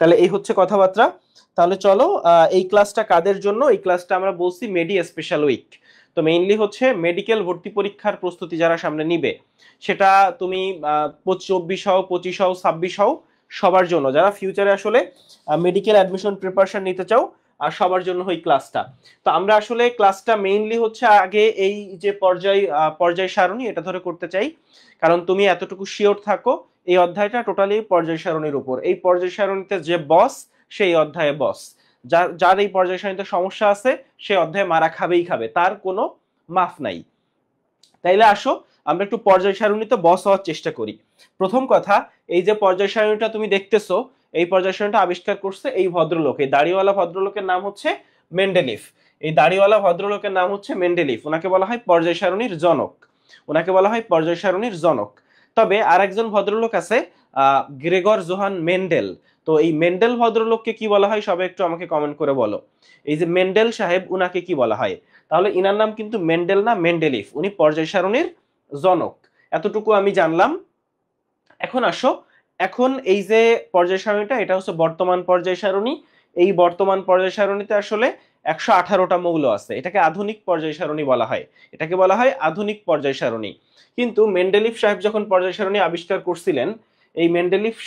তাহলে এই হচ্ছে কথাবার্তা। তাহলে চলো, এই ক্লাসটা কাদের জন্য? এই ক্লাসটা আমরা বলছি মেডি স্পেশাল উইক। তো মেইনলি হচ্ছে মেডিকেল ভর্তি পরীক্ষার প্রস্তুতি যারা সামনে নিবে, সেটা তুমি 24 হও, 25 হও, 26 হও, সবার জন্য যারা ফিউচারে আসলে মেডিকেল অ্যাডমিশন প্রিপারেশন নিতে চাও, আর সবার জন্য এই ক্লাসটা। তো আমরা আসলে ক্লাসটা মেইনলি হচ্ছে আগে এই যে পর্যায় সারণী এটা ধরে করতে চাই, কারণ তুমি এতটুকু শিওর থাকো এই অধ্যায়টা টোটালি পর্যায় সারণীর উপর। এই পর্যায় সারণীতে যে বস, সেই অধ্যায়ে বস। যার যার এই পর্যায় সারণীতে সমস্যা আছে, সে অধ্যায়ে মারা খাবেই খাবে, তার কোনো মাফ নাই। তাইলে আসো আমরা একটু পর্যায় সারণীতে বস হওয়ার চেষ্টা করি। প্রথম কথা, এই যে পর্যায় সারণীটা তুমি দেখতেছো, এই পর্যায় সারণীটা আবিষ্কার করছে এই ভদ্রলোক, এই দাড়িওয়ালা ভদ্রলোকের নাম হচ্ছে মেন্ডেলিফ। এই দাড়িওয়ালা ভদ্রলোকের নাম হচ্ছে মেন্ডেলিফ, ওনাকে বলা হয় পর্যায় সারণীর জনক। ওনাকে বলা হয় পর্যায় সারণীর জনক। তবে আর একজন ভদ্রলোক আছে, গ্রেগর জোহান মেন্ডেল। তো এই মেন্ডেল ভদ্রলোককে কি বলা হয় সবাই একটু আমাকে কমেন্ট করে বলো। এই যে মেন্ডেল সাহেব, উনাকে কি বলা হয়? তাহলে ইনার নাম কিন্তু মেন্ডেল না, মেন্ডেলিফ। উনি পর্যায় সারণীর জনক, এতটুকু আমি জানলাম। এখন আসো, এখন এই যে পর্যায় সারণীটা, এটা হচ্ছে বর্তমান পর্যায় সারণী। এই বর্তমান পর্যায় সারণীতে আসলে 118টা মৌল আছে, এটাকে আধুনিক পর্যায় সারণী বলা হয়। এটাকে বলা হয় আধুনিক পর্যায় সারণী। কিন্তু মেন্ডেলিফ সাহেব যখন পর্যায় সারণী আবিষ্কার করছিলেন, এই মেন্ডেলিফ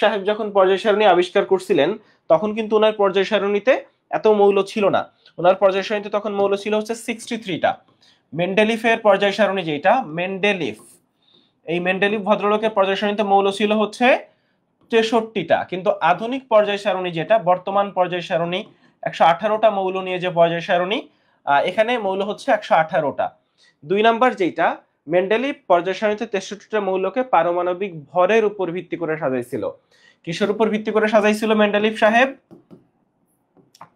সাহেব যখন পর্যায় সারণী আবিষ্কার করছিলেন, তখন কিন্তু ওনার পর্যায় সারণীতে এত মৌল ছিল না। ওনার পর্যায় সারণীতে তখন মৌল ছিল হচ্ছে 63টা। মেন্ডেলিফের পর্যায় সারণী যেটা, এই মেন্ডেলিফ ভদ্রলোকের পর্যায় সারণীতে মৌল ছিল হচ্ছে 63টা। কিন্তু আধুনিক পর্যায় সারণী যেটা, বর্তমান পর্যায় সারণী, 118টা মৌল নিয়ে যে পর্যায় সারণী, এখানে মৌল হচ্ছে 118টা। 2 নাম্বার যেটা, মেন্ডেলিফ পর্যায় সারণীতে 63টা মৌলকে পারমাণবিক ভরের উপর ভিত্তি করে সাজাইছিল। কিসের উপর ভিত্তি করে সাজাইছিল মেন্ডেলিফ সাহেব?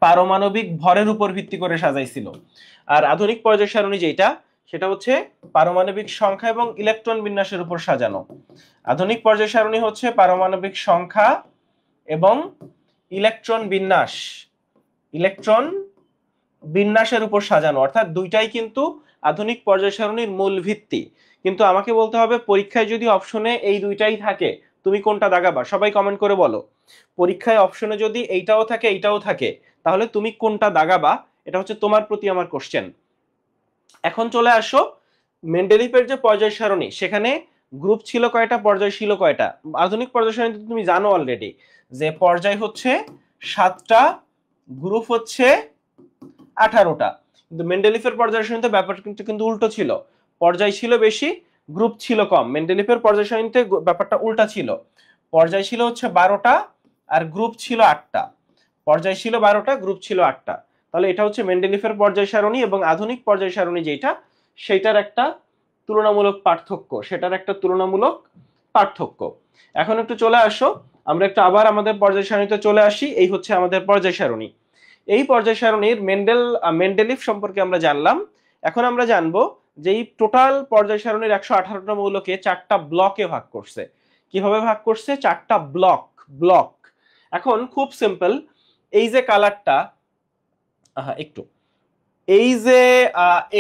পারমাণবিক ভরের উপর ভিত্তি করে সাজাইছিল। আর আধুনিক পর্যায় সারণী যেটা, সেটা হচ্ছে পারমাণবিক সংখ্যা এবং ইলেকট্রন বিন্যাসের উপর সাজানো। আধুনিক পর্যায় সারণী হচ্ছে পারমাণবিক সংখ্যা এবং ইলেকট্রন বিন্যাসের উপর সাজানো, অর্থাৎ দুইটাই কিন্তু আধুনিক পর্যায় সারণীর মূল ভিত্তি। কিন্তু আমাকে বলতে হবে, পরীক্ষায় যদি অপশনে এই দুইটাই থাকে, তুমি কোনটা দাগাবা? সবাই কমেন্ট করে বলো। পরীক্ষায় অপশনে যদি এইটাও থাকে এইটাও থাকে, তাহলে তুমি কোনটা দাগাবা? এটা হচ্ছে তোমার প্রতি আমার কোশ্চেন। এখন চলে আসো, মেন্ডেলিফের যে পর্যায় সারণী, সেখানে গ্রুপ ছিল কয়টা, পর্যায় ছিল কয়টা? আধুনিক পর্যায় সারণীতে তুমি জানো অলরেডি যে পর্যায় হচ্ছে 7টা, গ্রুপ হচ্ছে 18টা। কিন্তু মেন্ডেলিফের পর্যায় সারণীতে ব্যাপারটা কিন্তু উল্টো ছিল, পর্যায় ছিল বেশি, গ্রুপ ছিল কম। মেন্ডেলিফের পর্যায় সারণীতে ব্যাপারটা উল্টা ছিল, পর্যায় ছিল হচ্ছে 12টা আর গ্রুপ ছিল 8টা। পর্যায় ছিল 12টা, গ্রুপ ছিল 8টা। তাহলে এটা হচ্ছে মেন্ডেলিফের পর্যায় সারণী এবং আধুনিক পর্যায় সারণী যেটা, সেটার একটা তুলনামূলক পার্থক্য। এখন একটু চলে আসো, আমরা একটু আবার আমাদের পর্যায় সারণীতে চলে আসি। এই হচ্ছে আমাদের পর্যায় সারণী। এই পর্যায় সারণীর মেন্ডেলিফ সম্পর্কে আমরা জানলাম। এখন আমরা জানবো যে এই টোটাল পর্যায় সারণীর 118টা মৌলকে 4টা ব্লকে ভাগ করছে। কিভাবে ভাগ করছে? 4টা ব্লক। এখন খুব সিম্পল, এই যে কালারটা, একটু, এই যে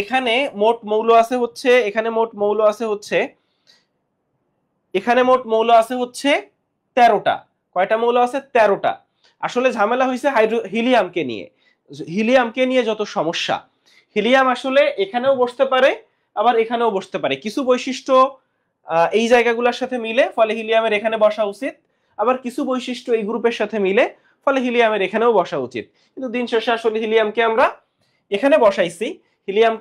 এখানে মোট মৌল আছে হচ্ছে, এখানে মোট মৌল আছে হচ্ছে 13টা। কয়টা মৌল আছে? 13টা। আসলে ঝামেলা হয়েছে হিলিয়ামকে নিয়ে যত সমস্যা। হিলিয়াম আসলে এখানেও বসতে পারে, আবার এখানেও বসতে পারে। কিছু বৈশিষ্ট্য এই জায়গাগুলোর সাথে মিলে, ফলে হিলিয়ামের এখানে বসা উচিত। আবার কিছু বৈশিষ্ট্য এই গ্রুপের সাথে মিলে, ফলে হিলিয়ামের এখানেও বসা উচিত। কিন্তু দিন শেষে আসলে হিলিয়ামকে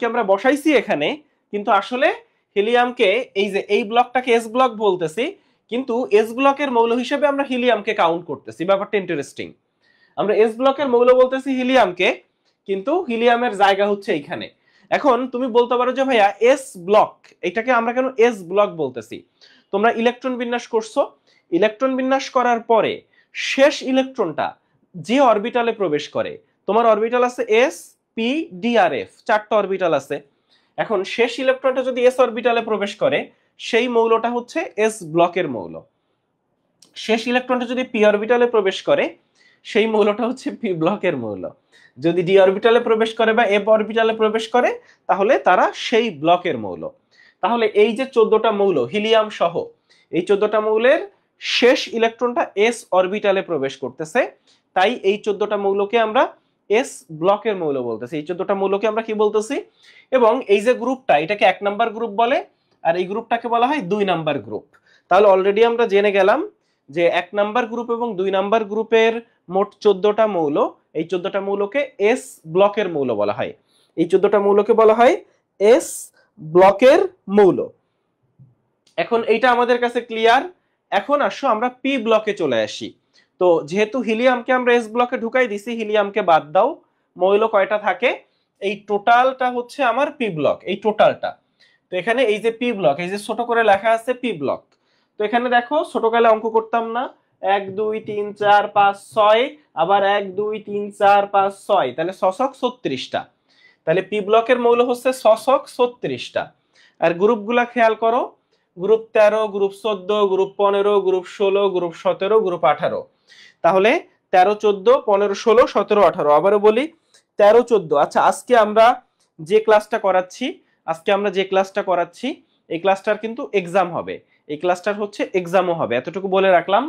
আমরা বসাইছি এখানে। কিন্তু আসলে হিলিয়ামকে, এই যে এই ব্লকটাকে এস ব্লক বলতেছি, কিন্তু এস ব্লকের মৌল হিসেবে আমরা হিলিয়ামকে কাউন্ট করতেছি। ব্যাপারটা ইন্টারেস্টিং। আমরা এস ব্লকের মৌল বলতেছি হিলিয়ামকে, কিন্তু হিলিয়ামের জায়গা হচ্ছে এইখানে। এখন তুমি বলতে পারো যে ভাইয়া এস ব্লক, এটাকে আমরা কেন এস ব্লক বলতেছি? তোমরা ইলেকট্রন বিন্যাস করছো, ইলেকট্রন বিন্যাস করার পরে শেষ ইলেকট্রনটা যে অরবিটালে প্রবেশ করে, তোমার অরবিটাল আছে এস, পি, ডি আর এফ, 4টা অরবিটাল আছে। এখন শেষ ইলেকট্রনটা যদি এস অরবিটালে প্রবেশ করে, সেই মৌলটা হচ্ছে এস ব্লকের মৌল। শেষ ইলেকট্রনটা যদি পি অরবিটালে প্রবেশ করে, সেই মৌলটা হচ্ছে পি ব্লকের মৌল। যদি ডি অরবিটালে প্রবেশ করে বা এফ অরবিটালে প্রবেশ করে, তাহলে তারা সেই ব্লকের মৌল। তাহলে এই যে 14টা মৌল হিলিয়াম সহ, এই 14টা মৌলের শেষ ইলেকট্রনটা এস অরবিটালে প্রবেশ করতেছে, তাই এই 14টা মৌলকে আমরা এস ব্লকের মৌল বলতেছি। এই 14টা মৌলকে আমরা কি বলতেছি? এবং এই যে গ্রুপটা, এটাকে 1 নাম্বার গ্রুপ বলে, আর এই গ্রুপটাকে বলা হয় 2 নাম্বার গ্রুপ। তাহলে অলরেডি আমরা জেনে গেলাম যে 1 নাম্বার গ্রুপ এবং 2 নাম্বার গ্রুপের মোট 14টা মৌল, এই 14টা মৌলকে এস ব্লকের মৌল বলা হয়। এই 14টা মৌলকে বলা হয় এস ব্লকের মৌল। এখন এইটা আমাদের কাছে ক্লিয়ার। এখন আসো আমরা পি ব্লকে চলে আসি। তো যেহেতু হিলিয়ামকে আমরা এস ব্লকে ঢুকাই দিছি, হিলিয়ামকে বাদ দাও, মৌল কয়টা থাকে? এই টোটালটা হচ্ছে আমার পি ব্লক, এই টোটালটা। তো এখানে এই যে পি ব্লক, এই যে ছোট করে লেখা আছে পি ব্লক। তো এখানে দেখো ছোটকালে অঙ্ক করতাম না, 1 2 3 4 5 6, আবার 1 2 3 4 5 6, তাহলে ছশক 36টা। তাহলে পি ব্লকের মৌল হচ্ছে ছশক 36টা। আর গ্রুপগুলা খেয়াল করো, group 13, group 14, group 15, group 16, group 17, group 18। তাহলে 13 14 15 16 17 18। আবারও বলি 13 14। আচ্ছা, আজকে আমরা যে ক্লাসটা করাচ্ছি এই ক্লাসটার কিন্তু এক্সাম হবে, এই ক্লাসটার হচ্ছে এক্সামও হবে, এতটুকু বলে রাখলাম।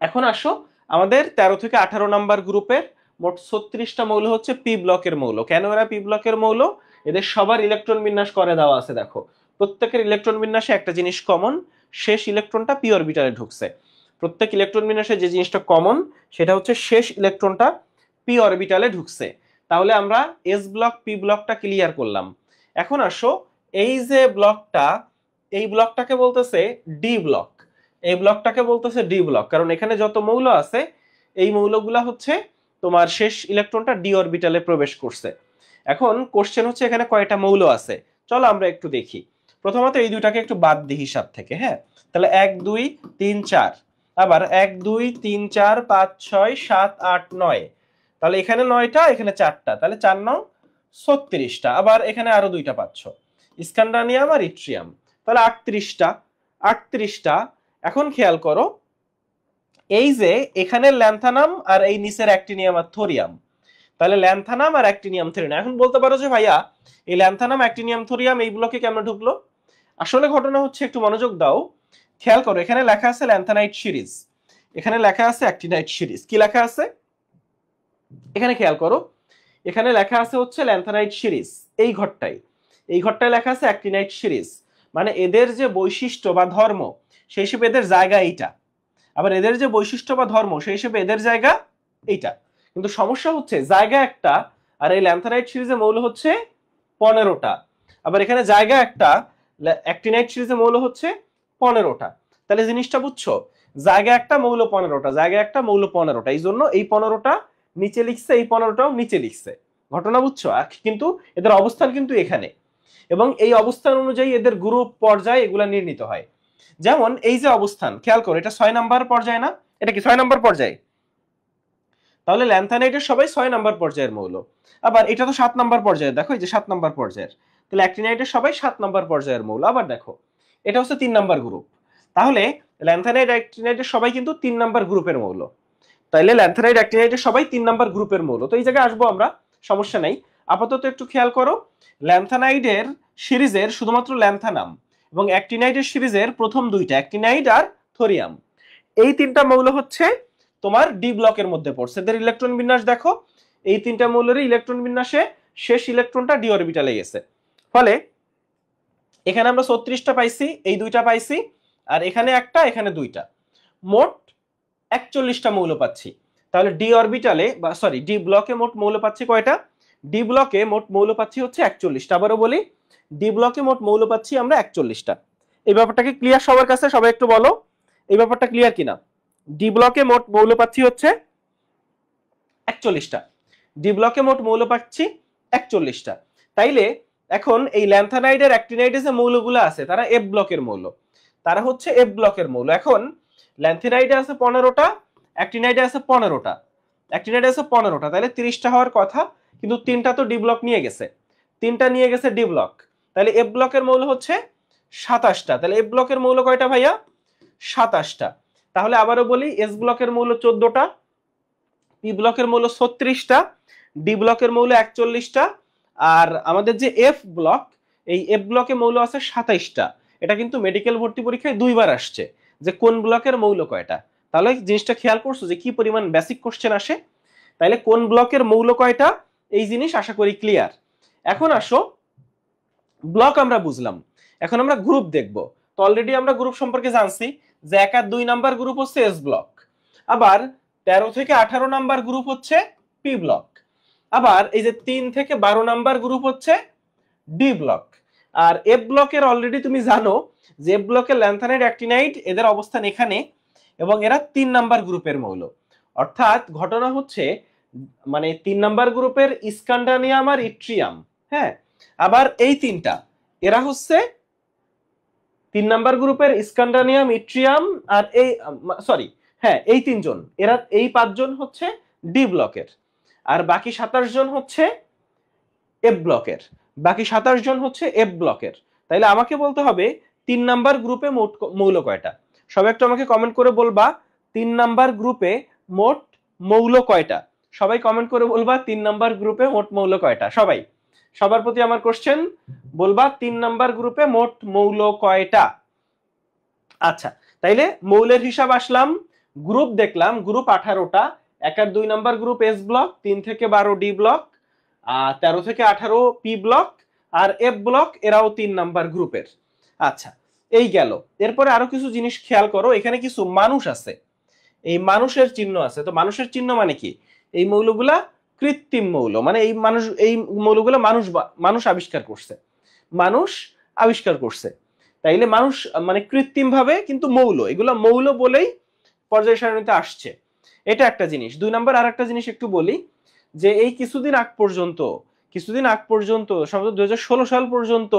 এখন আসো আমাদের 13 থেকে 18 নাম্বার গ্রুপের মোট 36টা মৌল হচ্ছে পি ব্লকের মৌল। কেন এরা পি ব্লকের মৌল? এদের সবার ইলেকট্রন বিন্যাস করে দেওয়া আছে। দেখো প্রত্যেকের ইলেকট্রন বিন্যাসে একটা জিনিস কমন, শেষ ইলেকট্রনটা পি অরবিটালে ঢুকছে। প্রত্যেক ইলেকট্রন বিন্যাসে যে জিনিসটা কমন সেটা হচ্ছে শেষ ইলেকট্রনটা পি অরবিটালে ঢুকছে। তাহলে আমরা এস ব্লক পি ব্লকটা ক্লিয়ার করলাম। এখন আসো এই যে ব্লকটা, এই ব্লকটাকে বলতেছে ডি ব্লক। এই ব্লকটাকে বলতেছে ডি ব্লক, কারণ এখানে যত মৌল আছে এই মৌলগুলা হচ্ছে তোমার শেষ ইলেকট্রনটা ডি অরবিটালে প্রবেশ করছে। এখন কোশ্চেন হচ্ছে এখানে কয়টা মৌল আছে, চলো আমরা একটু দেখি। প্রথমত এই দুইটাকে একটু বাদ দিই হিসাব থেকে। হ্যাঁ, তাহলে 1 2 3 4, আবার 1 2 3 4 5 6 7 8 9, তাহলে এখানে 9টা, এখানে 4টা, তাহলে 4 9 36টা। আবার এখানে আরো দুইটা পাচ্ছ, স্ক্যান্ডানিয়াম আর ইট্রিয়াম, তাহলে 38টা। 38টা। এখন খেয়াল করো, এই যে এখানে ল্যান্থানাম আর এই নিচের অ্যাক্টিনিয়াম আর থোরিয়াম, তাহলে ল্যান্থানাম আর অ্যাক্টিনিয়াম থোরিয়াম। এখন বলতে পারো যে ভাইয়া এই ল্যান্থানাম অ্যাক্টিনিয়াম থোরিয়াম এই ব্লকে কেমন ঢুকলো? আসলে ঘটনা হচ্ছে, একটু মনোযোগ দাও, খেয়াল করো, এখানে লেখা আছে ল্যান্থানাইট সিরিজ, এখানে লেখা আছে অ্যাক্টিনাইট সিরিজ। কি লেখা আছে এখানে খেয়াল করো, এখানে লেখা আছে হচ্ছে ল্যান্থানাইট সিরিজ, এই ঘরটায় লেখা আছে অ্যাক্টিনাইট সিরিজ। মানে এদের যে বৈশিষ্ট্য বা ধর্ম সেই হিসেবে এদের জায়গা এইটা, আবার এদের যে বৈশিষ্ট্য বা ধর্ম সেই হিসেবে এদের জায়গা এইটা। কিন্তু সমস্যা হচ্ছে জায়গা একটা, আর এই ল্যান্থানাইট সিরিজে মৌল হচ্ছে 15টা, আবার এখানে জায়গা একটা, অ্যাক্টিনাইট সিরিজে মৌল হচ্ছে 15টা। তাহলে জিনিসটা বুঝছো, জায়গা একটা মৌল 15টা, জায়গা একটা মৌল 15টা, এই জন্য এই 15টা নিচে লিখছে, এই 15টাও নিচে লিখছে। ঘটনা বুঝছো? কিন্তু এদের অবস্থান কিন্তু এখানে, এবং এই অবস্থান অনুযায়ী এদের গ্রুপ পর্যায় এগুলা নির্ণীত হয়। যেমন এই যে অবস্থান, খেয়াল করো, এটা 6 নাম্বার পর্যায়ে না? এটা কি 6 নাম্বার পর্যায়ে? তাহলে ল্যান্থানাইটের সবাই 6 নাম্বার পর্যায়ের মৌল। আবার এটা তো 7 নাম্বার পর্যায়ে, দেখো এই যে 7 নাম্বার পর্যায়ের। তাহলে অ্যাক্টিনাইটের সবাই 7 নাম্বার পর্যায়ের মৌল। আবার দেখো এটা হচ্ছে 3 নাম্বার গ্রুপ। তাহলে ল্যান্থানাইট অ্যাক্টিনাইটের সবাই কিন্তু 3 নাম্বার গ্রুপের মৌল। তাইলে ল্যান্থানাইট অ্যাক্টিনাইটের সবাই 3 নাম্বার গ্রুপের মৌল। তো এই জায়গায় আসবো আমরা, সমস্যা নাই। আপাতত একটু খেয়াল করো, ল্যান্থানাইডের সিরিজের শুধুমাত্র ল্যান্থানাম এবং অ্যাক্টিনাইডের সিরিজের প্রথম দুইটা, অ্যাক্টিনাইড আর থোরিয়াম, এই তিনটা মৌল হচ্ছে তোমার ডি ব্লকের মধ্যে পড়ছে। এদের ইলেকট্রন বিন্যাস দেখো, এই তিনটা মৌলের ইলেকট্রন বিন্যাসে শেষ ইলেকট্রনটা ডি অরবিটালে গেছে। ফলে এখানে আমরা 36টা পাইছি, এই দুইটা পাইছি, আর এখানে একটা, এখানে দুইটা, মোট 41টা মৌল পাচ্ছি। তাহলে ডি অরবিটালে বা সরি ডি ব্লকে মোট মৌল পাচ্ছি কয়টা? ডি ব্লকে মোট মৌল পাচ্ছি হচ্ছে 41টা। আবারও বলি, ডি ব্লকে মোট মৌল পাচ্ছি আমরা 41টা। এই ব্যাপারটা কি ক্লিয়ার সবার কাছে? সবাই একটু বলো এই ব্যাপারটা ক্লিয়ার কিনা। ডি ব্লকে মোট মৌল পাচ্ছি হচ্ছে 41টা, ডি ব্লকে মোট মৌল পাচ্ছি 41টা। তাইলে এখন এই ল্যান্থানাইডের অ্যাক্টিনাইডের যে মৌলগুলো আছে তারা এফ ব্লকের মৌল, তারা হচ্ছে এফ ব্লকের মৌল। এখন ল্যান্থানাইডে আছে 15টা, অ্যাক্টিনাইডে আছে 15টা, অ্যাক্টিনাইডে আছে 15টা, তাহলে 30টা হওয়ার কথা, কিন্তু 3টা তো ডি ব্লক নিয়ে গেছে, 3টা নিয়ে গেছে ডি ব্লক। তাহলে এফ ব্লকের মৌল হচ্ছে 27টা। তাহলে এফ ব্লকের মৌল কয়টা ভাইয়া? 27টা। তাহলে আবারও বলি, এস ব্লকের মৌল 14টা, পি ব্লকের মৌল 36টা, ডি ব্লকের মৌল 41টা, আর আমাদের যে এফ ব্লক, এই এফ ব্লকে মৌল আছে 27টা। এটা কিন্তু মেডিকেল ভর্তি পরীক্ষায় দুইবার আসছে, যে কোন ব্লকের মৌল কয়টা। তাহলে জিনিসটা খেয়াল করছো যে কি পরিমাণ বেসিক কোশ্চেন আসে। তাইলে কোন ব্লকের মৌল কয়টা, এই জিনিস আশা করি ক্লিয়ার। এখন আসো, ব্লক আমরা বুঝলাম, এখন আমরা গ্রুপ দেখব। তো অলরেডি আমরা গ্রুপ সম্পর্কে জানছি যে 1 আর 2 নাম্বার গ্রুপ হচ্ছে এস ব্লক, আবার 13 থেকে 18 নাম্বার গ্রুপ হচ্ছে পি ব্লক, আবার এই যে 3 থেকে 12 নাম্বার গ্রুপ হচ্ছে ডি ব্লক। আর এফ ব্লকের অলরেডি তুমি জানো যে এফ ব্লকের ল্যান্থানাইড অ্যাক্টিনাইড এদের অবস্থান এখানে, এবং এরা 3 নাম্বার গ্রুপের মৌল। অর্থাৎ ঘটনা হচ্ছে মানে 3 নাম্বার গ্রুপের স্ক্যান্ডানিয়াম আর ইট্রিয়াম, হ্যাঁ, আবার এই তিনটা এরা হচ্ছে 3 নাম্বার গ্রুপের স্ক্যান্ডানিয়াম, ইট্রিয়াম আর এই সরি হ্যাঁ এই তিনজন, এরা এই 5 জন হচ্ছে ডি ব্লকের, আর বাকি 27 জন হচ্ছে এফ ব্লকের, বাকি 27 জন হচ্ছে এফ ব্লকের। তাইলে আমাকে বলতে হবে 3 নাম্বার গ্রুপে মোট মৌল কয়টা। সবাই একটু আমাকে কমেন্ট করে বলবা 3 নাম্বার গ্রুপে মোট মৌল কয়টা। সবাই কমেন্ট করে বলবা 3 নাম্বার গ্রুপে মোট মৌল কয়টা। সবাই, সবার প্রতি আমার কোশ্চেন, বলবা 3 নাম্বার গ্রুপে মোট মৌল কয়টা। আচ্ছা, তাইলে মৌলের হিসাব আসলাম, গ্রুপ দেখলাম, গ্রুপ 18টা। 1 আর 2 নাম্বার গ্রুপ এস ব্লক, 3 থেকে 12 ডি ব্লক, 13 থেকে 18 পি ব্লক, আর এফ ব্লক এরাও 3 নাম্বার গ্রুপের। আচ্ছা, এই গেল। এরপরে আরো কিছু জিনিস খেয়াল করো, এখানে কিছু মানুষ আছে, এই মানুষের চিহ্ন আছে। তো মানুষের চিহ্ন মানে কি, এই মৌলগুলা কৃত্রিম মৌল, মানে এই মৌলগুলা মানুষ আবিষ্কার করছে, মানুষ আবিষ্কার করছে। তাইলে মানুষ মানে কৃত্রিম ভাবে কিন্তু মৌল, এগুলা মৌল বলেই পর্যায় সারণীতে আসছে। এটা একটা জিনিস। 2 নাম্বার আর একটা জিনিস একটু বলি, যে এই কিছুদিন আগ পর্যন্ত সম্ভবত 2016 সাল পর্যন্ত,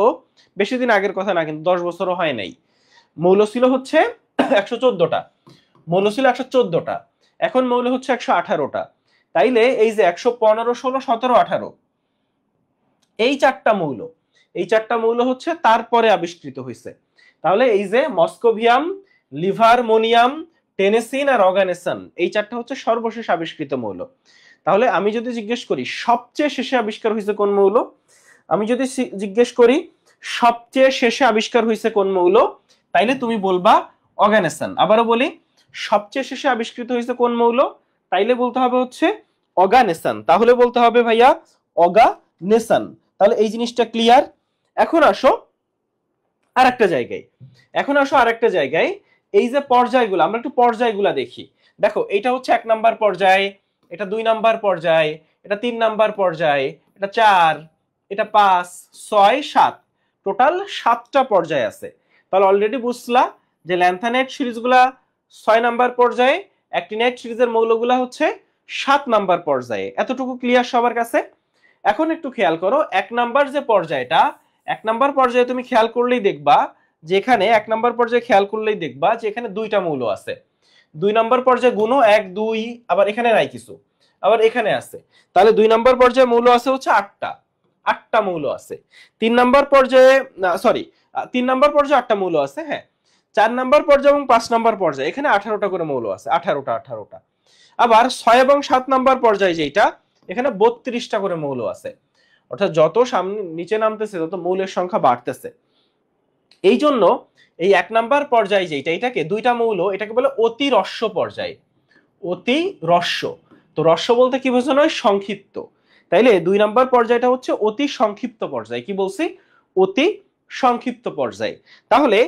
বেশি দিন আগের কথা না কিন্তু 10 বছরও হয় নাই, মৌল ছিল হচ্ছে 114টা, মৌল ছিল 114টা, এখন মৌল হচ্ছে 118টা। তাইলে এই যে 115, 16, 17, 18 এই চারটা মৌল হচ্ছে তারপরে আবিষ্কৃত হয়েছে। তাহলে এই যে মস্কোভিয়াম, লিভারমোনিয়াম, টেনেসিন আর অর্গানেসন, এই চারটা হচ্ছে সর্বশেষ আবিষ্কৃত মৌল। তাহলে আমি যদি জিজ্ঞেস করি সবচেয়ে শেষে আবিষ্কার হয়েছে কোন মৌল, আমি যদি জিজ্ঞেস করি সবচেয়ে শেষে আবিষ্কার হয়েছে কোন মৌল, তাইলে তুমি বলবা অর্গানেসন। আবারও বলি, সবচেয়ে শেষে আবিষ্কৃত হয়েছে কোন মৌল, তাইলে বলতে হবে হচ্ছে অর্গানেসন। তাহলে বলতে হবে ভাইয়া অর্গানেসন। তাহলে এই জিনিসটা ক্লিয়ার। এখন আসো আরেকটা জায়গায়, এই যে পর্যায়গুলো, আমরা একটু পর্যায়গুলো দেখি। দেখো, এটা হচ্ছে 1 নাম্বার পর্যায়, এটা 2 নাম্বার পর্যায়, এটা 3 নাম্বার পর্যায়, এটা 4, এটা 5, 6, 7, টোটাল 7টা পর্যায় আছে। তাহলে অলরেডি বুঝলা যে ল্যান্থানাইড সিরিজগুলা 6 নাম্বার পর্যায়ে, অ্যাক্টিনাইড সিরিজের মৌলগুলা হচ্ছে 7 নাম্বার পর্যায়ে। এতটুকু ক্লিয়ার সবার কাছে? এখন একটু খেয়াল করো, 1 নাম্বার যে পর্যায়টা, 1 নাম্বার পর্যায়ে তুমি খেয়াল করলেই দেখবা যে এখানে 1 নাম্বার পর্যায়ে খেয়াল করলেই দেখবা যে এখানে 2টা মৌল আছে। 2 নাম্বার পর্যায়ে গুণ 1, 2, আবার এখানে নাই কিছু, আবার এখানে আছে। তাহলে 2 নাম্বার পর্যায়ে মৌল আছে হচ্ছে 8টা মৌল আছে। 3 নাম্বার পর্যায়ে সরি 3 নাম্বার পর্যায়ে 8টা মৌল আছে, হ্যাঁ। 4 নাম্বার পর্যায়ে এবং 5 নাম্বার পর্যায়ে এখানে 18টা করে মৌল আছে, 18টা। আবার 6 এবং 7 নাম্বার পর্যায়ে যেটা, এখানে 32টা করে মৌল আছে। অর্থাৎ যত সামনে নিচে নামতেছে তত মৌলের সংখ্যা বাড়তেছে। এই জন্য এই 1 নাম্বার পর্যায়ে যেটা, এটাকে 2টা মৌল, এটাকে বলে অতি হ্রস্ব পর্যায়। অতি হ্রস্ব, তো হ্রস্ব বলতে কি বোঝানো হয়? সংক্ষিপ্ত। তাইলে 2 নাম্বার পর্যায়টা হচ্ছে অতি সংক্ষিপ্ত পর্যায়। কি বলছি? অতি সংক্ষিপ্ত পর্যায়। তাহলে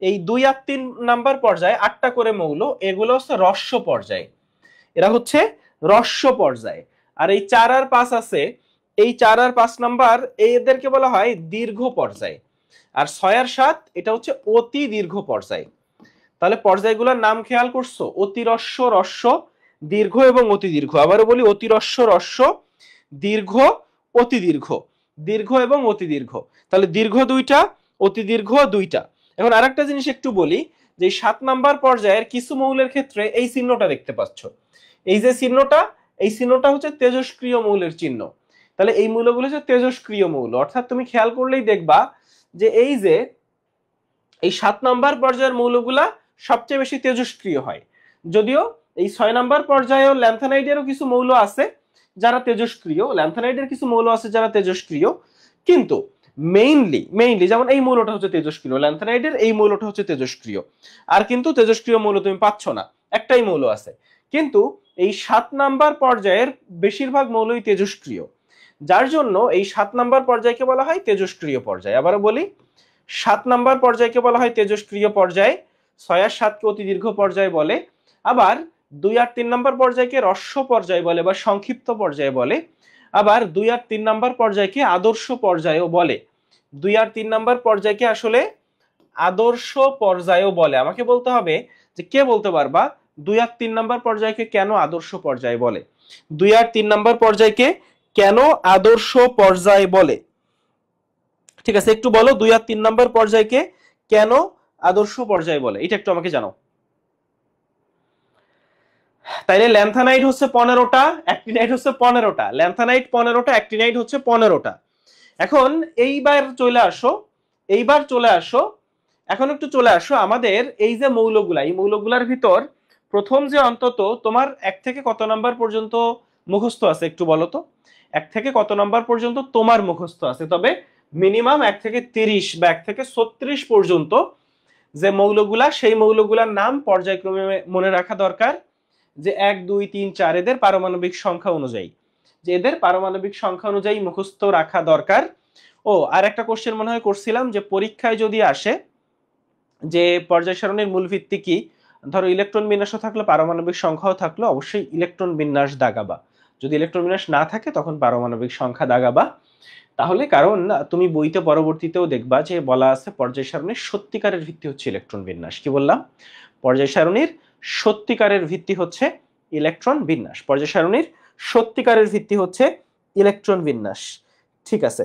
এই 2 আর 3 নাম্বার পর্যায়ে 8টা করে মৌল, এগুলো হচ্ছে হ্রস্ব পর্যায়, এরা হচ্ছে হ্রস্ব পর্যায়। আর এই 4 আর 5 আছে, এই 4 আর 5 নাম্বার এদেরকে বলা হয় দীর্ঘ পর্যায়। আর 6 আর 7 এটা হচ্ছে অতি দীর্ঘ পর্যায়। তাহলে পর্যায়গুলোর নাম খেয়াল করছো? অতিরস্য, হ্রস্ব, দীর্ঘ এবং অতি দীর্ঘ। আবারও বলি, অতিরস্য, হ্রস্ব, দীর্ঘ, অতি দীর্ঘ, দীর্ঘ এবং অতি দীর্ঘ। তাহলে দীর্ঘ 2টা, অতি দীর্ঘ 2টা। এখন আরেকটা জিনিস একটু বলি, যে 7 নাম্বার পর্যায়ের কিছু মৌলের ক্ষেত্রে এই চিহ্নটা দেখতে পাচ্ছ, এই যে চিহ্নটা, এই চিহ্নটা হচ্ছে তেজস্ক্রিয় মৌলের চিহ্ন। তাহলে এই মৌলগুলো হচ্ছে তেজস্ক্রিয় মৌল। অর্থাৎ তুমি খেয়াল করলেই দেখবা যে এই যে এই 7 নাম্বার পর্যায়ের মৌলগুলা সবচেয়ে বেশি তেজস্ক্রিয় হয়। যদিও এই 6 নাম্বার পর্যায়েও ল্যান্থানাইডেরও কিছু মৌল আছে যারা তেজস্ক্রিয়, ল্যান্থানাইডের কিছু মৌল আছে যারা তেজস্ক্রিয়, কিন্তু মেইনলি যেমন এই মৌলটা হচ্ছে তেজস্ক্রিয়, ল্যান্থানাইডের এই মৌলটা হচ্ছে তেজস্ক্রিয়। আর কিন্তু তেজস্ক্রিয় মৌল তুমি পাচ্ছ না, একটাই মৌল আছে। কিন্তু এই 7 নাম্বার পর্যায়ের বেশিরভাগ মৌলই তেজস্ক্রিয়, যার জন্য এই 7 নাম্বার পর্যায়কে বলা হয় তেজস্ক্রিয় পর্যায়। আবারও বলি, 7 নাম্বার পর্যায়কে বলা হয় তেজস্ক্রিয় পর্যায়, 6 আর 7 কে অতি দীর্ঘ পর্যায় বলে। আবার 2 আর 3 নাম্বার পর্যায়কে হ্রস্ব পর্যায় বলে বা সংক্ষিপ্ত পর্যায় বলে। আবার 2 আর 3 নাম্বার পর্যায়কে আদর্শ পর্যায়ও বলে। 2 আর 3 নাম্বার পর্যায়কে আসলে আদর্শ পর্যায়ও বলে। আমাকে বলতে হবে যে কে বলতে পারবা 2 আর 3 নাম্বার পর্যায়কে কেন আদর্শ পর্যায় বলে? 2 আর 3 নাম্বার পর্যায়কে কেন আদর্শ পর্যায় বলে? ঠিক আছে, একটু বলো 2 আর 3 নাম্বার পর্যায়কে কেন আদর্শ পর্যায় বলে, এটা একটু আমাকে জানাও। তাইলে ল্যান্থানাইড হচ্ছে 15টা, অ্যাক্টিনাইড হচ্ছে 15টা, ল্যান্থানাইড 15টা, অ্যাক্টিনাইড হচ্ছে 15টা। এখন এইবার চলে আসো, এখন একটু চলে আসো আমাদের এই যে মৌলগুলা, এই মৌলগুলার ভিতর প্রথম যে অন্তত তোমার 1 থেকে কত নাম্বার পর্যন্ত মুখস্থ আছে একটু বলো তো। 1 থেকে কত নাম্বার পর্যন্ত তোমার মুখস্থ আছে? তবে মিনিমাম 1 থেকে 30 বা 1 থেকে 36 পর্যন্ত যে মৌলগুলা, সেই মৌলগুলার নাম পর্যায়ক্রমে মনে রাখা দরকার। যে 1 2 3 4 এদের পারমাণবিক সংখ্যা অনুযায়ী, যে এদের পারমাণবিক সংখ্যা অনুযায়ী মুখস্থ রাখা দরকার। ও আর একটা কোশ্চেন মনে হয় করছিলাম যে পরীক্ষায় যদি আসে যে পর্যায় সারণীর মূল ভিত্তি কি, ধরো ইলেকট্রন বিন্যাসও থাকলো পারমাণবিক সংখ্যাও থাকলো, অবশ্যই ইলেকট্রন বিন্যাস দাগাবা। যদি ইলেকট্রন বিন্যাস না থাকে তখন পারমাণবিক সংখ্যা দাগাবা। তাহলে কারণ তুমি বইতে পরবর্তীতেও দেখবা যে বলা আছে পর্যায় সারণীর সত্যিকারের ভিত্তি হচ্ছে ইলেকট্রন বিন্যাস। কি বললাম? পর্যায় সারণীর সত্যিকারের ভিত্তি হচ্ছে ইলেকট্রন বিন্যাস। পর্যায় সারণীর সত্যিকারের ভিত্তি হচ্ছে ইলেকট্রন বিন্যাস। ঠিক আছে,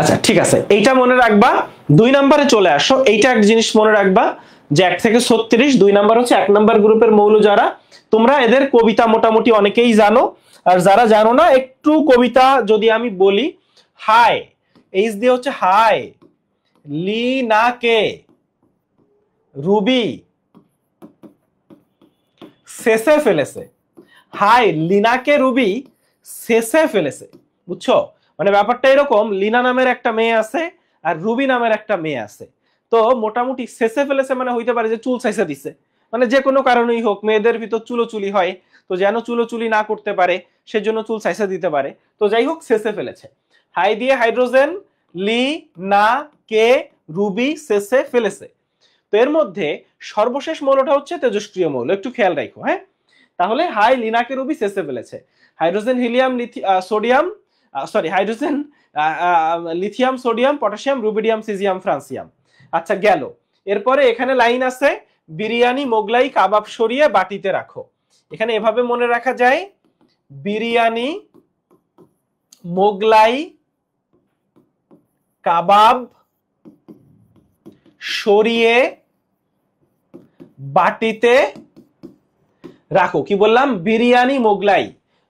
আচ্ছা ঠিক আছে, এইটা মনে রাখবা। 2 নম্বরে চলে আসো, এইটা এক জিনিস মনে রাখবা যে 1 থেকে 36, 2 নাম্বার হচ্ছে 1 নাম্বার গ্রুপের মৌল যারা, তোমরা এদের কবিতা মোটামুটি অনেকেই জানো। আর যারা জানো না, একটু কবিতা যদি আমি বলি, হাই এইচ দিয়ে হচ্ছে হাই, লি না কে, রুবি শেষে ফেলেছে। হাই লিনাকে রুবি শেষে ফেলেছে, বুঝছো? মানে ব্যাপারটা এরকম, লিনা নামের একটা মেয়ে আছে আর রুবি নামের একটা মেয়ে আছে। তো মোটামুটি শেষে ফেলেছে মানে হইতে পারে যে চুল চাইছে দিছে, মানে যে কোনো কারণেই হোক, মেয়েদের ভিতর চুলোচুলি হয়, তো যেন চুলোচুলি না করতে পারে সেজন্য চুল চাইছে দিতে পারে। তো যাই হোক, শেষে ফেলেছে। হাই দিয়ে হাইড্রোজেন, লি না কে রুবি শেষে ফেলেছে। তো এর মধ্যে সর্বশেষ মৌলটা হচ্ছে তেজস্ক্রিয় মৌল, একটু খেয়াল রাখো। হ্যাঁ, তাহলে হাই লিনাকে রুবি শেষে ফেলেছে। Hydrogen helium sodium, sorry hydrogen lithium sodium potassium rubidium caesium francium. আচ্ছা গেল। এরপরে এখানে লাইন আছে বিরিয়ানি মোগলাই কাবাব সরিয়ে বাটিতে রাখো। এখানে এভাবে মনে রাখা যায়, বিরিয়ানি মোগলাই কাবাব সরিয়ে বাটিতে রাখো। কি বললাম?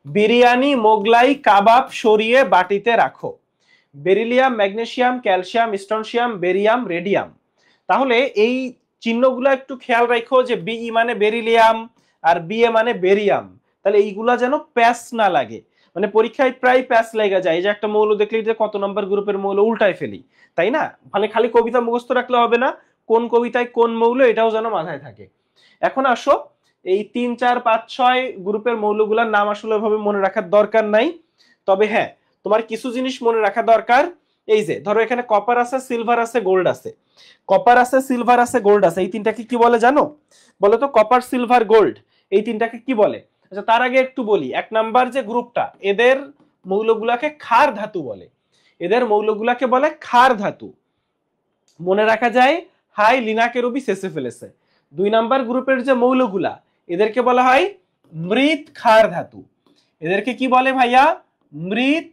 বিরিয়ানি মোগলাই কাবাব সরিয়ে বাটিতে রাখো। Beryllium magnesium calcium strontium barium radium. তাহলে এই চিহ্নগুলো একটু খেয়াল রাখো যে বিই মানে বেরিলিয়াম আর বিএ মানে বেরিয়াম। তাহলে এইগুলা যেন প্যাস না লাগে, মানে পরীক্ষায় প্রায় প্যাস লেগে যায় যে একটা মৌল দেখলেই যে কত নম্বর গ্রুপের মৌল উল্টায় ফেলি, তাই না? মানে খালি কবিতা মুখস্থ রাখলে হবে না, কোন কবিতায় কোন মৌল এটাও যেন মাথায় থাকে। এখন আসো, এই 3 4 5 6 গ্রুপের মৌলগুলোর নাম আসলে এভাবে মনে রাখার দরকার নাই। তবে হ্যাঁ, তোমার কিছু জিনিস মনে রাখা দরকার। এই যে ধরো এখানে কপার আছে, সিলভার আছে, গোল্ড আছে। কপার আছে, সিলভার আছে, গোল্ড আছে, এই তিনটাকে কি বলে জানো? বলো তো, কপার সিলভার গোল্ড এই তিনটাকে কি বলে? আচ্ছা তার আগে একটু বলি, 1 নাম্বার যে গ্রুপটা, এদের মৌলগুলাকে ক্ষার ধাতু বলে। এদের মৌলগুলাকে বলে ক্ষার ধাতু। মনে রাখা যায় হাই লিনাকে রবি শেষে ফেলেছে। 2 নাম্বার গ্রুপের যে মৌলগুলা, এদেরকে বলা হয় মৃৎ ক্ষার ধাতু। এদেরকে কি বলে ভাইয়া? মৃৎ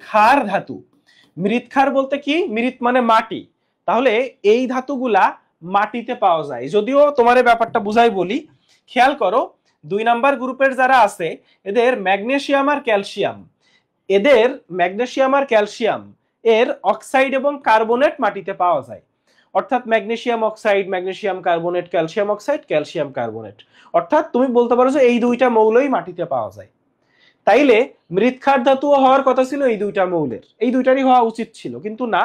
ক্ষার ধাতু। মৃৎ ক্ষার বলতে কি? মৃৎ মানে মাটি, তাহলে এই ধাতুগুলা মাটিতে পাওয়া যায়। যদিও তোমার ব্যাপারটা বুঝাই বলি, খেয়াল করো 2 নাম্বার গ্রুপের যারা আছে এদের ম্যাগনেসিয়াম আর ক্যালসিয়াম, এদের ম্যাগনেসিয়াম আর ক্যালসিয়াম এর অক্সাইড এবং কার্বনেট মাটিতে পাওয়া যায়। অর্থাৎ magnesium oxide, magnesium carbonate, calcium oxide, calcium carbonate. অর্থাৎ তুমি বলতে পারো যে এই দুইটা মৌলই মাটিতে পাওয়া যায়। তাইলে মৃৎক্ষার ধাতুও হওয়ার কথা ছিল এই দুইটা মৌলের, এই দুইটারই হওয়া উচিত ছিল, কিন্তু না,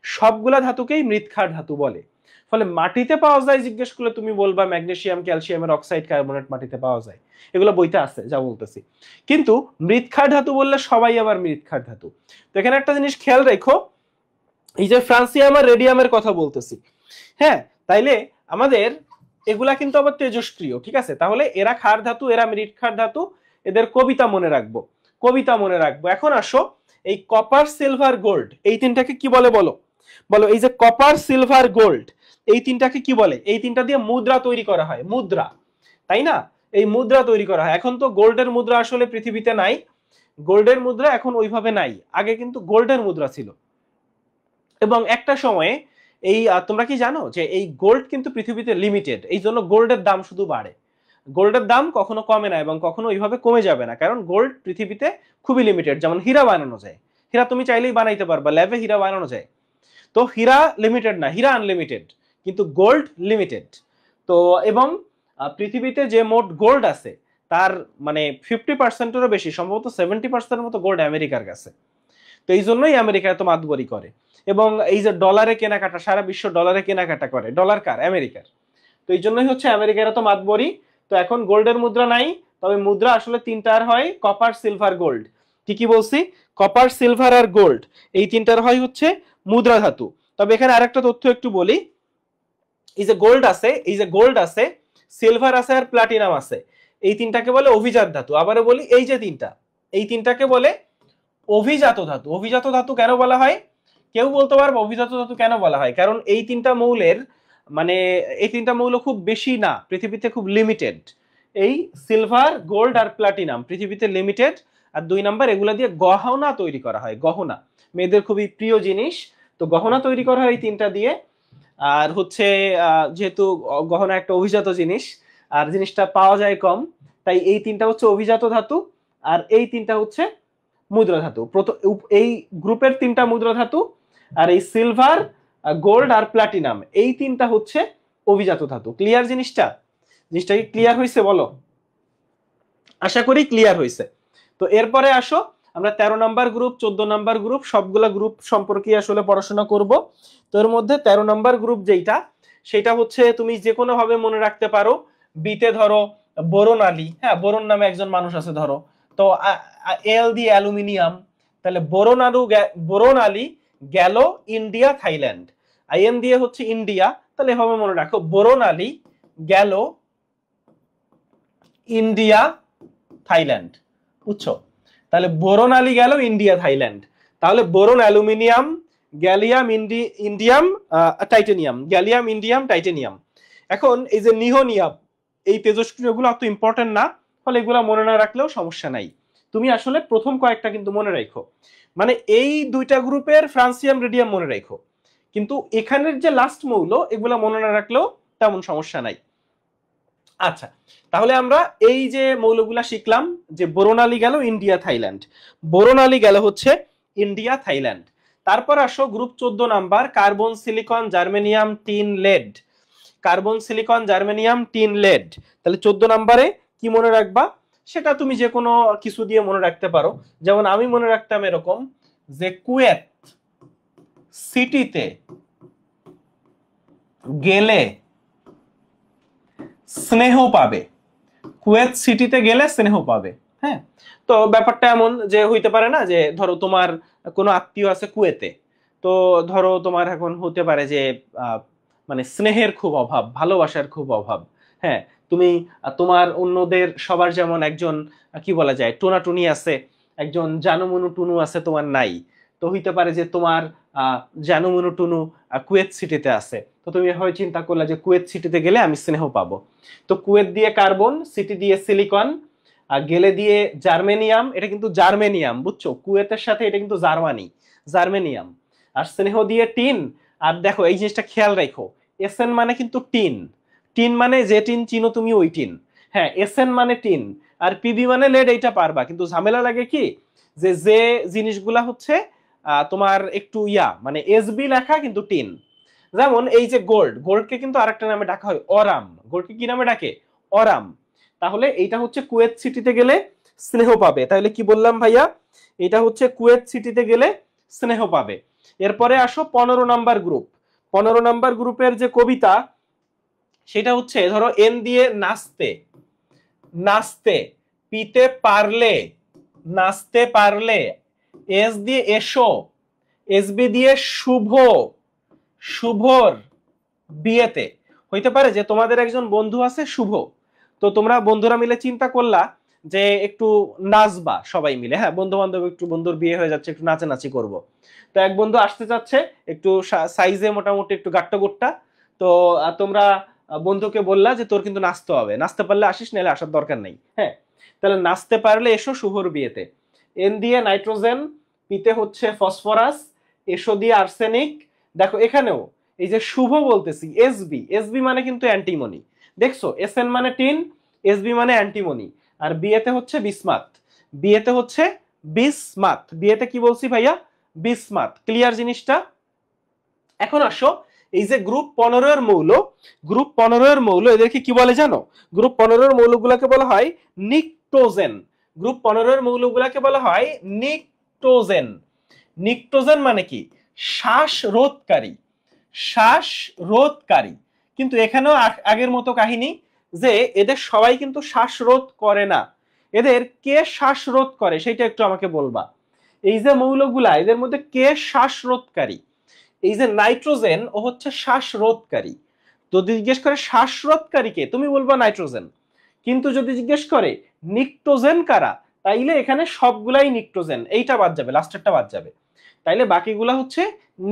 সবগুলা ধাতুকেই মৃৎক্ষার ধাতু বলে। ফলে মাটিতে পাওয়া যায় জিজ্ঞেস করলে তুমি বলবা ম্যাগনেসিয়াম ক্যালসিয়ামের অক্সাইড কার্বনেট মাটিতে পাওয়া যায়, এগুলো বইতে আছে যা বলতেছি। কিন্তু মৃৎক্ষার ধাতু বললে সবাই আবার মৃৎক্ষার ধাতু। তো এখানে একটা জিনিস খেয়াল রেখো, এই যে ফ্রান্সিয়াম আর রেডিয়ামের কথা বলতেছি, হ্যাঁ, তাইলে আমাদের এগুলা কিন্তু আবার তেজস্ক্রিয়, ঠিক আছে? তাহলে এরা ক্ষার ধাতু, এরা মৃৎক্ষার ধাতু, এদের কবিতা মনে রাখবো, কবিতা মনে রাখবো। এখন আসো এই কপার সিলভার গোল্ড এই তিনটাকে কি বলে বলো, বলো এই যে কপার সিলভার গোল্ড এই তিনটাকে কি বলে? এই তিনটা দিয়ে মুদ্রা তৈরি করা হয়, মুদ্রা, তাই না? এই মুদ্রা তৈরি করা হয়। এখন তো গোল্ডের মুদ্রা আসলে পৃথিবীতে নাই, গোল্ডের মুদ্রা এখন ওইভাবে নাই, আগে কিন্তু গোল্ডের মুদ্রা ছিল। এবং একটা সময়ে এই তোমরা কি জানো যে এই গোল্ড কিন্তু পৃথিবীতে লিমিটেড, এই জন্য গোল্ডের দাম শুধু বাড়ে, গোল্ডের দাম কখনো কমে না এবং কখনো ওইভাবে কমে যাবে না, কারণ গোল্ড পৃথিবীতে খুবই লিমিটেড। যেমন হীরা বানানো যায়, হীরা তুমি চাইলেই বানাইতে পারবা, ল্যাবে হীরা বানানো যায়। তো হীরা লিমিটেড না, হীরা আনলিমিটেড, কিন্তু গোল্ড লিমিটেড। তো এবং পৃথিবীতে যে মোট গোল্ড আছে তার মানে 50%-এরও বেশি, সম্ভবত 70% মতো গোল্ড আমেরিকার কাছে। তো এই জন্যই আমেরিকা এত মাতবরি করে। এবং এই যে ডলারে কেনাকাটা, সারা বিশ্ব ডলারে কেনাকাটা করে, ডলার কার? আমেরিকার। তো এই জন্যই হচ্ছে আমেরিকার এত মাতবরি। তো এখন গোল্ডের মুদ্রা নাই, তবে মুদ্রা আসলে তিনটার হয়, কপার সিলভার গোল্ড। কি কি বলছি? কপার সিলভার আর গোল্ড, এই তিনটার হয় হচ্ছে মুদ্রা ধাতু। তবে এখানে আরেকটা তথ্য একটু বলি, এই যে গোল্ড আছে, এই যে গোল্ড আছে, সিলভার আছে আর প্লাটিনাম আছে, এই তিনটাকে বলে অভিজাত ধাতু। আবারও বলি, এই যে তিনটা, এই তিনটাকে বলে অভিজাত ধাতু। অভিজাত ধাতু কেন বলা হয়? কেউ বলতে পারবে অভিজাত ধাতু কেন বলা হয়? কারণ এই তিনটা মৌলের মানে এই তিনটা মৌল খুব বেশি না, পৃথিবীতে খুব লিমিটেড। এই সিলভার, গোল্ড আর প্লাটিনাম পৃথিবীতে লিমিটেড। আর 2 নাম্বার, এগুলা দিয়ে গহনা তৈরি করা হয়, গহনা, মেয়েদের খুবই প্রিয় জিনিস। তো গহনা তৈরি করা হয় এই তিনটা দিয়ে। আর হচ্ছে যেহেতু গহনা একটা অভিজাত জিনিস আর জিনিসটা পাওয়া যায় কম, তাই এই তিনটা হচ্ছে অভিজাত ধাতু, আর এই তিনটা হচ্ছে মুদ্রা ধাতু। এই গ্রুপের তিনটা মুদ্রা ধাতু, আর এই সিলভার, গোল্ড আর প্লাটিনাম এই তিনটা হচ্ছে অভিজাত ধাতু। ক্লিয়ার জিনিসটা? জিনিসটা কি ক্লিয়ার হয়েছে বলো? আশা করি ক্লিয়ার হয়েছে। তো এরপরে আসো আমরা 13 নাম্বার গ্রুপ, 14 নাম্বার গ্রুপ, সবগুলা গ্রুপ সম্পর্কে আসলে পড়াশোনা করব। তো এর মধ্যে 13 নাম্বার গ্রুপ যেটা, সেটা হচ্ছে তুমি যে কোনো ভাবে মনে রাখতে পারো। বিতে ধরো বোরন আলী, হ্যাঁ, বোরন নামে একজন মানুষ আছে ধরো, তো এল দিয়ে অ্যালুমিনিয়াম, তাহলে বোরন আলী গেল ইন্ডিয়া থাইল্যান্ড। আইএন দিয়ে হচ্ছে ইন্ডিয়া, তাহলে এভাবে মনে রাখো, বোরন আলী গেল ইন্ডিয়া থাইল্যান্ড, বুঝছো? তাহলে বোরন আলী গেল ইন্ডিয়া থাইল্যান্ড, তাহলে boron aluminium, gallium indium titanium, gallium indium titanium. এখন এই যে নিহোনিয়াম, এই তেজস্ক্রিয়গুলো অত ইম্পর্টেন্ট না, ফলে এগুলো মনে না রাখলেও সমস্যা নাই। তুমি আসলে প্রথম কয়েকটা কিন্তু মনে রাখো, মানে এই দুইটা গ্রুপের ফ্রান্সিয়াম রেডিয়াম মনে রাখো, কিন্তু এখানের যে লাস্ট মৌল এগুলা মনে না রাখলেও তেমন সমস্যা নাই। আচ্ছা, তাহলে আমরা এই যে মৌলগুলা শিখলাম, যে বোরন আলী গেল ইন্ডিয়া থাইল্যান্ড, বোরন আলী গেল হচ্ছে ইন্ডিয়া থাইল্যান্ড। তারপর আসো group 14 number, carbon silicon germanium tin lead, carbon silicon germanium tin lead. তাহলে 14 নাম্বারে কি মনে রাখবা? সেটা তুমি যে কোনো কিছু দিয়ে মনে রাখতে পারো। যেমন আমি মনে রাখতাম এরকম, যে কুয়েত সিটিতে গেলে স্নেহ পাবে, কুয়েত সিটিতে গেলে স্নেহ পাবে। হ্যাঁ, তো ব্যাপারটা এমন যে হইতে পারে না, যে ধরো তোমার কোনো আত্মীয় আছে কুয়েতে, তো ধরো তোমার এখন হতে পারে যে মানে স্নেহের খুব অভাব, ভালোবাসার খুব অভাব। হ্যাঁ, তুমি তোমার অন্যদের সবার যেমন একজন কি বলা যায় টোনাটুনি আছে, একজন জানুমনু টুনু আছে, তোমার নাই। তো হইতে পারে যে তোমার জানুমনু টুনু কুয়েত সিটিতে আছে, তো তুমি হয় চিন্তা করলে যে কুয়েত সিটিতে গেলে আমি স্নেহ পাবো। তো কুয়েত দিয়ে কার্বন, সিটি দিয়ে সিলিকন, গেলে দিয়ে জার্মেনিয়াম, এটা কিন্তু জার্মেনিয়াম, বুঝছো? কুয়েতের সাথে এটা কিন্তু জার্মানি, জার্মেনিয়াম। আর স্নেহ দিয়ে টিন। আর দেখো এই জিনিসটা খেয়াল রাখো, এসএন মানে কিন্তু টিন, টিন মানে যে টিন চিনো তুমি ওই টিন। হ্যাঁ, এসএন মানে টিন আর পিবি মানে লেড, এইটা পারবা, কিন্তু ঝামেলা লাগে কি যে যে জিনিসগুলা হচ্ছে তোমার একটু মানে এসবি লেখা কিন্তু টিন। যেমন এই যে গোল্ড, গোল্ডকে কিন্তু আরেকটা নামে ডাকা হয় অরাম। গোল্ডকে কি নামে ডাকে? অরাম। তাহলে এইটা হচ্ছে কুয়েত সিটিতে গেলে স্নেহ পাবে। তাহলে কি বললাম ভাইয়া? এটা হচ্ছে কুয়েত সিটিতে গেলে স্নেহ পাবে। এরপরে আসো 15 নাম্বার গ্রুপ। 15 নাম্বার গ্রুপের যে কবিতা সেটা হচ্ছে ধরো এন দিয়ে নাচতে, নাচতে, পিতে পারলে, নাচতে পারলে, এস দিয়ে এসো, এসবি দিয়ে শুভ, শুভর বিয়েতে। হইতে পারে যে তোমাদের একজন বন্ধু আছে শুভ, তো তোমরা বন্ধুরা মিলে চিন্তা করলা যে একটু নাচবা সবাই মিলে, হ্যাঁ বন্ধু বান্ধব, একটু বন্ধুর বিয়ে হয়ে যাচ্ছে, একটু নাচানাচি করব। তো এক বন্ধু আসতে চাচ্ছে একটু সাইজে মোটামুটি একটু গাট্টা গোট্টা, তো তোমরা বন্ধুকে বললা যে তোর কিন্তু নাচতে হবে, নাচতে পারলে আসিস, নাহলে আসার দরকার নেই। হ্যাঁ, তাহলে নাচতে পারলে এসো শুভর বিয়েতে। এন দিয়ে নাইট্রোজেন, পিতে হচ্ছে ফসফরাস, এসো দিয়ে আর্সেনিক। দেখো এখানেও এই যে শুভ বলতেছি, এসবি, এসবি মানে কিন্তু অ্যান্টিমনি। দেখছো, এসএন মানে টিন, এসবি মানে অ্যান্টিমনি। আর বিয়েতে হচ্ছে বিসমাথ, বিয়েতে হচ্ছে বিসমাথ। বিয়েতে কি বলছি ভাইয়া? বিসমাথ। ক্লিয়ার জিনিসটা? এখন আসো এই যে গ্রুপ 15 এর মৌল, গ্রুপ 15 এর মৌল এদেরকে কি বলে জানো? গ্রুপ 15 এর মৌলগুলোকে বলা হয় নিকটোজেন। গ্রুপ 15 এর মৌলগুলোকে বলা হয় নিকটোজেন। নিকটোজেন মানে কি? শ্বাসরোধকারী, শ্বাসরোধকারী। কিন্তু এখানেও আগের মতো কাহিনী যে এদের সবাই কিন্তু শ্বাসরোধ করে না। এদের কে শ্বাসরোধ করে সেটা একটু আমাকে বলবা। এই যে মৌলগুলা, এদের মধ্যে কে শ্বাসরোধকারী? এই যে নাইট্রোজেন, ও হচ্ছে শ্বাসরোধকারী। যদি জিজ্ঞেস করে শ্বাসরোধকারী কে, তুমি বলবা নাইট্রোজেন। কিন্তু যদি জিজ্ঞেস করে নিকটোজেন কারা, তাইলে এখানে সবগুলাই নিকটোজেন, এইটা বাদ যাবে, লাস্টেরটা বাদ যাবে। তাইলে বাকিগুলা হচ্ছে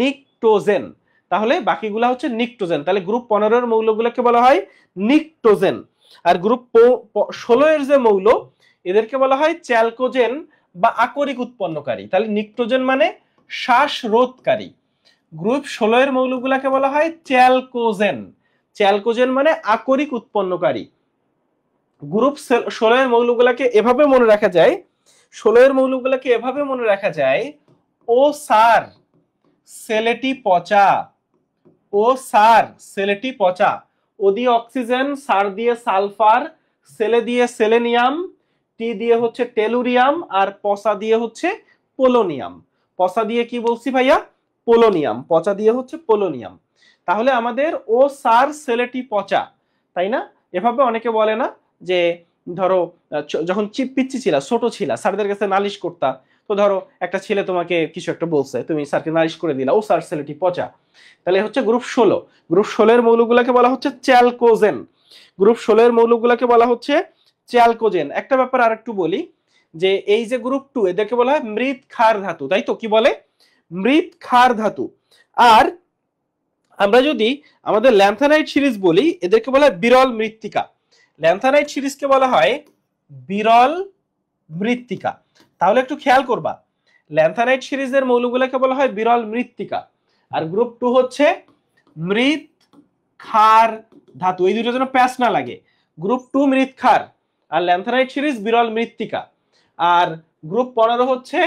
নিকটোজেন। তাহলে বাকিগুলা হচ্ছে নিকটোজেন। তাহলে গ্রুপ 15 এর মৌলগুলোকে বলা হয় নিকটোজেন। আর গ্রুপ 16 এর যে মৌল, এদেরকে বলা হয় চ্যালকোজেন বা আকরিক উৎপন্নকারী। তাহলে নিকটোজেন মানে শ্বাসরোধকারী। গ্রুপ 16 এর মৌলগুলোকে বলা হয় চ্যালকোজেন। চ্যালকোজেন মানে আকরিক উৎপন্নকারী। গ্রুপ 16 এর মৌলগুলোকে এভাবে মনে রাখা যায়, 16 এর মৌলগুলোকে এভাবে মনে রাখা যায়, ও সার সেলেটি পচা, ও সার সেলেটি পচা। ও দিয়ে অক্সিজেন, সার দিয়ে সালফার, সেলে দিয়ে সেলেনিয়াম, টি দিয়ে হচ্ছে টেলুরিয়াম, আর পচা দিয়ে হচ্ছে পোলোনিয়াম। পচা দিয়ে কি বলছি ভাইয়া? পোলোনিয়াম। পচা দিয়ে হচ্ছে পোলোনিয়াম। তাহলে আমাদের ও সার সেলেটি পচা, তাই না? এভাবে অনেকে বলে না যে ধরো যখন পিচ্চি ছিলা, ছোট ছিলা, স্যারদের কাছে নালিশ করতা, তো ধরো একটা ছেলে তোমাকে কিছু একটা বলছে, তুমি স্যারকে নালিশ করে দিলা, ও স্যার ছেলেটি পচা। তাহলে হচ্ছে গ্রুপ 16। গ্রুপ 16 এর মৌলগুলোকে বলা হচ্ছে চ্যালকোজেন। গ্রুপ 16 এর মৌলগুলোকে বলা হচ্ছে চ্যালকোজেন। একটা ব্যাপার আর একটু বলি, যে এই যে গ্রুপ 2, এদেরকে বলা হয় মৃৎ ক্ষার ধাতু, তাই তো? কি বলে? মৃৎ ক্ষার ধাতু। আর আমরা যদি আমাদের ল্যান্থানাইট সিরিজ বলি, এদেরকে বলা হয় বিরল মৃত্তিকা। ল্যান্থানাইট সিরিজকে বলা হয় বিরল মৃত্তিকা। তাহলে একটু খেয়াল করবা, ল্যান্থানাইট সিরিজের মৌলগুলোকে বলা হয় বিরল মৃত্তিকা। আর গ্রুপ 2 হচ্ছে মৃৎ ক্ষার ধাতু। এই দুটোর জন্য প্যাচ না লাগে। গ্রুপ 2 মৃৎ ক্ষার, আর ল্যান্থানাইট সিরিজ বিরল মৃত্তিকা। আর গ্রুপ 15 হচ্ছে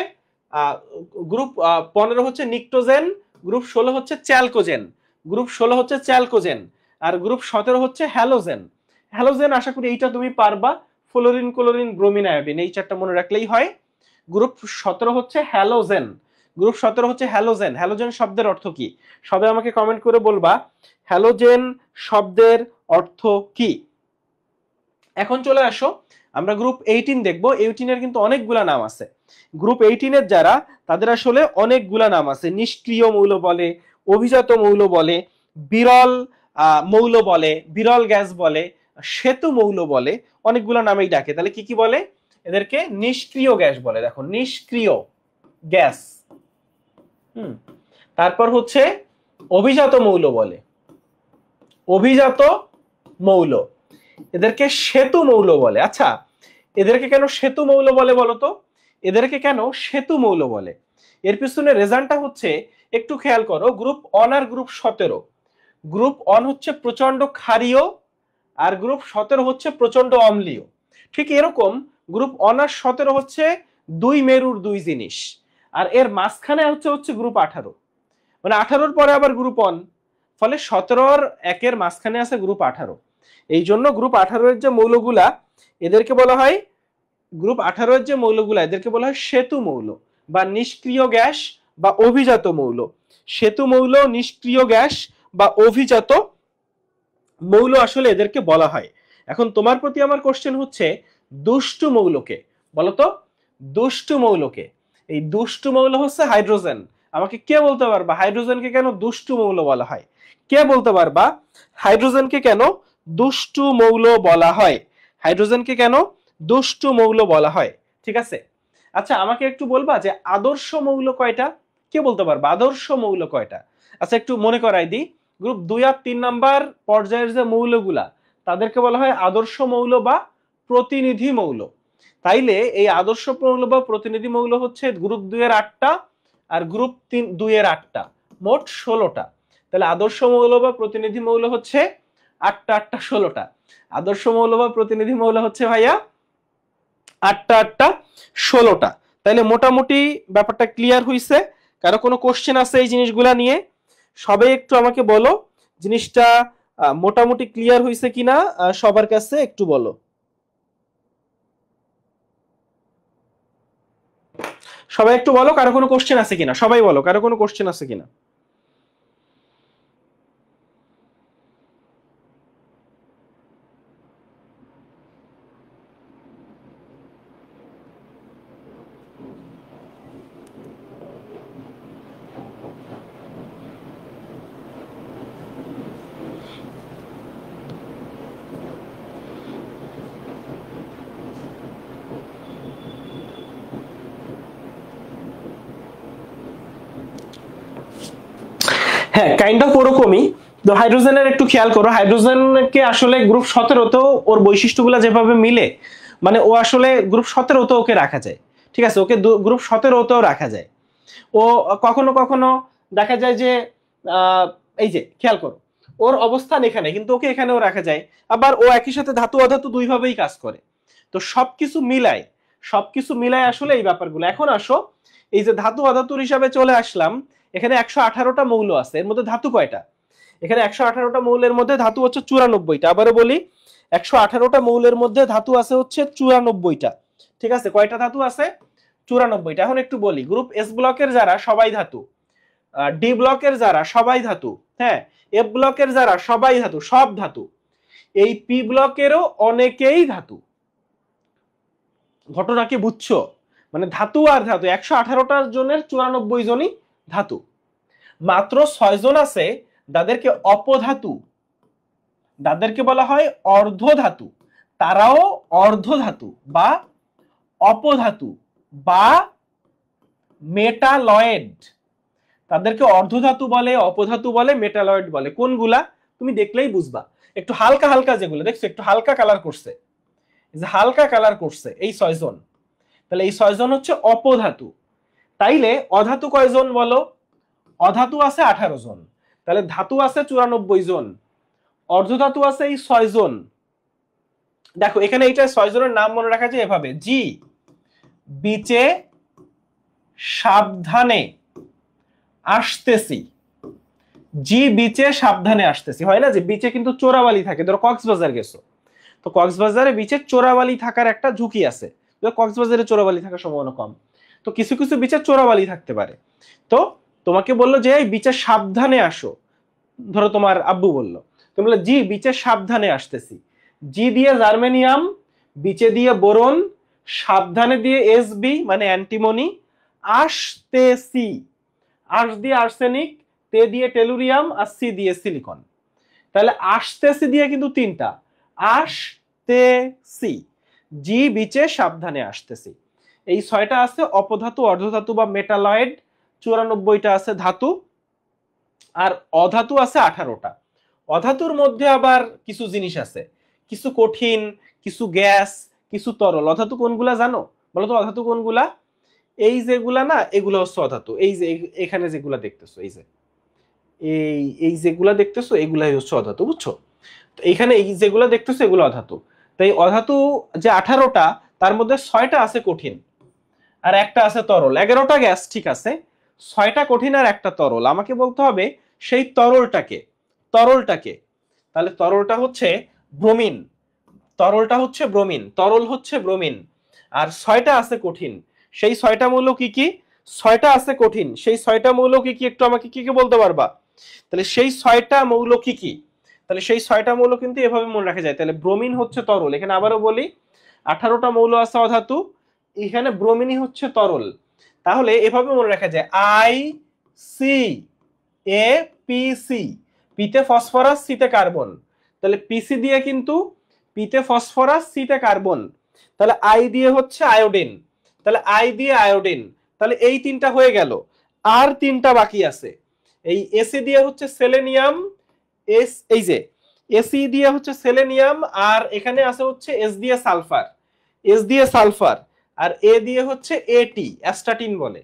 গ্রুপ 15 হচ্ছে নিকটোজেন, গ্রুপ 16 হচ্ছে চ্যালকোজেন, গ্রুপ 16 হচ্ছে চ্যালকোজেন, আর গ্রুপ 17 হচ্ছে হ্যালোজেন। হ্যালোজেন আশা করি এইটা তুমি পারবা, ফ্লোরিন, ক্লোরিন, ব্রোমিন, আয়োডিন, এই চারটা মনে রাখলেই হয়। গ্রুপ 17 হচ্ছে হ্যালোজেন। গ্রুপ 17 হচ্ছে হ্যালোজেন। হ্যালোজেন শব্দের অর্থ কি? সবাই আমাকে কমেন্ট করে বলবা হ্যালোজেন শব্দের অর্থ কি। এখন চলে আসো, আমরা গ্রুপ 18 দেখবো। 18 এর কিন্তু অনেকগুলা নাম আছে। গ্রুপ 18 এর যারা, তাদের আসলে অনেকগুলা নাম আছে। নিষ্ক্রিয় মৌল বলে, অভিজাত মৌল বলে, বিরল মৌল বলে, বিরল গ্যাস বলে, সেতু মৌল বলে, অনেকগুলা নামেই ডাকে। তাহলে কি কি বলে? এদেরকে নিষ্ক্রিয় গ্যাস বলে। দেখো, নিষ্ক্রিয় গ্যাস। তারপর হচ্ছে অভিজাত মৌল বলে, অভিজাত মৌল। এদেরকে সেতু মৌল বলে। আচ্ছা, এদেরকে কেন সেতু মৌল বলে বলতো? এদেরকে কেন সেতু মৌল বলে? এর পিছনে রেজাল্টটা হচ্ছে, একটু খেয়াল করো, গ্রুপ 1 আর গ্রুপ 17। গ্রুপ 1 হচ্ছে প্রচন্ড ক্ষারীয় আর গ্রুপ 17 হচ্ছে প্রচন্ড অম্লীয়। ঠিক এরকম গ্রুপ অনার্স 17 হচ্ছে দুই মেরুর দুই জিনিস, আর এর মাঝখানে হচ্ছে গ্রুপ 18, মানে 18-র পরে আবার গ্রুপ অন, ফলে 17-র একের মাঝখানে আছে গ্রুপ 18। এই জন্য গ্রুপ 18-এর যে মৌলগুলা এদেরকে বলা হয়, গ্রুপ 18-এর যে মৌলগুলা এদেরকে বলা হয় সেতু মৌল বা নিষ্ক্রিয় গ্যাস বা অভিজাত মৌল। সেতু মৌল, নিষ্ক্রিয় গ্যাস বা অভিজাত মৌল আসলে এদেরকে বলা হয়। এখন তোমার প্রতি আমার কোশ্চেন হচ্ছে দুষ্টু মৌলকে বলতো, দুষ্টু মৌলকে। এই দুষ্টু মৌল হচ্ছে হাইড্রোজেন। আমাকে কে বলতে পারবা হাইড্রোজেনকে কেন দুষ্টু মৌল বলা হয়? কে বলতে পারবা হাইড্রোজেনকে কেন দুষ্টু মৌল বলা হয়? হাইড্রোজেনকে কেন দুষ্টু মৌল বলা হয়? ঠিক আছে, আচ্ছা আমাকে একটু বলবা যে আদর্শ মৌল কয়টা? কে বলতে পারবা আদর্শ মৌল কয়টা? আচ্ছা একটু মনে করাই দিই, গ্রুপ 2 আর 3 নাম্বার পর্যায়ের যে মৌলগুলা তাদেরকে বলা হয় আদর্শ মৌল বা প্রতিনিধি মৌল। তাইলে এই আদর্শ মৌল বা প্রতিনিধি মৌল হচ্ছে গ্রুপ 2 এর 8টা আর গ্রুপ 2 এর 8টা, মোট 16টা। তাহলে আদর্শ মৌল বা প্রতিনিধি মৌল হচ্ছে 8টা 8টা 16টা। আদর্শ মৌল বা প্রতিনিধি মৌল হচ্ছে ভাইয়া 8টা 8টা 16টা। তাইলে মোটামুটি ব্যাপারটা ক্লিয়ার হইছে? কারো কোনো কোশ্চেন আছে এই জিনিসগুলা নিয়ে? সবাই একটু আমাকে বলো জিনিসটা মোটামুটি ক্লিয়ার হইছে কিনা, সবার কাছে একটু বলো। সবাই একটু বলো কারো কোনো কোশ্চেন আছে কিনা, সবাই বলো কারো কোনো কোশ্চেন আছে কিনা। হ্যাঁ কাইন্ড অফ ওরকমই। তো হাইড্রোজেনের একটু খেয়াল করো, হাইড্রোজেনকে আসলে গ্রুপ 17তেও ওর বৈশিষ্ট্যগুলো যেভাবে মিলে, মানে ও আসলে গ্রুপ 17তেও ওকে রাখা যায়। ঠিক আছে, ওকে গ্রুপ 17তেও রাখা যায়। ও কখনো কখনো দেখা যায় যে এই যে খেয়াল করো ওর অবস্থান এখানে, কিন্তু ওকে এখানেও রাখা যায়। আবার ও একই সাথে ধাতু অধাতু দুইভাবেই কাজ করে। তো সবকিছু মিলায় আসলে এই ব্যাপারগুলো। এখন আসো, এই যে ধাতু অধাতুর হিসাবে চলে আসলাম, এখানে 118টা মৌল আছে, এর মধ্যে ধাতু কয়টা? এখানে 118টা মৌলের মধ্যে ধাতু হচ্ছে 94টা। আবারও বলি, 118টা মৌলের মধ্যে ধাতু আছে হচ্ছে 94টা। ঠিক আছে, কয়টা ধাতু আছে? 94টা। এখন একটু বলি, গ্রুপ এস ব্লকের যারা সবাই ধাতু, ডি ব্লকের যারা সবাই ধাতু, হ্যাঁ, এফ ব্লকের যারা সবাই ধাতু, সব ধাতু। এই পি ব্লকেরও অনেকেই ধাতু। ঘটনা কি বুঝছো? মানে ধাতু আর ধাতু, 118টার জনের 94 জনই ধাতু। মাত্র 6 জন আছে যাদেরকে অপধাতু, যাদেরকে বলা হয় অর্ধধাতু। তারাও অর্ধধাতু বা অপধাতু বা মেটালয়েড। তাদেরকে অর্ধধাতু বলে, অপধাতু বলে, মেটালয়েড বলে। কোনগুলা তুমি দেখলেই বুঝবা। একটু হালকা হালকা যেগুলো দেখছো, একটু হালকা কালার করছে, যে হালকা কালার করছে, এই 6 জন। তাহলে এই 6 জন হচ্ছে অপধাতু। তাইলে অধাতু কয়জন বলো? অধাতু আছে 18 জন। তাহলে ধাতু আছে 94 জন, অর্ধধাতু আছে এই 6 জন। দেখো এখানে এইটা 6 জনের নাম মনে রাখা যায় এভাবে: জি বিচে সাবধানে আসতেছি। জি বিচে সাবধানে আসতেছি, হয় না যে বিচে কিন্তু চোরাবালি থাকে। ধরো কক্সবাজার গেছো, তো কক্সবাজারে বিচে চোরাবালি থাকার একটা ঝুঁকি আছে। কক্সবাজারে চোরাবালি থাকার সম্ভাবনা কম, তো কিছু কিছু বিচে চোরাবালি থাকতে পারে। তো তোমাকে বললো যে এই বিচে সাবধানে আসো, ধরো তোমার আব্বু বললো, তুমি বললে জি বিচে সাবধানে আসতেছি। জি দিয়ে জার্মেনিয়াম, বিচে দিয়ে বোরন, সাবধানে দিয়ে এসবি মানে অ্যান্টিমনি, আসতেছি আর্স দিয়ে আর্সেনিক, তে দিয়ে টেলুরিয়াম, আর সি দিয়ে সিলিকন। তাহলে আসতেছি দিয়ে কিন্তু 3টা, আসতেছি, জি বিচে সাবধানে আসতেছি। এই 6টা আছে অপধাতু, অর্ধধাতু বা মেটালয়েড, 94টা আছে ধাতু, আর অধাতু আছে 18টা। অধাতুর মধ্যে আবার কিছু জিনিস আছে, কিছু কঠিন, কিছু গ্যাস, কিছু তরল। অধাতু কোনগুলা জানো বলো তো? অধাতু কোনগুলা? এই যেগুলা না, এগুলো হচ্ছে অধাতু। এই যে এখানে যেগুলা দেখতেছো, এই যে এই যেগুলা দেখতেছো, এগুলাই হচ্ছে অধাতু, বুঝছো? তো এখানে এই যেগুলো দেখতেছো এগুলো অধাতু। তো এই অধাতু যে 18টা, তার মধ্যে 6টা আছে কঠিন আর একটা আছে তরল। 11টা গ্যাস ঠিক আছে, 6টা কঠিন আর একটা তরল। আমাকে বলতে হবে সেই তরলটাকে। তরলটাকে তাহলে তরলটা হচ্ছে ব্রোমিন। তরলটা হচ্ছে ব্রোমিন, তরল হচ্ছে ব্রোমিন। আর 6টা আছে কঠিন, সেই 6টা মৌল কি কি? 6টা আছে কঠিন, সেই 6টা মৌল কি কি? একটু আমাকে কি কি বলতে পারবা? তাহলে সেই 6টা মৌল কি কি? তাহলে সেই 6টা মৌল কিন্তু এভাবে মনে রাখা যায়। তাহলে ব্রোমিন হচ্ছে তরল। এখানে আবারও বলি, 18টা মৌল আছে অধাতু, এখানে ব্রোমিনই হচ্ছে তরল। তাহলে এভাবে মনে রাখা যায়, I C A P C. পিতে ফসফরাস, সিতে কার্বন। তাহলে পিসি দিয়ে কিন্তু পিতে ফসফরাস, সিতে কার্বন। তাহলে আই দিয়ে হচ্ছে আয়োডিন। তাহলে আই দিয়ে আয়োডিন। তাহলে এই তিনটা হয়ে গেল, আর তিনটা বাকি আছে। এই এসি দিয়ে হচ্ছে সেলেনিয়াম, এই যে এসি দিয়ে হচ্ছে সেলেনিয়াম, আর এখানে আছে হচ্ছে এস দিয়ে সালফার। এস দিয়ে সালফার আর এ দিয়ে হচ্ছে এটি, অ্যাস্টাটিন বলে।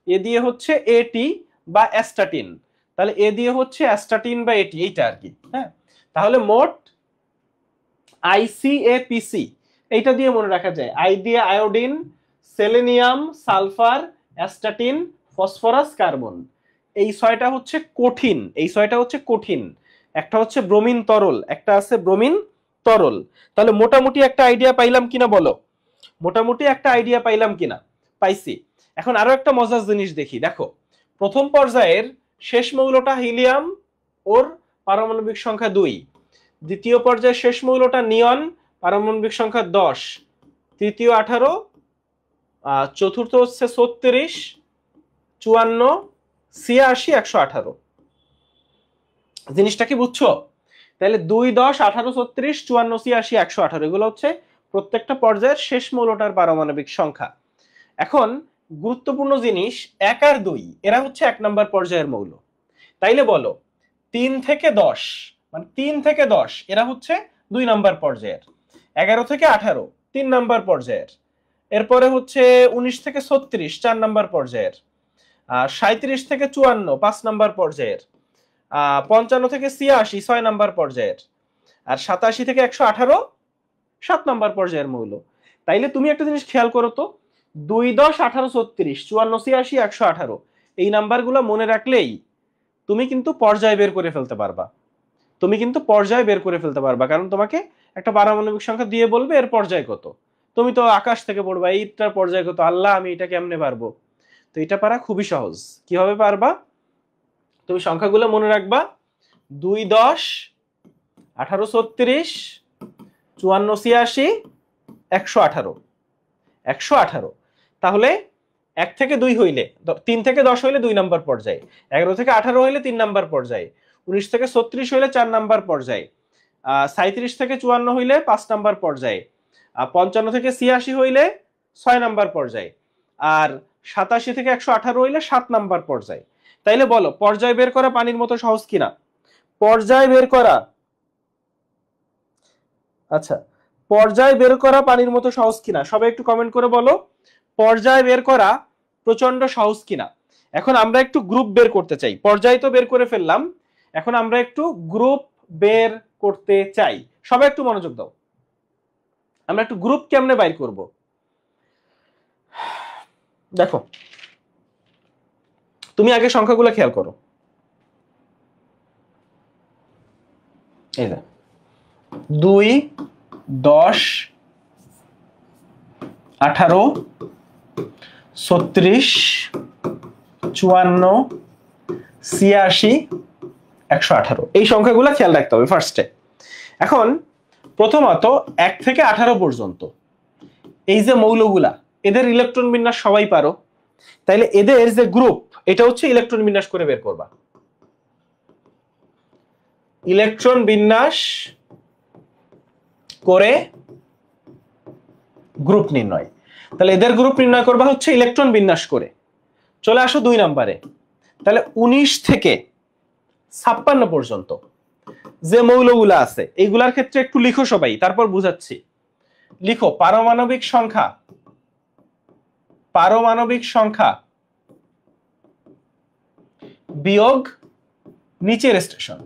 এ দিয়ে হচ্ছে এটি বা অ্যাস্টাটিন। তাহলে এ দিয়ে হচ্ছে অ্যাস্টাটিন বা এটি, এইটা আর কি। হ্যাঁ, তাহলে মোট আইসিএপিসি এইটা দিয়ে মনে রাখা যায়। আই দিয়ে iodine, selenium, sulphur, astatine, phosphorus, carbon. এই 6টা হচ্ছে কঠিন, এই 6টা হচ্ছে কঠিন। একটা হচ্ছে ব্রোমিন তরল, একটা আছে ব্রোমিন তরল। তাহলে মোটামুটি একটা আইডিয়া পাইলাম কিনা বলো? মোটামুটি একটা আইডিয়া পাইলাম কিনা? পাইছি। এখন আরো একটা মজার জিনিস দেখি, দেখো। প্রথম পর্যায়ের শেষ মৌলটা হিলিয়াম, ওর পারমাণবিক সংখ্যা 2। দ্বিতীয় পর্যায়ের শেষ মৌলটা নিয়ন, পারমাণবিক সংখ্যা 10। তৃতীয় 18, চতুর্থ হচ্ছে 36, 54, 86, 118। জিনিসটা কি বুঝছো? তাহলে 2, 10, 18, 36, 54, 86, 118 এগুলো হচ্ছে প্রত্যেকটা পর্যায়ের শেষ মৌলটার পারমাণবিক সংখ্যা। এখন গুরুত্বপূর্ণ জিনিস, 1 আর 2 এরা হচ্ছে 1 নম্বর পর্যায়ের মৌল। তাইলে বলো 3 থেকে 10, মানে 3 থেকে 10 এরা হচ্ছে 2 নম্বর পর্যায়ের। 11 থেকে 18 3 নম্বর পর্যায়ের। এরপরে হচ্ছে 19 থেকে 36 4 নম্বর পর্যায়ের। 37 থেকে 54 5 নম্বর পর্যায়ের। 55 থেকে 86 6 নম্বর পর্যায়ের। আর 87 থেকে 118 7 নম্বর পর্যায়ের মৌল। তাইলে তুমি একটা জিনিস খেয়াল করো তো, 2, 10, 18, 36, 54, 86, 118 এই নাম্বারগুলো মনে রাখলেই তুমি কিন্তু পর্যায় বের করে ফেলতে পারবা। তুমি কিন্তু পর্যায় বের করে ফেলতে পারবা, কারণ তোমাকে একটা পারমাণবিক সংখ্যা দিয়ে বলবে এর পর্যায় কত। তুমি তো আকাশ থেকে পড়বা এইটার পর্যায় কত, আল্লাহ আমি এটা কেমনে পারবো? তো এটা পারা খুবই সহজ। কিভাবে পারবা? তুমি সংখ্যাগুলো মনে রাখবা, 2, 10, 18, 36, 54, 86, 118, 118। তাহলে 1 থেকে 2 হইলে, 3 থেকে 10 হইলে 2 নাম্বার পর্যায়ে, 11 থেকে 18 হইলে 3 নাম্বার পর্যায়ে, 19 থেকে 36 হইলে 4 নাম্বার পর্যায়ে, 37 থেকে 54 হইলে 5 নাম্বার পর্যায়ে, 55 থেকে 86 হইলে 6 নাম্বার পর্যায়ে, আর 87 থেকে 118 হইলে 7 নাম্বার পর্যায়ে। তাইলে বলো পর্যায় বের করা পানির মতো সহজ কিনা? পর্যায় বের করা, আচ্ছা, পর্যায় বের করা পানির মতো সহজ কিনা? সবাই একটু কমেন্ট করে বলো পর্যায় বের করা প্রচন্ড সহজ কিনা। এখন আমরা একটু গ্রুপ বের করতে চাই। পর্যায় তো বের করে ফেললাম, এখন আমরা একটু গ্রুপ বের করতে চাই। সবাই একটু মনোযোগ দাও। আমরা একটু গ্রুপ কেমনে বাইর করব? দেখো, তুমি আগে সংখ্যাগুলো খেয়াল করো। এই যে 2, 10, 18, 36, 54, 86, 118 এই সংখ্যাগুলো খেয়াল রাখতে হবে ফার্স্টে। এখন প্রথমত 1 থেকে 18 পর্যন্ত এই যে মৌলগুলা, এদের ইলেকট্রন বিন্যাস সবাই পারো। তাইলে এদের যে গ্রুপ, এটা হচ্ছে ইলেকট্রন বিন্যাস করে বের করবা। ইলেকট্রন বিন্যাস করে গ্রুপ নির্ণয়। তাহলে এদের গ্রুপ নির্ণয় করবা হচ্ছে ইলেকট্রন বিন্যাস করে। চলে আসো 2 নম্বরে। তাহলে 19 থেকে 56 পর্যন্ত যে মৌলগুলা আছে এইগুলার ক্ষেত্রে একটু লিখো সবাই, তারপর বুঝাচ্ছি। লিখো পারমাণবিক সংখ্যা, পারমাণবিক সংখ্যা বিয়োগ নিচের স্টেশন।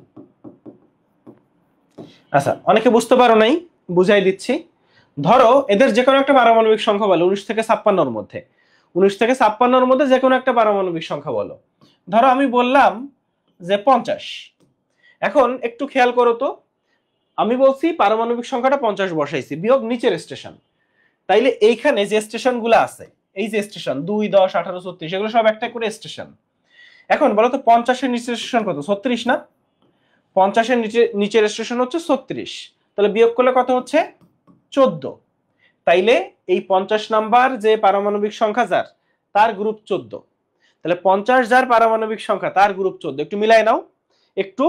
আচ্ছা, অনেকে বুঝতে পারো নাই, বুঝাই দিচ্ছি। ধরো এদের যে কোনো একটা পারমাণবিক সংখ্যা বলো 19 থেকে 56 মধ্যে, 19 থেকে 56 মধ্যে যে কোনো একটা পারমাণবিক সংখ্যা বলো। ধরো আমি বললাম যে 50। এখন একটু খেয়াল করো তো, আমি বলছি পারমাণবিক সংখ্যাটা 50 বসাইছি, বিয়োগ নিচের স্টেশন। তাইলে এইখানে যে স্টেশনগুলো আছে, এই যে স্টেশন 2, 10, 18, 36, এগুলো সব একটা করে স্টেশন। এখন বলো তো 50-এর নিচের স্টেশন কত? 36 না? 50-এর নিচের স্টেশন হচ্ছে 36, তাহলে বিয়োগ করলে কত হচ্ছে? 14। তাইলে এই 50 নাম্বার যে পারমাণবিক সংখ্যা যার, তার গ্রুপ 14। তাহলে 50 যার পারমাণবিক সংখ্যা, তার গ্রুপ 14। একটু মিলাই নাও, একটু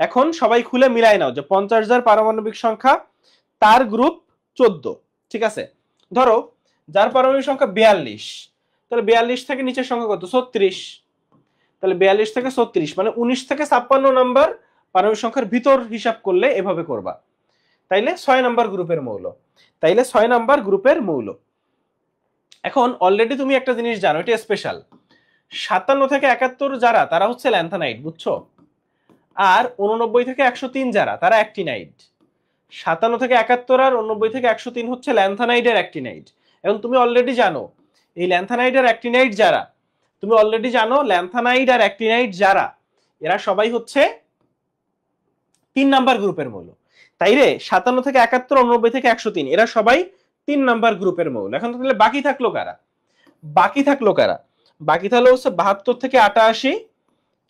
এখন সবাই খুলে মিলাই নাও যে 50 যার পারমাণবিক সংখ্যা, তার গ্রুপ 14। ঠিক আছে, ধরো যার পারমাণবিক সংখ্যা 42, তাহলে 42 থেকে নিচের সংখ্যা কত? 36। তাহলে 42 থেকে 36 মানে 19 থেকে 56 নাম্বার পারমাণবিক সংখ্যার ভিতর হিসাব করলে এভাবে করবা। তাইলে 6 নাম্বার গ্রুপের মৌল, তাইলে 6 নাম্বার গ্রুপের মৌল। এখন অলরেডি তুমি একটা জিনিস জানো, এটা স্পেশাল। 57 থেকে 71 যারা, তারা হচ্ছে ল্যান্থানাইড, বুঝছো? আর 89 থেকে 103 যারা, তারা অ্যাক্টিনাইড। 57 থেকে 71 আর 89 থেকে 103 হচ্ছে ল্যান্থানাইডের অ্যাক্টিনাইড। এখন তুমি অলরেডি জানো এই ল্যান্থানাইড আর অ্যাক্টিনাইড যারা, তুমি অলরেডি জানো ল্যান্থানাইড আর অ্যাক্টিনাইড যারা, এরা সবাই হচ্ছে 3 নাম্বার গ্রুপের মৌল। তাইলে 57 থেকে 71, 89 থেকে 103 এরা সবাই 3 নাম্বার গ্রুপের মৌল। এখন তাহলে বাকি থাকলো কারা? বাকি থাকলো কারা? বাকি থাকলো হচ্ছে 72 থেকে 88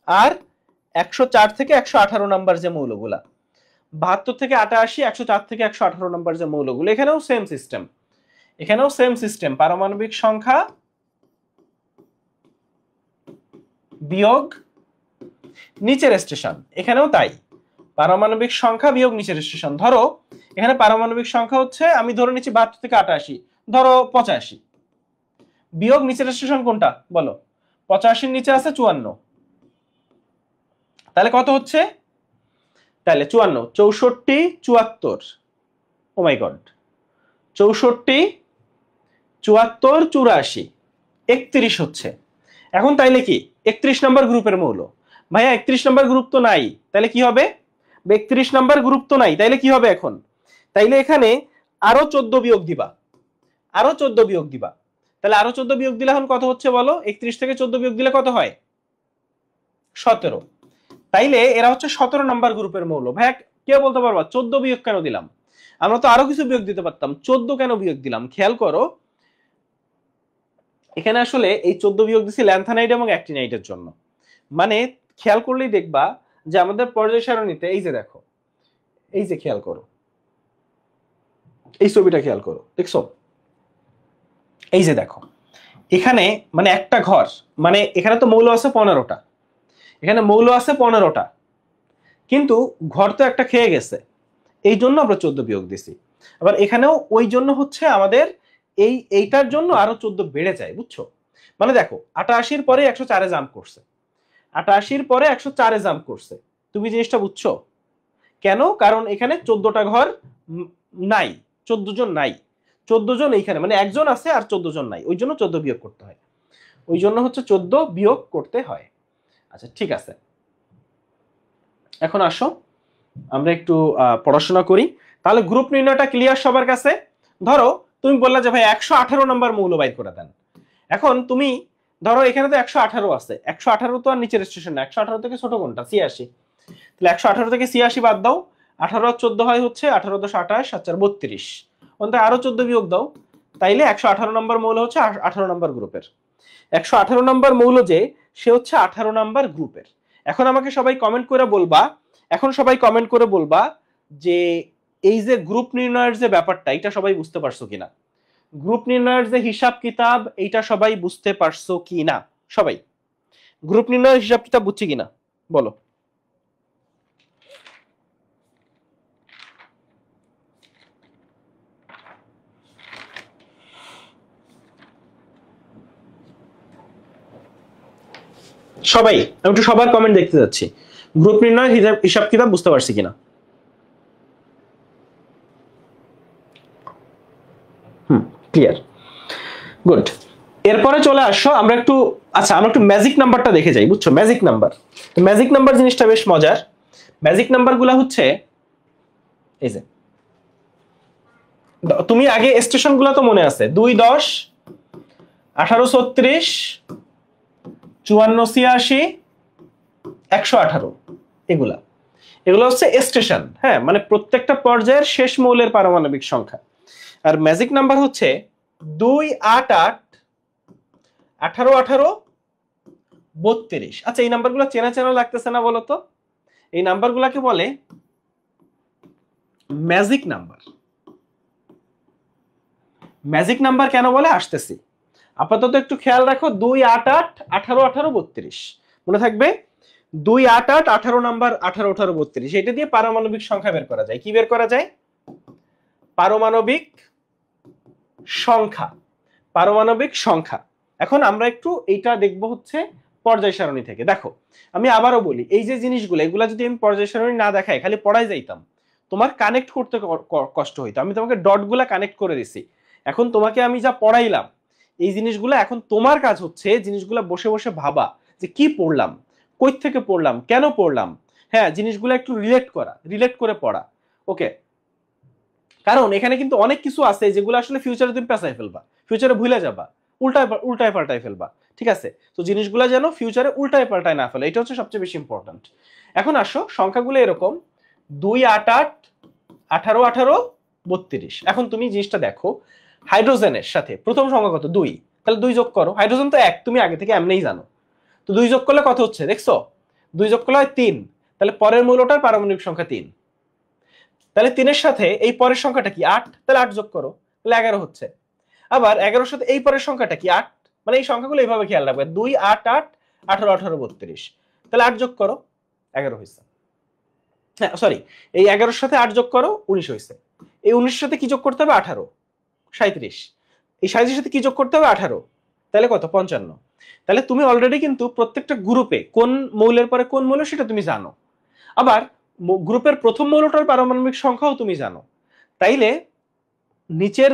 আর 104 থেকে 118 নাম্বার যে মৌলগুলা। 72 থেকে 88, 104 থেকে 118 নাম্বার যে মৌলগুলো, এখানেও সেম সিস্টেম। এখানেও সেম সিস্টেম, পারমাণবিক সংখ্যা বিয়োগ নিচের স্টেশন। এখানেও তাই, পারমাণবিক সংখ্যা বিয়োগ নিচের স্টেশন। ধরো এখানে পারমাণবিক সংখ্যা হচ্ছে, আমি ধরে নিচ্ছি 72 থেকে 88, ধরো 85, বিয়োগ নিচের স্টেশন কোনটা বলো? 85 এর নিচে আছে 54, তাহলে কত হচ্ছে? তাহলে 54, 64, 74, ও মাই গড, 64, 74, 84, 31 হচ্ছে। এখন তাইলে কি 31 নাম্বার গ্রুপের মৌল? ভাইয়া 31 নাম্বার গ্রুপ তো নাই, তাহলে কি হবে? 31 নাম্বার গ্রুপ তো নাই, তাইলে কি হবে এখন? তাইলে এখানে আরো 14 বিয়োগ দিবা, আরো 14 বিয়োগ দিবা। তাহলে আরো 14 বিয়োগ দিলে এখন কত হচ্ছে বলো? 31 থেকে 14 বিয়োগ দিলে কত হয়? 17। তাইলে এরা হচ্ছে 17 নাম্বার গ্রুপের মৌল। ভাইয়া কে বলতে পারবা 14 বিয়োগ কেন দিলাম? আমরা তো আরো কিছু বিয়োগ দিতে পারতাম, 14 কেন বিয়োগ দিলাম? খেয়াল করো, এখানে আসলে এই 14 বিয়োগ দিছি ল্যান্থানাইড এবং অ্যাক্টিনাইডের জন্য। মানে খেয়াল করলেই দেখবা যে আমাদের পর্যায় সারণীতে, এই যে দেখো, এই যে খেয়াল করো, এই ছবিটা খেয়াল করো, দেখছো? এই যে দেখো, এখানে মানে একটা ঘর, মানে এখানে তো মৌল আছে 15টা, এখানে মৌল আছে 15টা, কিন্তু ঘর তো একটা খেয়ে গেছে, এই জন্য আমরা 14 বিয়োগ দিছি। আবার এখানেও ওই জন্য হচ্ছে আমাদের এইটার জন্য আরো 14 বেড়ে যায়, বুঝছো? মানে দেখো 88-র পরে 104-এ জাম্প করছে, 88-র পরে 104-এ জাম্প করছে। তুমি জিনিসটা বুঝছো কেন? কারণ এখানে 14টা ঘর নাই, 14 জন নাই, 14 জন এইখানে, মানে একজন আছে আর 14 জন নাই, ওই জন্য 14 বিয়োগ করতে হয়, ওই জন্য হচ্ছে 14 বিয়োগ করতে হয়। আচ্ছা ঠিক আছে, এখন আসো আমরা একটু পড়াশোনা করি। তাহলে গ্রুপ নির্ণয়টা ক্লিয়ার সবার কাছে? ধরো তুমি বললা যে ভাই 118 নাম্বার মৌল বাইর করে দেন। এখন তুমি ধরো এখানে তো 118 আছে, 118 তো আর নিচের স্টেশন না, 118 থেকে ছোট কোনটা? 86। তাহলে 118 থেকে 86 বাদ দাও, 18 আর 14 হয় হচ্ছে 18 + 28, 7 × 32, অন্তত আরো 14 বিয়োগ দাও। তাইলে 118 নম্বর মৌল হচ্ছে 18 নম্বর গ্রুপের। 118 নম্বর মৌল যে, সে হচ্ছে 18 নম্বর গ্রুপের। এখন আমাকে সবাই কমেন্ট করে বলবা, এখন সবাই কমেন্ট করে বলবা যে এই যে গ্রুপ নির্ণয়ের যে ব্যাপারটা, এটা সবাই বুঝতে পারছো কিনা? গ্রুপ নির্ণয়ের যে হিসাব কিতাব, এইটা সবাই বুঝতে পারছো কিনা? সবাই গ্রুপ নির্ণয়ের হিসাব কিতাব বুঝছি কিনা বলো? সবাই, আমি একটু সবার কমেন্ট দেখতে যাচ্ছি, গ্রুপ নির্ণয়ের হিসাব কিতাব বুঝতে পারছি কিনা। Clear, good. এরপরে চলে আসো আমরা একটু, আচ্ছা আমরা একটু ম্যাজিক নাম্বারটা দেখে যাই, বুঝছো? ম্যাজিক নাম্বার, ম্যাজিক নাম্বার জিনিসটা বেশ মজার। ম্যাজিক নাম্বার গুলা হচ্ছে এই যে তুমি আগে স্টেশন গুলো তো মনে আছে, 2 10 18 36 54 86 118, এগুলা এগুলো হচ্ছে স্টেশন। হ্যাঁ, মানে প্রত্যেকটা পর্যায়ের শেষ মৌলের পারমাণবিক সংখ্যা। আর ম্যাজিক নাম্বার হচ্ছে 2 8 8 18 18 32। আচ্ছা, এই নাম্বারগুলো চেনা চেনা লাগতেছে না বলো তো? এই নাম্বারগুলোকে বলে ম্যাজিক নাম্বার। ম্যাজিক নাম্বার কেন বলে আসতেছি, আপাতত একটু খেয়াল রাখো। 2 8 8 18 18 32 মনে থাকবে। 2 8 8 18 নাম্বার 18 18 32, এটা দিয়ে পারমাণবিক সংখ্যা বের করা যায়। কি বের করা যায়? পারমাণবিক সংখ্যা। পারমাণবিক সংখ্যা। এখন আমরা একটু এইটা দেখব হচ্ছে পর্যায় সারণী থেকে। দেখো আমি আবারও বলি, এই যে জিনিসগুলো এগুলা যদি আমি পর্যায় সারণী না দেখাই, খালি পড়াই যাইতাম, তোমার কানেক্ট করতে কষ্ট হইতো। আমি তোমাকে ডটগুলা কানেক্ট করে দিছি। এখন তোমাকে আমি যা পড়াইলাম এই জিনিসগুলো, এখন তোমার কাজ হচ্ছে জিনিসগুলো বসে বসে ভাবা যে কি পড়লাম, কই থেকে পড়লাম, কেন পড়লাম। হ্যাঁ, জিনিসগুলো একটু রিলেট করা, রিলেট করে পড়া। ওকে, কারণ এখানে কিন্তু অনেক কিছু আছে যেগুলো আসলে ফিউচারে তুমি পেঁচাই ফেলবা, ফিউচারে ভুলে যাবা, উল্টায় পাল্টায় ফেলবা। ঠিক আছে, তো জিনিসগুলো যেন ফিউচারে উল্টায় পাল্টায় না ফেলে, এটা হচ্ছে সবচেয়ে বেশি ইম্পর্টেন্ট। এখন আসো, সংখ্যাগুলো এরকম 2 8 8 18 18 32। এখন তুমি জিনিসটা দেখো, হাইড্রোজেনের সাথে প্রথম সংখ্যা কত? 2। তাহলে 2 যোগ করো। হাইড্রোজেন তো 1, তুমি আগে থেকে এমনিই জানো। তো 2 যোগ করলে কত হচ্ছে দেখছো? 2 যোগ করলে হয় 3। তাহলে পরের মৌলটার পারমাণবিক সংখ্যা 3। তাহলে 3-এর সাথে এই পরের সংখ্যাটা কি? 8। তাহলে 8 যোগ করো, তাহলে 11 হচ্ছে। আবার 11-এর সাথে এই পরের সংখ্যাটা কি? 8। মানে এই সংখ্যাগুলো এইভাবে খেয়াল রাখবে, 2 8 8 18 18 32। তাহলে 8 যোগ করো, 11 হয়েছে। হ্যাঁ সরি, এই 11-এর সাথে 8 যোগ করো, 19 হয়েছে। এই 19-এর সাথে কি যোগ করতে হবে? 18, 37। এই 37-এর সাথে কি যোগ করতে হবে? 18। তাহলে কত? 55। তাহলে তুমি অলরেডি কিন্তু প্রত্যেকটা গ্রুপে কোন মৌলের পরে কোন মৌল সেটা তুমি জানো। আবার গ্রুপের প্রথম মৌলটার পারমাণবিক সংখ্যাও তুমি জানো। তাইলে নিচের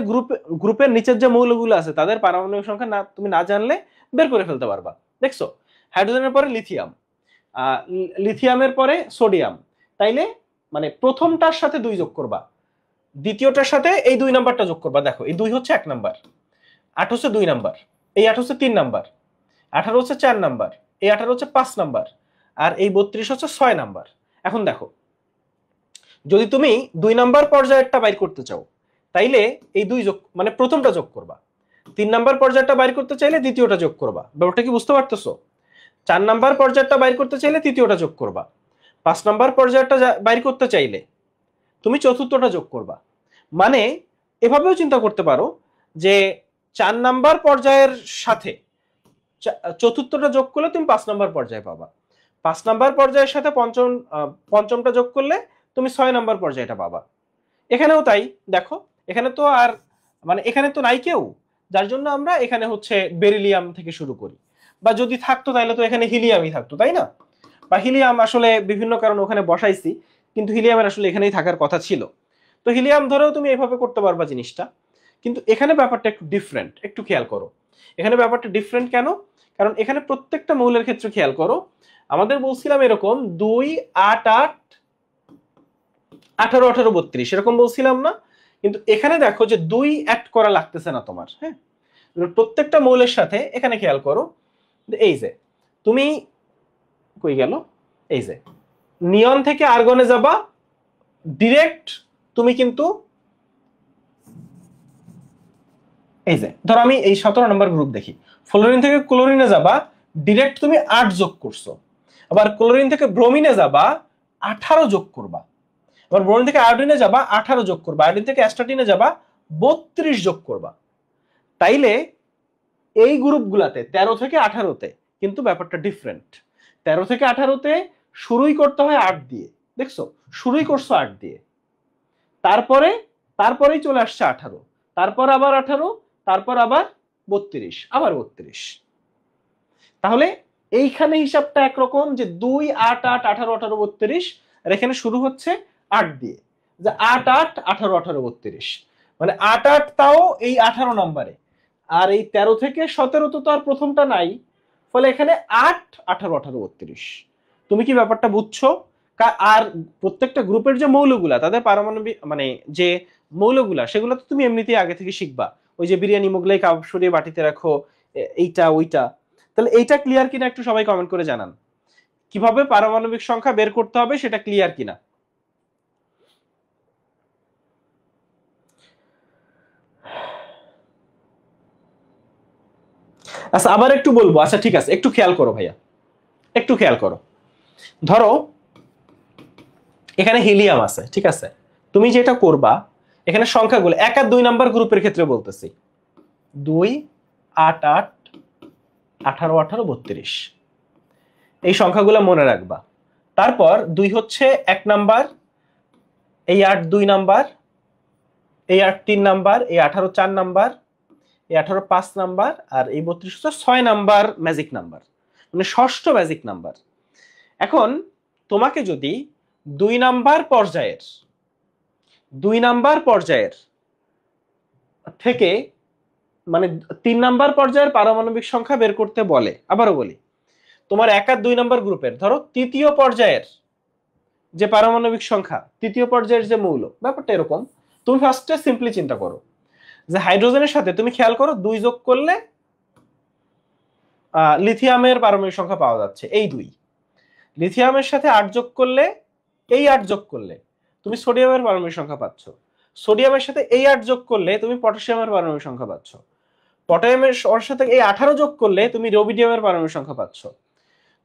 গ্রুপের নিচের যে মৌলগুলো আছে তাদের পারমাণবিক সংখ্যা না তুমি না জানলে বের করে ফেলতে পারবা। দেখছো, হাইড্রোজেনের পরে লিথিয়াম, লিথিয়ামের পরে সোডিয়াম। তাইলে মানে প্রথমটার সাথে 2 যোগ করবা, দ্বিতীয়টার সাথে এই 2 নাম্বারটা যোগ করবা। দেখো এই 2 হচ্ছে 1 নাম্বার, 8 হচ্ছে 2 নাম্বার, এই 8 হচ্ছে 3 নাম্বার, 18 হচ্ছে 4 নাম্বার, এই 18 হচ্ছে 5 নাম্বার, আর এই 32 হচ্ছে 6 নাম্বার। এখন দেখো, যদি তুমি 2 নাম্বার পর্যায়েরটা বাইর করতে চাও তাইলে এই 2 যোগ মানে প্রথমটা যোগ করবা। 3 নাম্বার পর্যায়টা বাইর করতে চাইলে দ্বিতীয়টা যোগ করবা। ব্যাপারটা কি বুঝতে পারতেছো? 4 নাম্বার পর্যায়টা বাইর করতে চাইলে তৃতীয়টা যোগ করবা। 5 নাম্বার পর্যায়টা বাইর করতে চাইলে তুমি চতুর্থটা যোগ করবা। মানে এভাবেও চিন্তা করতে পারো যে 4 নাম্বার পর্যায়ের সাথে চতুর্থটা যোগ করলে তুমি 5 নাম্বার পর্যায়ে পাবা। 5 নাম্বার পর্যায়ের সাথে পঞ্চমটা যোগ করলে তুমি 6 নাম্বার পর্যায়টা পাবা। এখানেও তাই। দেখো এখানে তো আর মানে এখানে তো নাই কেউ, যার জন্য আমরা এখানে হচ্ছে বেরিলিয়াম থেকে শুরু করি। বা যদি থাকতো তাহলে তো এখানে হিলিয়ামই থাকতো, তাই না? বা হিলিয়াম আসলে বিভিন্ন কারণে ওখানে বসাইছি, কিন্তু হিলিয়ামের আসলে এখানেই থাকার কথা ছিল। তো হিলিয়াম ধরেও তুমি এভাবে করতে পারবা জিনিসটা। কিন্তু এখানে ব্যাপারটা একটু ডিফারেন্ট, একটু খেয়াল করো। এখানে ব্যাপারটা ডিফারেন্ট কেন? কারণ এখানে প্রত্যেকটা মৌলের ক্ষেত্রে খেয়াল করো, আমাদের বলছিলাম এরকম 2 8 8 18 18 32 এরকম বলছিলাম না? কিন্তু এখানে দেখো যে 2 অ্যাড করা লাগতেছে না তোমার। হ্যাঁ, প্রত্যেকটা মৌলের সাথে এখানে খেয়াল করো, এই যে তুমি কই গেল, এই যে নিয়ন থেকে আর্গনে যাবা ডিরেক্ট, তুমি কিন্তু এই যে ধরো আমি এই 17 নম্বর গ্রুপ দেখি, ফ্লোরিন থেকে ক্লোরিনে যাবা ডিরেক্ট তুমি 8 যোগ করছো। আবার ক্লোরিন থেকে ব্রোমিনে যাবা 18 যোগ করবা। আবার ব্রোমিন থেকে আয়োডিনে যাবা 18 যোগ করবা। আয়োডিন থেকে অ্যাস্টাটিনে যাবা 32 যোগ করবা। তাইলে এই গ্রুপগুলাতে 13 থেকে 18-তে কিন্তু ব্যাপারটা ডিফারেন্ট। 13 থেকে 18-তে শুরুই করতে হয় 8 দিয়ে। দেখছো, শুরুই করছো 8 দিয়ে, তারপরেই চলে আসছে 18, তারপর আবার 18, তারপর আবার 32, আবার 32। তাহলে এইখানে হিসাবটা একরকম যে 2 8 8 18 18 32, আর এখানে শুরু হচ্ছে 8 দিয়ে, যে 8 8 18 18 32, মানে 8 8 তাও এই 18 নম্বরে। আর এই 13 থেকে 17 তো আর প্রথমটা নাই, ফলে এখানে 8 18 18 32। তুমি কি ব্যাপারটা বুঝছো? আর প্রত্যেকটা গ্রুপের যে মৌলগুলা তাদের পারমাণবিক মানে যে মৌলগুলা সেগুলো তো তুমি এমনিতেই আগে থেকে শিখবা। ওই যে বিরিয়ানি মোগলাই কাপ সরিয়ে বাটিতে রাখো, এইটা ওইটা। তাহলে এইটা ক্লিয়ার কিনা একটু সবাই কমেন্ট করে জানান, কিভাবে পারমাণবিক সংখ্যা বের করতে হবে সেটা ক্লিয়ার কিনা। আচ্ছা আবার একটু বলবো, আচ্ছা ঠিক আছে, একটু খেয়াল করো ভাইয়া, একটু খেয়াল করো। ধরো এখানে হিলিয়াম আছে, ঠিক আছে, তুমি যেটা করবা এখানে সংখ্যাগুলো 1 আর 2 নাম্বার গ্রুপের ক্ষেত্রে বলতেছি, 2 8 8 18 18 32 এই সংখ্যাগুলো মনে রাখবা। তারপর 2 হচ্ছে 1 নাম্বার, এই 8 2 নাম্বার, এই 8 3 নাম্বার, এই 18 4 নাম্বার, এই 18 5 নাম্বার, আর এই 32 হচ্ছে 6 নাম্বার ম্যাজিক নাম্বার, মানে ষষ্ঠ ম্যাজিক নাম্বার। এখন তোমাকে যদি 2 নাম্বার পর্যায়ের থেকে মানে 3 নাম্বার পর্যায়ের পারমাণবিক সংখ্যা বের করতে বলে, আবারও বলি, তোমার 1 আর 2 নাম্বার গ্রুপের ধরো তৃতীয় পর্যায়ের যে পারমাণবিক সংখ্যা, তৃতীয় পর্যায়ের যে মৌল, ব্যাপারটা এরকম। তুমি ফার্স্টে সিম্পলি চিন্তা করো যে হাইড্রোজেনের সাথে তুমি খেয়াল করো 2 যোগ করলে লিথিয়ামের পারমাণবিক সংখ্যা পাওয়া যাচ্ছে এই 2, লিথিয়ামের সাথে 8 যোগ করলে, এই 8 যোগ করলে তুমি সোডিয়ামের পারমাণবিক সংখ্যা পাচ্ছ, সোডিয়ামের সাথে এই 8 যোগ করলে তুমি পটাশিয়ামের পারমাণবিক সংখ্যা পাচ্ছ, পটাশিয়ামের সাথে এই 18 যোগ করলে তুমি রুবিডিয়ামের পারমাণবিক সংখ্যা পাচ্ছ,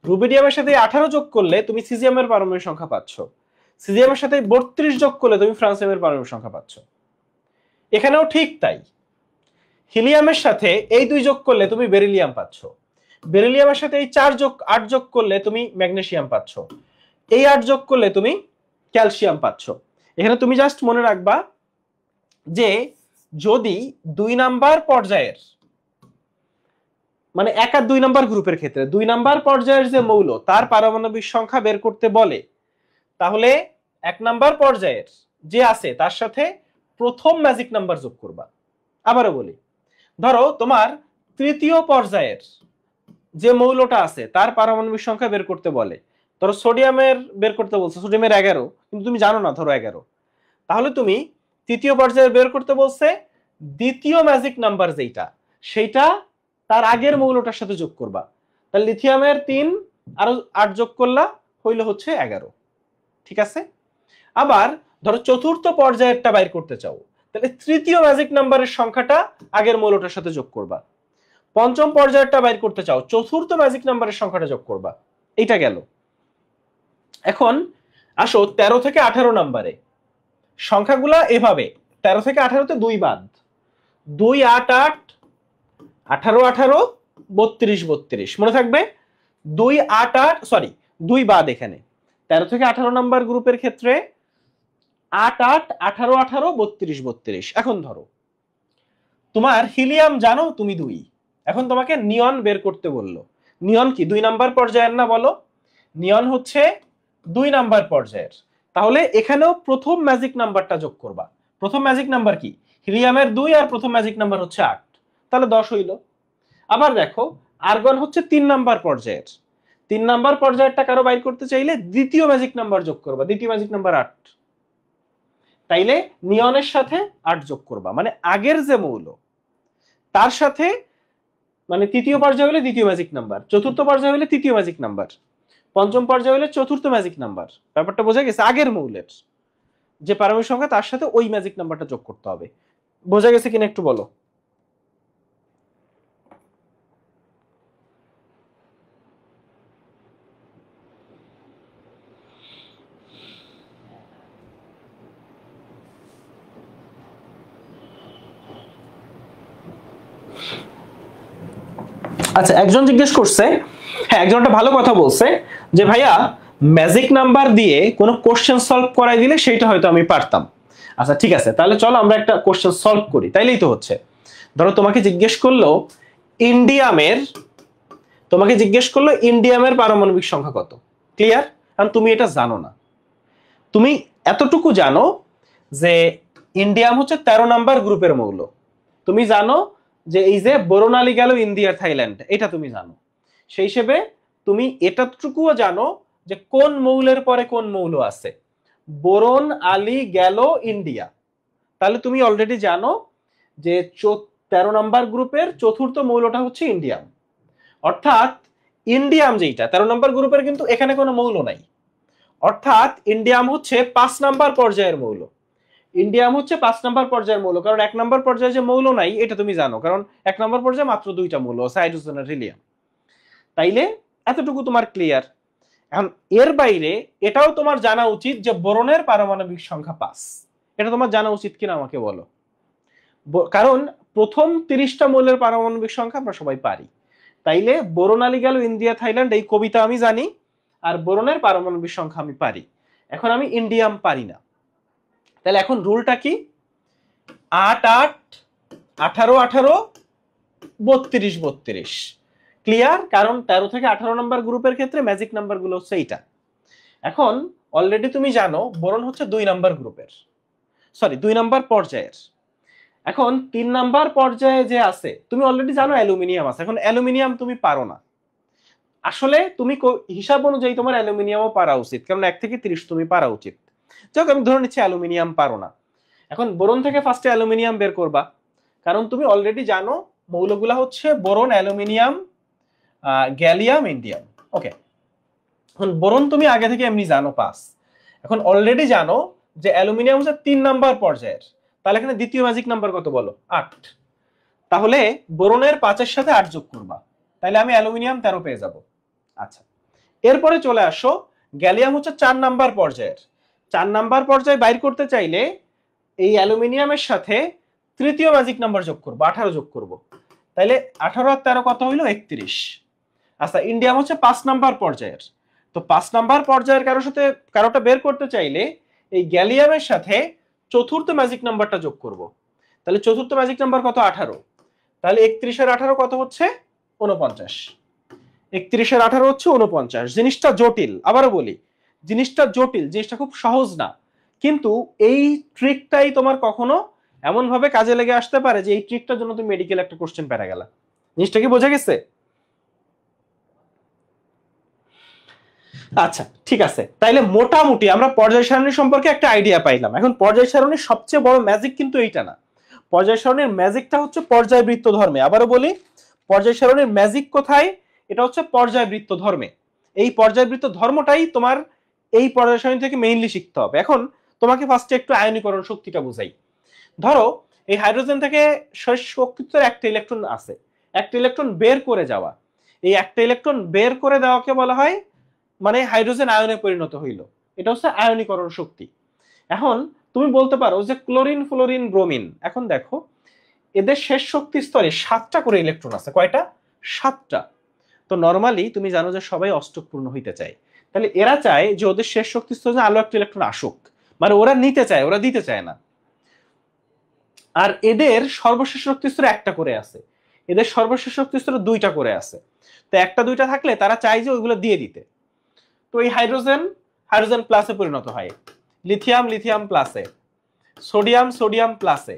রুবিডিয়ামের সাথে 18 যোগ করলে তুমি সিজিয়ামের পারমাণবিক সংখ্যা পাচ্ছ, সিজিয়ামের সাথে 32 যোগ করলে তুমি ফ্রান্সিয়ামের পারমাণবিক সংখ্যা পাচ্ছ। এখানেও ঠিক তাই, হিলিয়ামের সাথে এই 2 যোগ করলে তুমি বেরিলিয়াম পাচ্ছ, বেরিলিয়ামের সাথে এই 8 যোগ করলে তুমি ম্যাগনেসিয়াম পাচ্ছ, এই 8 যোগ করলে তুমি ক্যালসিয়াম পাচ্ছ। এখানে তুমি জাস্ট মনে রাখবা যে যদি 2 নাম্বার পর্যায়ের মানে 1 আর 2 নাম্বার গ্রুপের ক্ষেত্রে 2 নাম্বার পর্যায়ের যে মৌল তার পারমাণবিক সংখ্যা বের করতে বলে, তাহলে 1 নাম্বার পর্যায়ের যে আছে তার সাথে প্রথম ম্যাজিক নাম্বার যোগ করবা। আবারও বলি, ধরো তোমার তৃতীয় পর্যায়ের যে মৌলটা আছে তার পারমাণবিক সংখ্যা বের করতে বলে, ধরো সোডিয়ামের বের করতে বলছে, সোডিয়ামের 11 কিন্তু তুমি জানো না ধরো 11, তাহলে তুমি তৃতীয় পর্যায়ে বের করতে বলছে দ্বিতীয় ম্যাজিক নাম্বার যেটা সেইটা তার আগের মৌলটার সাথে যোগ করবা। তাহলে লিথিয়ামের 3 আর 8 যোগ করলা হইল হচ্ছে 11, ঠিক আছে। আবার ধরো চতুর্থ পর্যায়েরটা বাইর করতে চাও, তাহলে তৃতীয় ম্যাজিক নাম্বারের সংখ্যাটা আগের মৌলটার সাথে যোগ করবা। পঞ্চম পর্যায়েরটা বাইর করতে চাও, চতুর্থ ম্যাজিক নাম্বারের সংখ্যাটা যোগ করবা। এইটা গেল। এখন আসো 13 থেকে 18 নাম্বারে সংখ্যাগুলা এভাবে, 13 থেকে 18তে 2 বাদ, 2 8 8 18 18 32 32 মনে থাকবে, 2 8 8 সরি 2 বাদ এখানে 13 থেকে 18 নাম্বার গ্রুপের ক্ষেত্রে 8 8 18 18 32 32। এখন ধরো তোমার হিলিয়াম জানো তুমি 2, এখন তোমাকে নিয়ন বের করতে বললো। নিয়ন কি 2 নাম্বার পর্যায়ের না বলো? নিয়ন হচ্ছে 2 নাম্বার পর্যায়ের, তাহলে এখানেও প্রথম ম্যাজিক নাম্বারটা যোগ করবা। প্রথম ম্যাজিক নাম্বার কি? হিলিয়ামের 2 আর প্রথম ম্যাজিক নাম্বার হচ্ছে 8, তাহলে 10 হইল। আবার দেখো আর্গন হচ্ছে 3 নাম্বার পর্যায়ের, 3 নাম্বার পর্যায়েরটা কারো বাইর করতে চাইলে দ্বিতীয় ম্যাজিক নাম্বার যোগ করবা, দ্বিতীয় ম্যাজিক নাম্বার 8, তাইলে নিয়নের সাথে 8 যোগ করবা, মানে আগের যে মৌল তার সাথে, মানে তৃতীয় পর্যায়ে হলে দ্বিতীয় ম্যাজিক নাম্বার, চতুর্থ পর্যায়ে হলে তৃতীয় ম্যাজিক নাম্বার, পঞ্চম পর্যায়ে হলে চতুর্থ ম্যাজিক নাম্বার। ব্যাপারটা বোঝা গেছে? আগের মৌলের যে পারমাণবিক সংখ্যা তার সাথে ওই ম্যাজিক নাম্বারটা যোগ করতে হবে। বোঝা গেছে কিনা একটু বলো। আচ্ছা একজন জিজ্ঞেস করছে, হ্যাঁ একজন একটা ভালো কথা বলছে যে ভাইয়া ম্যাজিক নাম্বার দিয়ে কোনো কোশ্চেন সলভ করাই দিলে সেটা হয়তো আমি পারতাম। আচ্ছা ঠিক আছে, তাহলে চলো আমরা একটা কোশ্চেন সলভ করি, তাইলেই তো হচ্ছে। ধরো তোমাকে জিজ্ঞেস করলো ইন্ডিয়ামের পারমাণবিক সংখ্যা কত, ক্লিয়ার? কারণ তুমি এটা জানো না, তুমি এতটুকু জানো যে ইন্ডিয়াম হচ্ছে 13 নাম্বার গ্রুপের মৌল, তুমি জানো যে এই যে বোরোনালি গেল ইন্ডিয়া থাইল্যান্ড, এটা তুমি জানো, সেই হিসেবে তুমি এতটুকুও জানো যে কোন মৌলের পরে কোন মৌল আছে। বোরন, আলি, গেল, ইন্ডিয়া। তাহলে তুমি অলরেডি জানো যে 13 নম্বর গ্রুপের চতুর্থ মৌলটা হচ্ছে ইন্ডিয়াম। অর্থাৎ ইন্ডিয়াম যেটা 13 নম্বর গ্রুপের, কিন্তু এখানে কোনো মৌল নাই, অর্থাৎ ইন্ডিয়াম হচ্ছে 5 নাম্বার পর্যায়ের মৌল। ইন্ডিয়াম হচ্ছে 5 নাম্বার পর্যায়ের মৌল, কারণ 1 নাম্বার পর্যায়ে যে মৌল নাই এটা তুমি জানো, কারণ 1 নাম্বার পর্যায়ে মাত্র 2টা মৌল আছে, হাইড্রোজেন আর হিলিয়াম। তাইলে এতটুকু তোমার ক্লিয়ার। এখন এর বাইরে এটাও তোমার জানা উচিত যে বোরনের পারমাণবিক সংখ্যা 5। এটা তোমার জানা উচিত কিনা আমাকে বলো। কারণ প্রথম 30টা মৌলের পারমাণবিক সংখ্যা আমরা সবাই পারি। তাইলে বোরন, আলি, গেল, ইন্ডিয়া, থাইল্যান্ড এই কবিতা আমি জানি, আর বোরনের পারমাণবিক সংখ্যা আমি পারি। এখন আমি ইন্ডিয়াম পারি না। তাহলে এখন রুলটা কি? 8 8 18 18 32 32। ক্লিয়ার? কারণ 13 থেকে 18 নম্বর গ্রুপের ক্ষেত্রে ম্যাজিক নাম্বার গুলো হচ্ছে এইটা। এখন অলরেডি তুমি জানো বোরন হচ্ছে 2 নাম্বার গ্রুপের, সরি 2 নাম্বার পর্যায়ের। এখন 3 নাম্বার পর্যায়ে যে আছে, তুমি অলরেডি জানো অ্যালুমিনিয়াম আছে। এখন অ্যালুমিনিয়াম তুমি পারো না। আসলে তুমি হিসাব অনুযায়ী তোমার অ্যালুমিনিয়ামও পারা উচিত, কারণ 1 থেকে 30 তুমি পারা উচিত। যাক, আমি ধরে নিচ্ছি অ্যালুমিনিয়াম পারো না। এখন বোরন থেকে ফার্স্টে অ্যালুমিনিয়াম বের করবা, কারণ তুমি অলরেডি জানো মৌলগুলা হচ্ছে বোরন, অ্যালুমিনিয়াম, গ্যালিয়াম, ইন্ডিয়াম। ওকে, এখন বোরন তুমি আগে থেকে এমনি জানো 5। এখন অলরেডি জানো যে অ্যালুমিনিয়াম হচ্ছে 3 নাম্বার পর্যায়ের। তাহলে এখানে দ্বিতীয় ম্যাজিক নাম্বার কত বলো? 8। তাহলে বোরনের 5-এর সাথে 8 যোগ করবা, তাহলে আমি অ্যালুমিনিয়াম 13 পেয়ে যাব। আচ্ছা, এরপরে চলে আসো, গ্যালিয়াম হচ্ছে 4 নাম্বার পর্যায়ের। 4 নাম্বার পর্যায়ে বাইর করতে চাইলে এই অ্যালুমিনিয়ামের সাথে তৃতীয় ম্যাজিক নাম্বার যোগ করব, 18 যোগ করব। তাইলে 18 আর 13 কত হইলো? 31। আচ্ছা, ইন্ডিয়াম হচ্ছে 5 নাম্বার পর্যায়ের। তো 5 নাম্বার পর্যায়ের কারোটা বের করতে চাইলে এই গ্যালিয়ামের সাথে চতুর্থ ম্যাজিক নাম্বারটা যোগ করব। তাহলে চতুর্থ ম্যাজিক নাম্বার কত? 18। তাহলে 31 আর 18 কত হচ্ছে? 49। 31 আর 18 হচ্ছে 49। জিনিসটা জটিল, আবারও বলি জিনিসটা জটিল, জিনিসটা খুব সহজ না। কিন্তু এই ট্রিকটাই তোমার কখনো এমন ভাবে কাজে লেগে আসতে পারে যে এই ট্রিকটার জন্য তুমি মেডিকেল একটা কোশ্চেন পেরে গেলা। জিনিসটা কি বোঝা গেছে? আচ্ছা, ঠিক আছে। তাইলে মোটামুটি আমরা পর্যায় সারণী সম্পর্কে একটা আইডিয়া পাইলাম। এখন পর্যায় সারণীর সবচেয়ে বড় ম্যাজিক কিন্তু এইটা না। পর্যায় সারণীর ম্যাজিকটা হচ্ছে পর্যায়বৃত্ত ধর্মে। আবারও বলি, পর্যায় সারণীর ম্যাজিক কোথায়? এটা হচ্ছে পর্যায়বৃত্ত ধর্মে। এই পর্যায়বৃত্ত ধর্মটাই তোমার এই পর্যায় সারণী থেকে মেইনলি শিখতে হবে। এখন তোমাকে ফার্স্টে একটু আয়নীকরণ শক্তিটা বুঝাই। ধরো এই হাইড্রোজেন থেকে শেষ শক্তির একটা ইলেকট্রন আছে, একটা ইলেকট্রন বের করে যাওয়া। এই একটা ইলেকট্রন বের করে দেওয়াকে বলা হয় মানে হাইড্রোজেন আয়নে পরিণত হইল, এটা হচ্ছে আয়নীকরণ শক্তি। এখন তুমি বলতে পারো যে ক্লোরিন, ফ্লোরিন, ব্রোমিন, এখন দেখো এদের শেষ শক্তি স্তরে 7টা করে ইলেকট্রন আছে। কয়টা? 7টা। তো নরমালি তুমি জানো যে সবাই অষ্টক পূর্ণ হইতে চায়। তাহলে এরা চায় যে ওদের শেষ শক্তি স্তরে আলো একটা ইলেকট্রন আসুক, মানে ওরা নিতে চায়, ওরা দিতে চায় না। আর এদের সর্বশেষ শক্তি স্তরে একটা করে আছে, এদের সর্বশেষ শক্তি স্তরে 2টা করে আছে। তো একটা 2টা থাকলে তারা চায় যে ওইগুলো দিয়ে দিতে। তো এই হাইড্রোজেন হাইড্রোজেন প্লাসে পরিণত হয়, লিথিয়াম লিথিয়াম প্লাসে, সোডিয়াম সোডিয়াম প্লাসে,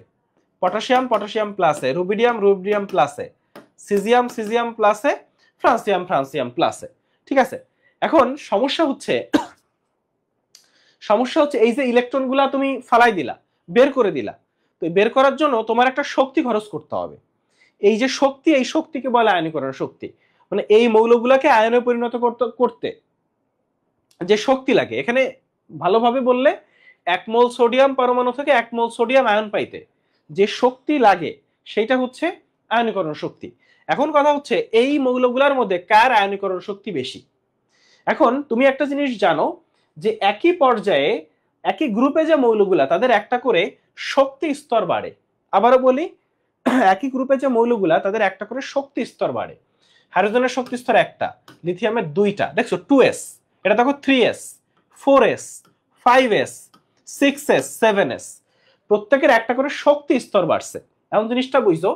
পটাশিয়াম পটাশিয়াম প্লাসে, রুবিডিয়াম রুবিডিয়াম প্লাসে, সিজিয়াম সিজিয়াম প্লাসে, ফ্রান্সিয়াম ফ্রান্সিয়াম প্লাসে। ঠিক আছে। এখন সমস্যা হচ্ছে এই যে ইলেকট্রনগুলা তুমি ফালাই দিলা, বের করে দিলা, তো বের করার জন্য তোমার একটা শক্তি খরচ করতে হবে। এই যে শক্তি, এই শক্তিকে বলে আয়নীকরণ শক্তি। মানে এই মৌলগুলাকে আয়নে পরিণত করতে যে শক্তি লাগে, এখানে ভালোভাবে বললে 1 মোল সোডিয়াম পরমাণু থেকে 1 মোল সোডিয়াম আয়ন পাইতে যে শক্তি লাগে সেটা হচ্ছে আয়নীকরণ শক্তি। এখন কথা হচ্ছে এই মৌলগুলোর মধ্যে কার আয়নীকরণ শক্তি বেশি। এখন তুমি একটা জিনিস জানো যে একই পর্যায়ে একই গ্রুপে যে মৌলগুলা তাদের একটা করে শক্তি স্তর বাড়ে। আবারও বলি, একই গ্রুপে যে মৌলগুলা তাদের একটা করে শক্তি স্তর বাড়ে। হাইড্রোজেনের শক্তি স্তর একটা, লিথিয়ামের 2টা, দেখছো 2s, এটা দেখো 3s, 4s, 5s, 6s, 7s, প্রত্যেকের একটা করে শক্তি স্তর বাড়ছে। এমন জিনিসটা বুঝছো,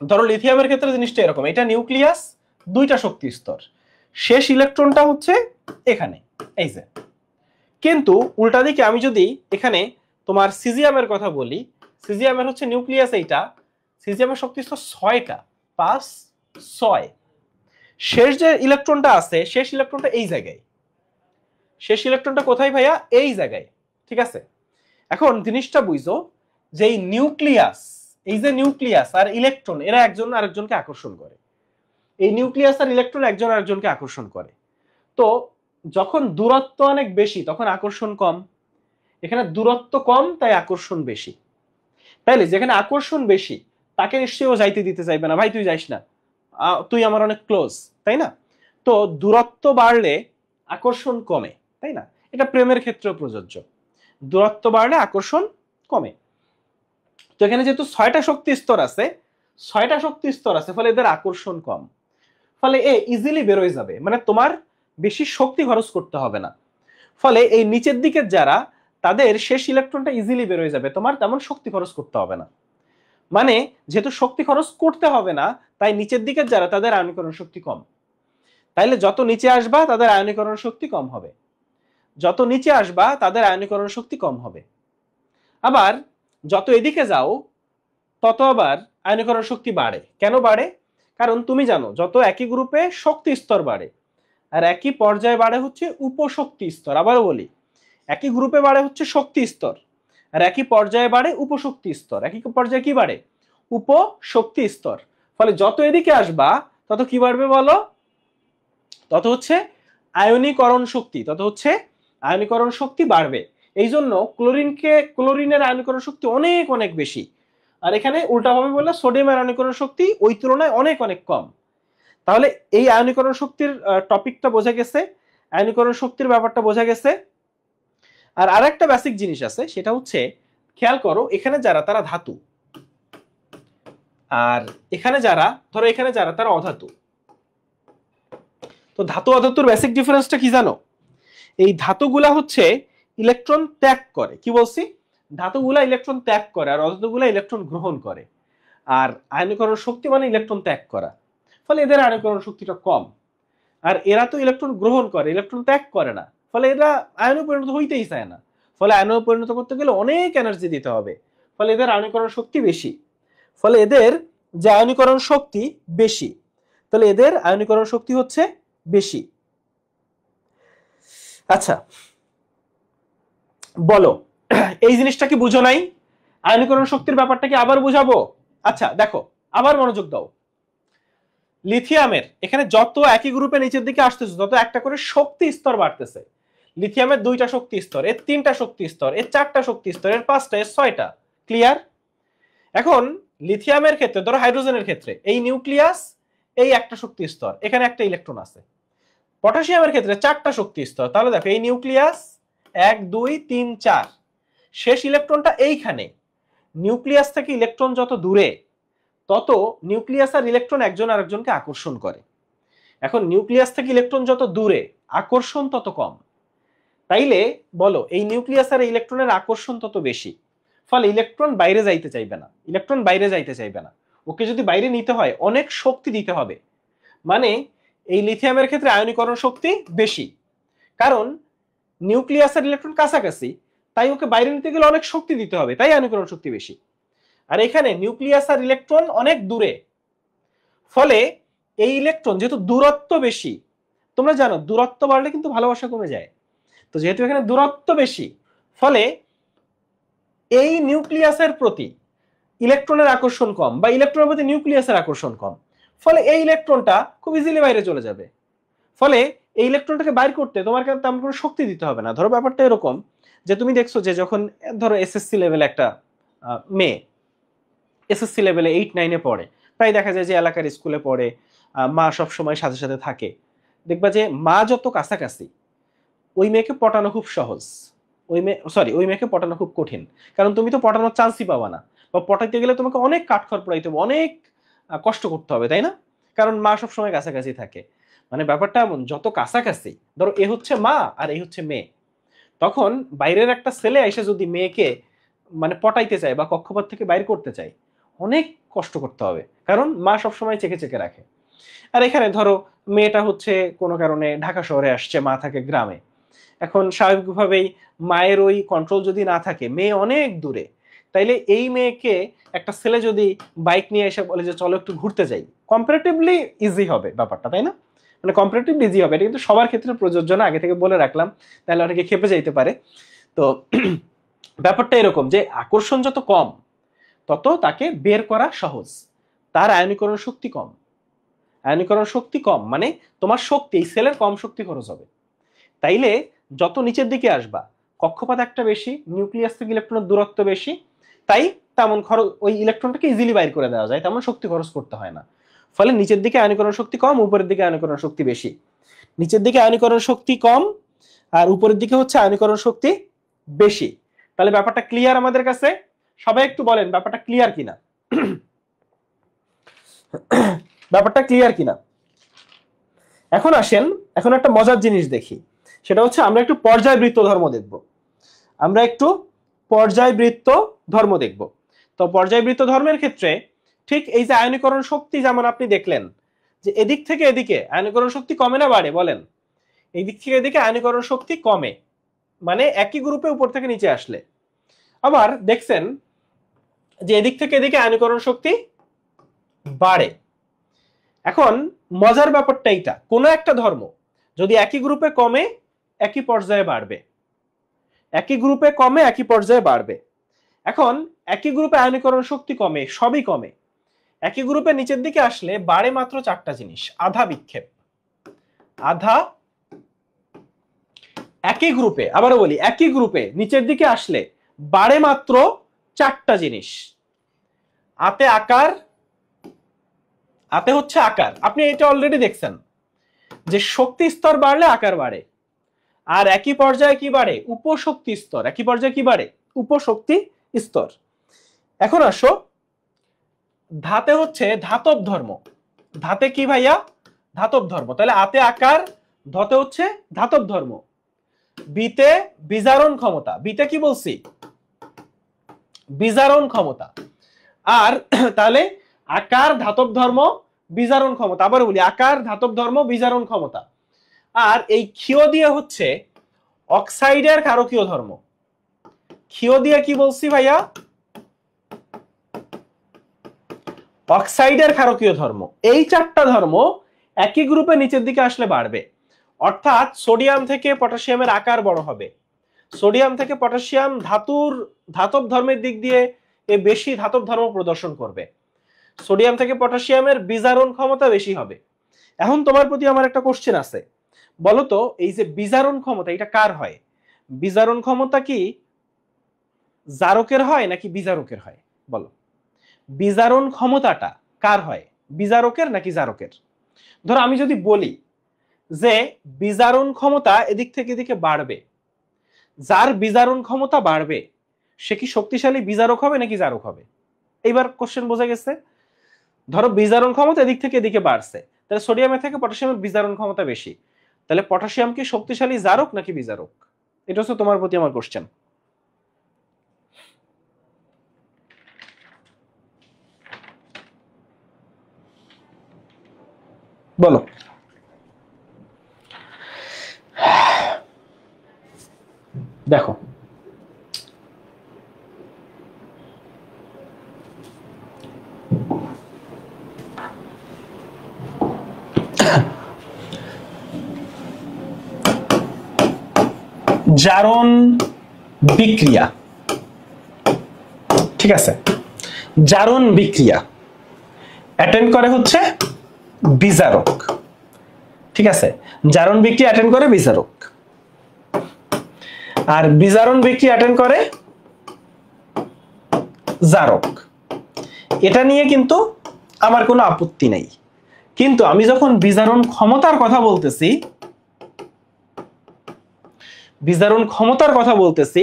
ধরো লিথিয়ামের ক্ষেত্রে জিনিসটা এরকম, এটা নিউক্লিয়াস, 2টা শক্তি স্তর, শেষ ইলেকট্রনটা হচ্ছে এখানে, এই যে। কিন্তু উল্টা দিকে আমি যদি এখানে তোমার সিজিয়ামের কথা বলি, সিজিয়ামের হচ্ছে নিউক্লিয়াস এইটা, সিজিয়ামের শক্তি স্তর 6টা, 5 6। শেষ যে ইলেকট্রনটা আছে শেষ ইলেকট্রনটা এই জায়গায়, শেষ ইলেকট্রনটা কোথায় ভাইয়া? এই জায়গায়, ঠিক আছে? এখন জিনিসটা বুঝো যে এই নিউক্লিয়াস, এই যে নিউক্লিয়াস আর ইলেকট্রন এরা একজন আরেকজনকে আকর্ষণ করে, এই নিউক্লিয়াস আর ইলেকট্রন একজন আরেকজনকে আকর্ষণ করে। তো যখন দূরত্ব অনেক বেশি তখন আকর্ষণ কম, এখানে দূরত্ব কম তাই আকর্ষণ বেশি। তাইলে যেখানে আকর্ষণ বেশি তাকে নিশ্চয়ই ও যাইতে দিতে চাইবে না, ভাই তুই যাইস না, তুই আমার অনেক ক্লোজ, তাই না? তো দূরত্ব বাড়লে আকর্ষণ কমে, তাই না? এটা প্রেমের ক্ষেত্রেও প্রযোজ্য, দূরত্ব বাড়লে আকর্ষণ কমে। তো এখানে যেহেতু 6টা শক্তি স্তর আছে, 6টা শক্তি স্তর আছে, ফলে এদের আকর্ষণ কম, ফলে এ ইজিলি বেরোয় যাবে, মানে তোমার বেশি শক্তি খরচ করতে হবে না। ফলে এই নিচের দিকের যারা তাদের শেষ ইলেকট্রনটা ইজিলি বেরোয় যাবে, তোমার তেমন শক্তি খরচ করতে হবে না। মানে যেহেতু শক্তি খরচ করতে হবে না তাই নিচের দিকের যারা তাদের আয়নীকরণ শক্তি কম। তাইলে যত নিচে আসবা তাদের আয়নীকরণ শক্তি কম হবে, যত নিচে আসবা তাদের আয়নীকরণ শক্তি কম হবে। আবার যত এদিকে যাও তত আবার আয়নীকরণ শক্তি বাড়ে। কেন বাড়ে? কারণ তুমি জানো যত একই গ্রুপে শক্তি স্তর বাড়ে আর একই পর্যায়ে বাড়ে হচ্ছে উপশক্তি স্তর। আবারও বলি, একই গ্রুপে বাড়ে হচ্ছে শক্তি স্তর আর একই পর্যায়ে বাড়ে উপশক্তি স্তর। একই পর্যায়ে কি বাড়ে? উপশক্তি স্তর। ফলে যত এদিকে আসবা তত কি বাড়বে বলো? তত হচ্ছে আয়নীকরণ শক্তি, তত হচ্ছে আয়নীকরণ শক্তি বাড়বে। এই জন্য ক্লোরিনের আয়নীকরণ শক্তি অনেক অনেক বেশি, আর এখানে উল্টাভাবে বললে সোডিয়ামের আয়নীকরণ শক্তি ওই তুলনায় অনেক অনেক কম। তাহলে এই আয়নীকরণ শক্তির টপিকটা বোঝা গেছে, আয়নীকরণ শক্তির ব্যাপারটা বোঝা গেছে। আর আরেকটা বেসিক জিনিস আছে, সেটা হচ্ছে খেয়াল করো এখানে যারা তারা ধাতু আর এখানে যারা, ধরো এখানে যারা তারা অধাতু। তো ধাতু অধাতুর বেসিক ডিফারেন্সটা কি জানো? এই ধাতুগুলা হচ্ছে ইলেকট্রন ত্যাগ করে। কি বলছি? ধাতুগুলা ইলেকট্রন ত্যাগ করে আর অধাতুগুলা ইলেকট্রন গ্রহণ করে। আর আয়নীকরণ শক্তি মানে ইলেকট্রন ত্যাগ করা, ফলে এদের আয়নীকরণ শক্তিটা কম। আর এরা তো ইলেকট্রন গ্রহণ করে, ইলেকট্রন ত্যাগ করে না, ফলে এরা আয়নে পরিণত হইতেই চায় না। ফলে আয়নে পরিণত করতে গেলে অনেক এনার্জি দিতে হবে, ফলে এদের আয়নীকরণ শক্তি বেশি। ফলে এদের যে আয়নীকরণ শক্তি বেশি, তাহলে এদের আয়নীকরণ শক্তি হচ্ছে বেশি। আচ্ছা বলো, এই জিনিসটা কি বুঝো নাই? আয়নীকরণ শক্তির ব্যাপারটা কি আবার বুঝাবো? আচ্ছা দেখো, আবার মনোযোগ দাও। লিথিয়ামের এখানে যত একই গ্রুপে নিচের দিকে আসতেছে তত একটা করে শক্তি স্তর বাড়তেছে। লিথিয়ামের 2টা শক্তি স্তর, এর 3টা শক্তি স্তর, এর 4টা শক্তি স্তর, এর 5টা, এর 6টা। ক্লিয়ার? এখন লিথিয়ামের ক্ষেত্রে ধরো হাইড্রোজেনের ক্ষেত্রে এই নিউক্লিয়াস, এই একটা শক্তি স্তর, এখানে একটা ইলেকট্রন আছে। পটাশিয়ামের ক্ষেত্রে 4টা শক্তি স্তর, তাহলে দেখো এই নিউক্লিয়াস 1 2 3 4, শেষ ইলেকট্রনটা এইখানে। নিউক্লিয়াস থেকে ইলেকট্রন যত দূরে তত নিউক্লিয়াস আর ইলেকট্রন একজন আরেকজনকে আকর্ষণ করে। এখন নিউক্লিয়াস থেকে ইলেকট্রন যত দূরে আকর্ষণ তত কম। তাইলে বলো এই নিউক্লিয়াস আর ইলেকট্রনের আকর্ষণ তত বেশি, ফলে ইলেকট্রন বাইরে যাইতে চাইবে না, ইলেকট্রন বাইরে যাইতে চাইবে না। ওকে যদি বাইরে নিতে হয় অনেক শক্তি দিতে হবে। মানে এই লিথিয়ামের ক্ষেত্রে আয়নীকরণ শক্তি বেশি, কারণ নিউক্লিয়াস আর ইলেকট্রন কাছাকাছি, তাই ওকে বাইরে নিতে গেলে অনেক শক্তি দিতে হবে, তাই আয়নীকরণ শক্তি বেশি। আর এখানে নিউক্লিয়াস আর ইলেকট্রন অনেক দূরে, ফলে এই ইলেকট্রন যেহেতু দূরত্ব বেশি, তোমরা জানো দূরত্ব বাড়লে কিন্তু ভালোবাসা কমে যায়। তো যেহেতু এখানে দূরত্ব বেশি, ফলে এই নিউক্লিয়াসের প্রতি ইলেকট্রনের আকর্ষণ কম, বা ইলেকট্রনের প্রতি নিউক্লিয়াসের আকর্ষণ কম, ফলে এই ইলেকট্রনটা খুব ইজিলি বাইরে চলে যাবে। ফলে এই ইলেকট্রনটাকে বাইর করতে তোমার তেমন কোনো শক্তি দিতে হবে না। ধরো ব্যাপারটা এরকম যে তুমি দেখছো যে যখন ধরো এসএসসি লেভেলে একটা মেয়ে এসএসসি লেভেলে 8 9-এ পড়ে, প্রায় দেখা যায় যে এলাকার স্কুলে পড়ে, মা সব সময় সাথে সাথে থাকে, দেখবা যে মা যত কাছাকাছি ওই মেয়েকে পটানো খুব সহজ, ওই মেয়েকে পটানো খুব কঠিন। কারণ তুমি তো পটানোর চান্সই পাবা না, বা পটাইতে গেলে তোমাকে অনেক কাঠখড় পোড়াইতে হবে, অনেক কষ্ট করতে হবে, তাই না? কারণ মা সব সময় কাছাকাছি থাকে। মানে ব্যাপারটা এমন, যত কাছাকাছি, ধরো এ হচ্ছে মা আর এই হচ্ছে মেয়ে, তখন বাইরের একটা ছেলে এসে যদি মেয়েকে মানে পটাইতে চায় বা কক্ষপথ থেকে বাইর করতে চায়, অনেক কষ্ট করতে হবে, কারণ মা সবসময় চেকে চেকে রাখে। আর এখানে ধরো মেয়েটা হচ্ছে কোনো কারণে ঢাকা শহরে আসছে, মা থাকে গ্রামে। এখন স্বাভাবিকভাবেই মায়ের ওই কন্ট্রোল যদি না থাকে, মেয়ে অনেক দূরে, তাইলে এই মেয়েকে একটা ছেলে যদি বাইক নিয়ে এসে বলে যে চলো একটু ঘুরতে যাই, কম্পারেটিভলি ইজি হবে ব্যাপারটা, তাই না? মানে কম্পারেটিভলি ইজি হবে। এটা কিন্তু সবার ক্ষেত্রে প্রযোজ্য না, আগে থেকে বলে রাখলাম, তাহলে অনেকে খেপে যাইতে পারে। তো ব্যাপারটা এরকম যে আকর্ষণ যত কম তত তাকে বের করা সহজ, তার আয়নীকরণ শক্তি কম। আয়নীকরণ শক্তি কম মানে তোমার শক্তি, এই সেলের কম শক্তি খরচ হবে। তাইলে যত নিচের দিকে আসবা, কক্ষপথ একটা বেশি, নিউক্লিয়াস থেকে ইলেকট্রনের দূরত্ব বেশি, তাই তেমন খরচ, ওই ইলেকট্রনটাকে ইজিলি বাইর করে দেওয়া যায়, তেমন শক্তি খরচ করতে হয় না। ফলে নিচের দিকে আয়নীকরণ শক্তি কম, উপরের দিকে আয়নীকরণ শক্তি বেশি। নিচের দিকে আয়নীকরণ শক্তি কম আর উপরের দিকে হচ্ছে আয়নীকরণ শক্তি বেশি। তাহলে ব্যাপারটা ক্লিয়ার আমাদের কাছে? সবাই একটু বলেন ব্যাপারটা ক্লিয়ার কিনা। ব্যাপারটা ক্লিয়ার কিনা? এখন আসেন, এখন একটা মজার জিনিস দেখি, সেটা হচ্ছে আমরা একটু পর্যায়বৃত্ত ধর্ম দেখব। আমরা একটু পর্যায়বৃত্ত ধর্ম দেখব। তো পর্যায়বৃত্ত ধর্মের ক্ষেত্রে ঠিক এই যে আয়নীকরণ শক্তি, যেমন আপনি দেখলেন যে এদিক থেকে এদিকে আয়নীকরণ শক্তি কমে না বাড়ে বলেন? এই দিক থেকে এদিকে আয়নীকরণ শক্তি কমে, মানে একই গ্রুপে উপর থেকে নিচে আসলে। আবার দেখছেন যে এদিক থেকে এদিকে আয়নীকরণ শক্তি বাড়ে। এখন মজার ব্যাপারটা এইটা, কোন একটা ধর্ম যদি একই গ্রুপে কমে একই পর্যায়ে বাড়বে, একই গ্রুপে কমে একই পর্যায়ে বাড়বে। এখন একই গ্রুপে আয়নীকরণ শক্তি কমে, সবই কমে, একই গ্রুপে নিচের দিকে আসলে বাড়ে মাত্র চারটা জিনিস। আধা বিক্ষেপ, আধা, একই গ্রুপে, আবারও বলি একই গ্রুপে নিচের দিকে আসলে বাড়ে মাত্র চারটা জিনিস। আতে আকার, আতে হচ্ছে আকার, আপনি এটা অলরেডি দেখছেন যে শক্তি স্তর বাড়লে আকার বাড়ে, আর একই পর্যায়ে কি বাড়ে? উপশক্তি স্তর। একই পর্যায়ে কি বাড়ে? উপশক্তি স্তর। এখন আসো, ধাতে হচ্ছে ধাতব ধর্ম। ধাতে কি ভাইয়া? ধাতব ধর্ম। তাহলে আতে আকার, ধতে হচ্ছে ধাতব ধর্ম। বিতে বিজারণ ক্ষমতা, বিতে কি বলছি? বিজারণ ক্ষমতা। আর তাহলে আকার, ধাতব ধর্ম, বিজারণ ক্ষমতা। আবার বলি আকার, ধাতব ধর্ম, বিজারণ ক্ষমতা। আর এই ক্ষীয় দিয়ে হচ্ছে অক্সাইডের ক্ষারকীয় ধর্ম। ক্ষীয় দিয়ে কি বলছি ভাইয়া? অক্সাইডের ক্ষারকীয় ধর্ম। এই চারটা ধর্ম একই গ্রুপে নিচের দিকে আসলে বাড়বে, অর্থাৎ সোডিয়াম থেকে পটাশিয়ামের আকার বড় হবে। সোডিয়াম থেকে পটাশিয়াম ধাতুর ধাতব ধর্মের দিক দিয়ে বেশি ধাতব ধর্ম প্রদর্শন করবে। সোডিয়াম থেকে পটাশিয়ামের বিজারণ ক্ষমতা বেশি হবে। এখন তোমার প্রতি আমার একটা কোশ্চেন আছে, বলো তো এই যে বিজারণ ক্ষমতা এটা কার হয়? বিজারণ ক্ষমতা কি জারকের হয় নাকি বিজারকের হয়? বলো, বিজারণ ক্ষমতাটা কার হয়? বিজারকের নাকি জারকের? ধরো আমি যদি বলি যে বিজারণ ক্ষমতা এদিক থেকে এদিকে বাড়বে, যার বিজারণ ক্ষমতা বাড়বে সে কি শক্তিশালী বিজারক হবে নাকি জারক হবে? এইবার কোশ্চেন বোঝা গেছে? ধরো বিজারণ ক্ষমতা এদিক থেকে এদিকে বাড়ছে, তাহলে সোডিয়ামের থেকে পটাশিয়ামের বিজারণ ক্ষমতা বেশি, তাহলে পটাশিয়াম কি শক্তিশালী জারক নাকি বিজারক? এটা হচ্ছে তোমার প্রতি আমার কোশ্চেন। বলো। দেখো জারণ বিক্রিয়া, ঠিক আছে, জারণ বিক্রিয়া অ্যাটেন্ড করে হচ্ছে বিজারক, ঠিক আছে, জারণ বিক্রিয়া অ্যাটেন্ড করে বিজারক, আর বিজারণ বিক্রিয়া অ্যাটেন্ড করে জারক। এটা নিয়ে কিন্তু আমার কোনো আপত্তি নেই, কিন্তু আমি যখন বিজারণ ক্ষমতার কথা বলতেছি, বিজারণ ক্ষমতার কথা বলতেছি,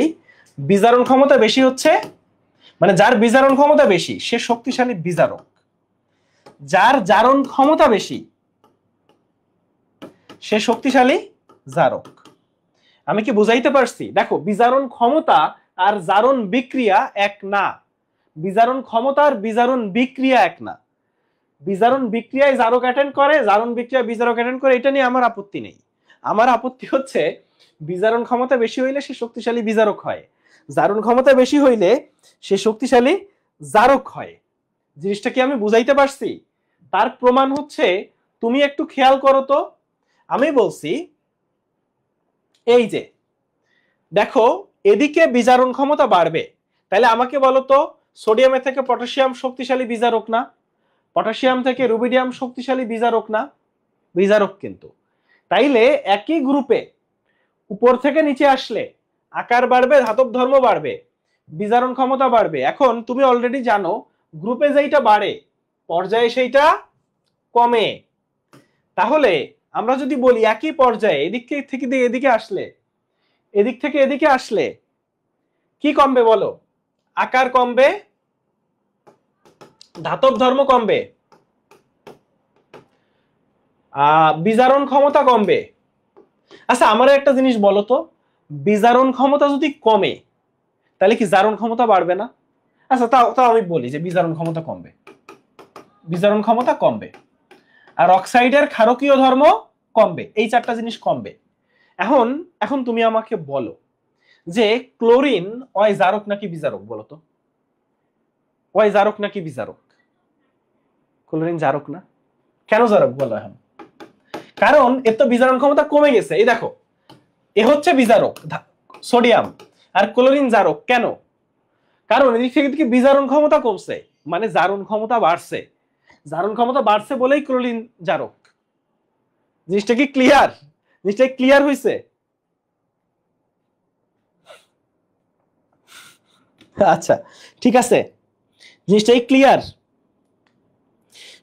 বিজারণ ক্ষমতা বেশি হচ্ছে মানে যার বিজারণ ক্ষমতা বেশি সে শক্তিশালী বিজারক, যার জারণ ক্ষমতা বেশি সে শক্তিশালী জারক। আমি কি বুঝাইতে পারছি? দেখো বিজারণ ক্ষমতা আর জারণ বিক্রিয়া এক না, বিজারণ ক্ষমতা আর বিজারণ বিক্রিয়া এক না। বিজারণ বিক্রিয়ায় জারক অ্যাটেন্ড করে, জারণ বিক্রিয়া বিজারক অ্যাটেন্ড করে, এটা নিয়ে আমার আপত্তি নেই। আমার আপত্তি হচ্ছে বিজারণ ক্ষমতা বেশি হইলে সে শক্তিশালী বিজারক হয়, জারণ ক্ষমতা বেশি হইলে সে শক্তিশালী জারক হয়। জিনিসটা কি আমি বুঝাইতে পারছি? তার প্রমাণ হচ্ছে তুমি একটু খেয়াল করো তো, আমি বলছি এই যে দেখো এদিকে বিজারণ ক্ষমতা বাড়বে, তাহলে আমাকে বলো তো সোডিয়ামের থেকে পটাশিয়াম শক্তিশালী বিজারক না? পটাশিয়াম থেকে রুবিডিয়াম শক্তিশালী বিজারক না? বিজারক কিন্তু। তাইলে একই গ্রুপে উপর থেকে নিচে আসলে আকার বাড়বে, ধাতব ধর্ম বাড়বে, বিজারণ ক্ষমতা বাড়বে। এখন তুমি অলরেডি জানো গ্রুপে যেইটা বাড়ে পর্যায়ে সেইটা কমে। তাহলে আমরা যদি বলি একই পর্যায়ে এদিক থেকে এদিকে আসলে, এদিক থেকে এদিকে আসলে কি কমবে বলো? আকার কমবে, ধাতব ধর্ম কমবে, বিজারণ ক্ষমতা কমবে। আচ্ছা আমার একটা জিনিস বলো তো, বিজারণ ক্ষমতা যদি কমে তাহলে কি জারণ ক্ষমতা বাড়বে না? আচ্ছা তাও তাও আমি বলি যে বিজারণ ক্ষমতা কমবে, বিজারণ ক্ষমতা কমবে, আর অক্সাইডের ক্ষারকীয় ধর্ম কমবে, এই চারটা জিনিস কমবে। এখন এখন তুমি আমাকে বলো যে ক্লোরিন হয় জারক নাকি বিজারক বলো তো? হয় জারক নাকি বিজারক? ক্লোরিন জারক না। কেন জারক বলো এখন? কারণ এর তো বিজারণ ক্ষমতা কমে গেছে। এই দেখো এ হচ্ছে বিজারক সোডিয়াম, আর ক্লোরিন জারক। কেন? কারণ এদিক থেকে বিজারণ ক্ষমতা কমছে, মানে জারণ ক্ষমতা বাড়ছে। জারণ ক্ষমতা বাড়ছে বলেই ক্লোরিন জারক। জিনিসটা কি ক্লিয়ার? জিনিসটা ক্লিয়ার হইছে? আচ্ছা ঠিক আছে, জিনিসটাই ক্লিয়ার।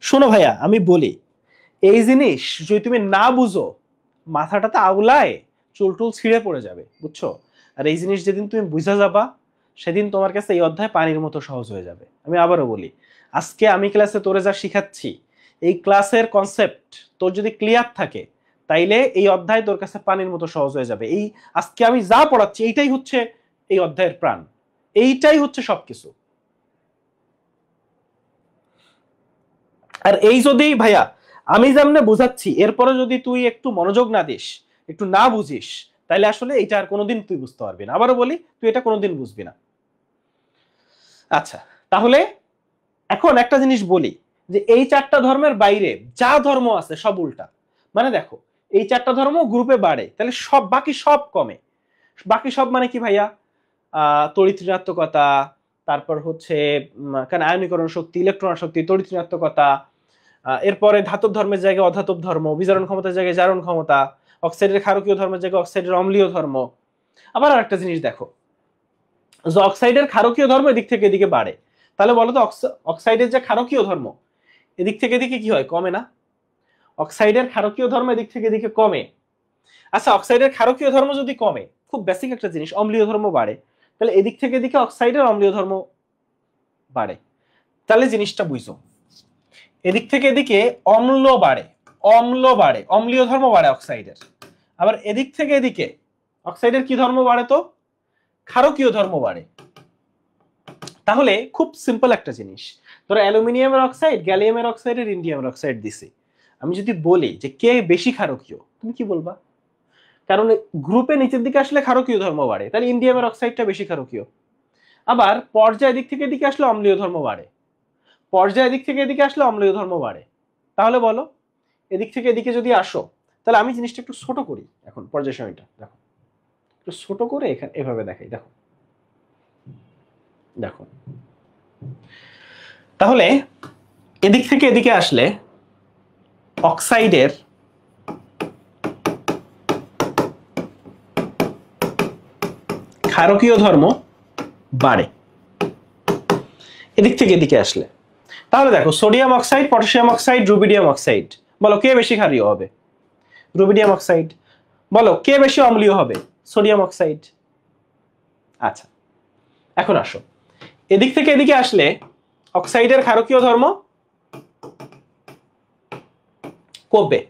শোনো ভাইয়া আমি বলি, এই জিনিস যদি তুমি না বুঝো মাথাটাতে আউলায় চুল টুল ছিঁড়ে পড়ে যাবে, বুঝছো? আর এই জিনিস যেদিন তুমি বুঝা যাবা সেদিন তোমার কাছে এই অধ্যায় পানির মতো সহজ হয়ে যাবে। আমি আবারও বলি, আজকে আমি ক্লাসে তোরে যা শিখাচ্ছি এই ক্লাসের কনসেপ্ট তোর যদি ক্লিয়ার থাকে তাইলে এই অধ্যায় তোর কাছে পানির মতো সহজ হয়ে যাবে। এই আজকে আমি যা পড়াচ্ছি এইটাই হচ্ছে এই অধ্যায়ের প্রাণ, এইটাই হচ্ছে সবকিছু। আর এই যদি ভাইয়া আমি যেমনে বোঝাচ্ছি এরপরে যদি তুই একটু মনোযোগ না দিস, একটু না বুঝিস, তাহলে আসলে এটা আর কোনোদিন তুই বুঝতে পারবি না। আবারও বলি তুই এটা কোনোদিন বুঝবি না। আচ্ছা তাহলে এখন একটা জিনিস বলি যে এই চারটা ধর্মের বাইরে যা ধর্ম আছে সব উল্টা। মানে দেখো এই চারটা ধর্ম গ্রুপে বাড়ে তাহলে সব বাকি সব কমে। বাকি সব মানে কি ভাইয়া? তড়িৎ ঋণাত্মকতা, তারপর হচ্ছে আয়নীকরণ শক্তি, ইলেকট্রন শক্তি, তড়িৎ ঋণাত্মকতা, এরপরে ধাতব ধর্মের জায়গায় অধাতব ধর্ম, বিজারণ ক্ষমতার জায়গায় জারণ ক্ষমতা, অক্সাইডের ক্ষারকীয় ধর্মের জায়গায় অক্সাইডের অম্লীয় ধর্ম। আবার আরেকটা জিনিস দেখো, যে অক্সাইডের ক্ষারকীয় ধর্ম এদিক থেকে এদিকে বাড়ে, তাহলে বলো তো অক্সাইডের যে ক্ষারকীয় ধর্ম এদিক থেকে এদিকে কি হয়? কমে না? অক্সাইডের ক্ষারকীয় ধর্ম এদিক থেকে এদিকে কমে। আচ্ছা অক্সাইডের ক্ষারকীয় ধর্ম যদি কমে, খুব বেসিক একটা জিনিস, অম্লীয় ধর্ম বাড়ে, তাহলে এদিক থেকে এদিকে অক্সাইডের অম্লীয় ধর্ম বাড়ে। তাহলে জিনিসটা বুঝো, এদিক থেকে এদিকে অম্ল বাড়ে, অম্ল বাড়ে, অম্লীয় ধর্ম বাড়ে অক্সাইডের। আবার এদিক থেকে এদিকে অক্সাইডের কি ধর্ম বাড়ে? তো ক্ষারকীয় ধর্ম বাড়ে। তাহলে খুব সিম্পল একটা জিনিস, ধরো অ্যালুমিনিয়ামের অক্সাইড, গ্যালিয়ামের অক্সাইড আর ইন্ডিয়ামের অক্সাইড দিছি, আমি যদি বলি যে কে বেশি ক্ষারকীয়, তুমি কি বলবা? কারণ গ্রুপে নিচের দিকে আসলে ক্ষারকীয় ধর্ম বাড়ে, তাহলে ইন্ডিয়ামের অক্সাইডটা বেশি ক্ষারকীয়। আবার পর্যায় দিক থেকে এদিকে আসলে অম্লীয় ধর্ম বাড়ে, পর্যায় দিক থেকে এদিকে আসলে অম্লীয় ধর্ম বাড়ে। তাহলে বলো এদিক থেকে এদিকে যদি আসো, তাহলে আমি জিনিসটা একটু ছোট করি, এখন পর্যায় সময়টা দেখো একটু ছোট করে এখানে এভাবে দেখাই, দেখো দেখো তাহলে এদিক থেকে এদিকে আসলে অক্সাইডের ক্ষারকীয় ধর্ম বাড়ে এদিক থেকে এদিকে আসলে। তাহলে দেখো sodium oxide, potassium oxide, rubidium oxide, বলো কে বেশি ক্ষারীয় হবে? Rubidium oxide. বলো কে বেশি অম্লীয় হবে? Sodium oxide. আচ্ছা এখন আসো, এদিক থেকে এদিকে আসলে অক্সাইডের ক্ষারকীয় ধর্ম কমবে,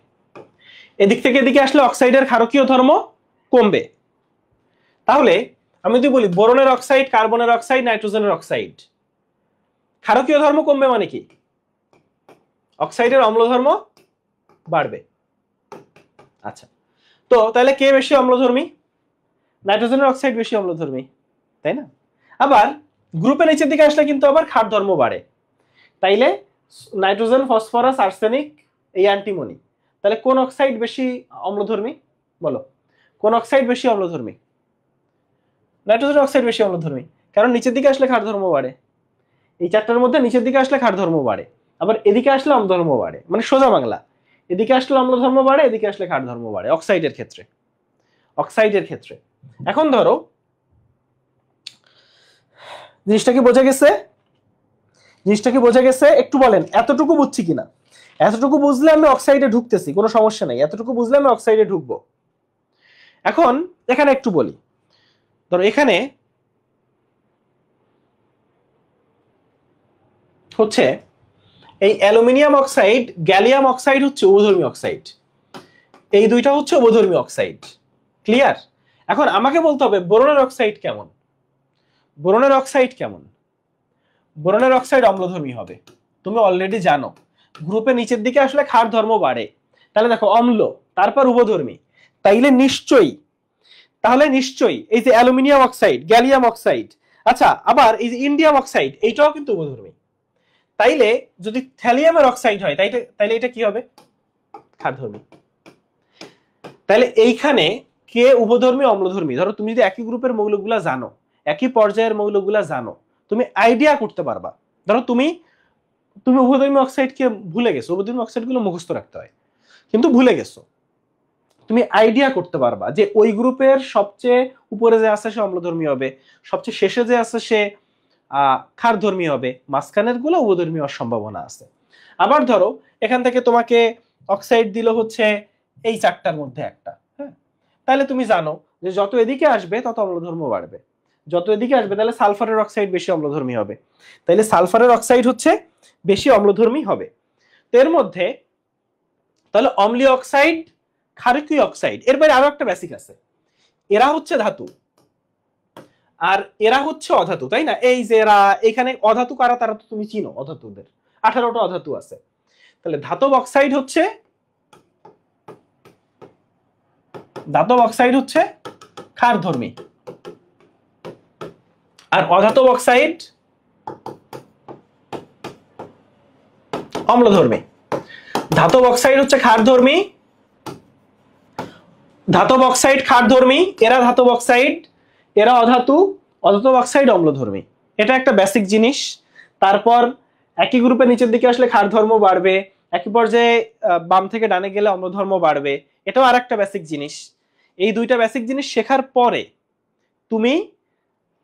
এদিক থেকে এদিকে আসলে অক্সাইডের ক্ষারকীয় ধর্ম কমবে। তাহলে আমি যদি বলি বোরনের অক্সাইড, কার্বনের অক্সাইড, নাইট্রোজেনের অক্সাইড, ক্ষারকীয় ধর্ম কমবে মানে কি? অক্সাইডের অম্ল ধর্ম বাড়বে। আচ্ছা তো তাহলে কে বেশি অম্লধর্মী? নাইট্রোজেনের অক্সাইড বেশি অম্লধর্মী, তাই না? আবার গ্রুপের নিচের দিকে আসলে কিন্তু আবার ক্ষার ধর্ম বাড়ে, তাইলে নাইট্রোজেন, ফসফরাস, আর্সেনিক এই অ্যান্টিমনি, তাহলে কোন অক্সাইড বেশি অম্লধর্মী বলো, কোন অক্সাইড বেশি অম্লধর্মী? নাইট্রোজেন অক্সাইড বেশি অম্লধর্মী, কারণ নিচের দিকে আসলে ক্ষার ধর্ম বাড়ে। এই চারটার মধ্যে নিচের দিকে আসলে ক্ষার ধর্ম বাড়ে, আবার এদিকে আসলে অম্লধর্ম বাড়ে, মানে সোজা বাংলা, এদিকে আসলে অম্লধর্ম বাড়ে, এদিকে আসলে ক্ষার ধর্ম বাড়ে অক্সাইডের ক্ষেত্রে। অক্সাইডের ক্ষেত্রে এখন ধরো জিনিসটা কি বোঝা গেছে? জিনিসটা কি বোঝা গেছে একটু বলেন, এতটুকু বুঝছি কিনা? এতটুকু বুঝলে আমি অক্সাইডে ঢুকতেছি, কোনো সমস্যা নাই, এতটুকু বুঝলে আমি অক্সাইডে ঢুকবো। এখন এখানে একটু বলি, ধরো এখানে হচ্ছে এই অ্যালুমিনিয়াম অক্সাইড, গ্যালিয়াম অক্সাইড হচ্ছে উভধর্মী অক্সাইড, এই দুইটা হচ্ছে উভধর্মী অক্সাইড। ক্লিয়ার? এখন আমাকে বলতে হবে বোরনের অক্সাইড কেমন। বোরনের অক্সাইড কেমন? বোরনের অক্সাইড অম্লধর্মী হবে, তুমি অলরেডি জানো। গ্রুপে নিচের দিকে আসলে ক্ষার ধর্ম বাড়ে, তাহলে দেখো অম্ল, তারপর উভধর্মী, তাহলে নিশ্চয়ই এই যে অ্যালুমিনিয়াম অক্সাইড, গ্যালিয়াম অক্সাইড, আচ্ছা আবার এই যে ইন্ডিয়াম অক্সাইড, এইটাও কিন্তু উভধর্মী। তাইলে যদি থ্যালিয়ামের অক্সাইড হয় তাইলে এটা কি হবে? ক্ষারধর্মী। তাহলে এইখানে কে উভধর্মী অম্লধর্মী, ধরো তুমি যদি একই গ্রুপের মৌলগুলা জানো, একই পর্যায়ের মৌলগুলা জানো, তুমি আইডিয়া করতে পারবা। ধরো তুমি উভধর্মী অক্সাইডকে ভুলে গেছো, উভধর্মী অক্সাইডগুলো মুখস্থ রাখতে হয় কিন্তু ভুলে গেছো, তুমি আইডিয়া করতে পারবা যে ওই গ্রুপের সবচেয়ে উপরে যে আছে সে অম্লধর্মী হবে, সবচেয়ে শেষে যে আছে সে ক্ষারধর্মী হবে, মাঝখানের গুলো উভধর্মী হওয়ার সম্ভাবনা আছে। আবার ধরো এখান থেকে তোমাকে অক্সাইড দিল হচ্ছে এই চারটার মধ্যে একটা, হ্যাঁ, তাহলে তুমি জানো যে যত এদিকে আসবে তত অম্লধর্ম বাড়বে, যত এদিকে আসবে তাহলে সালফারের অক্সাইড বেশি অম্লধর্মী হবে, তাহলে সালফারের অক্সাইড হচ্ছে বেশি অম্লধর্মী হবে। তো এর মধ্যে তাহলে অম্লীয় অক্সাইড, ক্ষারকীয় অক্সাইড, এর বাইরে আরো একটা বেসিক আছে, এরা হচ্ছে ধাতু আর এরা হচ্ছে অধাতু, তাই না? এই যে এরা এখানে অধাতু কারা, তারা তো তুমি চিনো, অধাতুদের 18টা অধাতু আছে। তাহলে ধাতব অক্সাইড হচ্ছে ক্ষারধর্মী, আর অধাতব অক্সাইড অম্লধর্মী। ধাতব অক্সাইড হচ্ছে ক্ষারধর্মী, ধাতব অক্সাইড ক্ষারধর্মী, এরা ধাতব অক্সাইড, এরা অধাতু, অধাতব অক্সাইড অম্লধর্মী। এটা একটা বেসিক জিনিস। তারপর একই গ্রুপে নিচের দিকে আসলে ক্ষারধর্ম বাড়বে, একই পর্যায়ে বাম থেকে ডানে গেলে অম্লধর্ম বাড়বে, এটাও আরেকটা বেসিক জিনিস। এই দুইটা বেসিক জিনিস শেখার পরে তুমি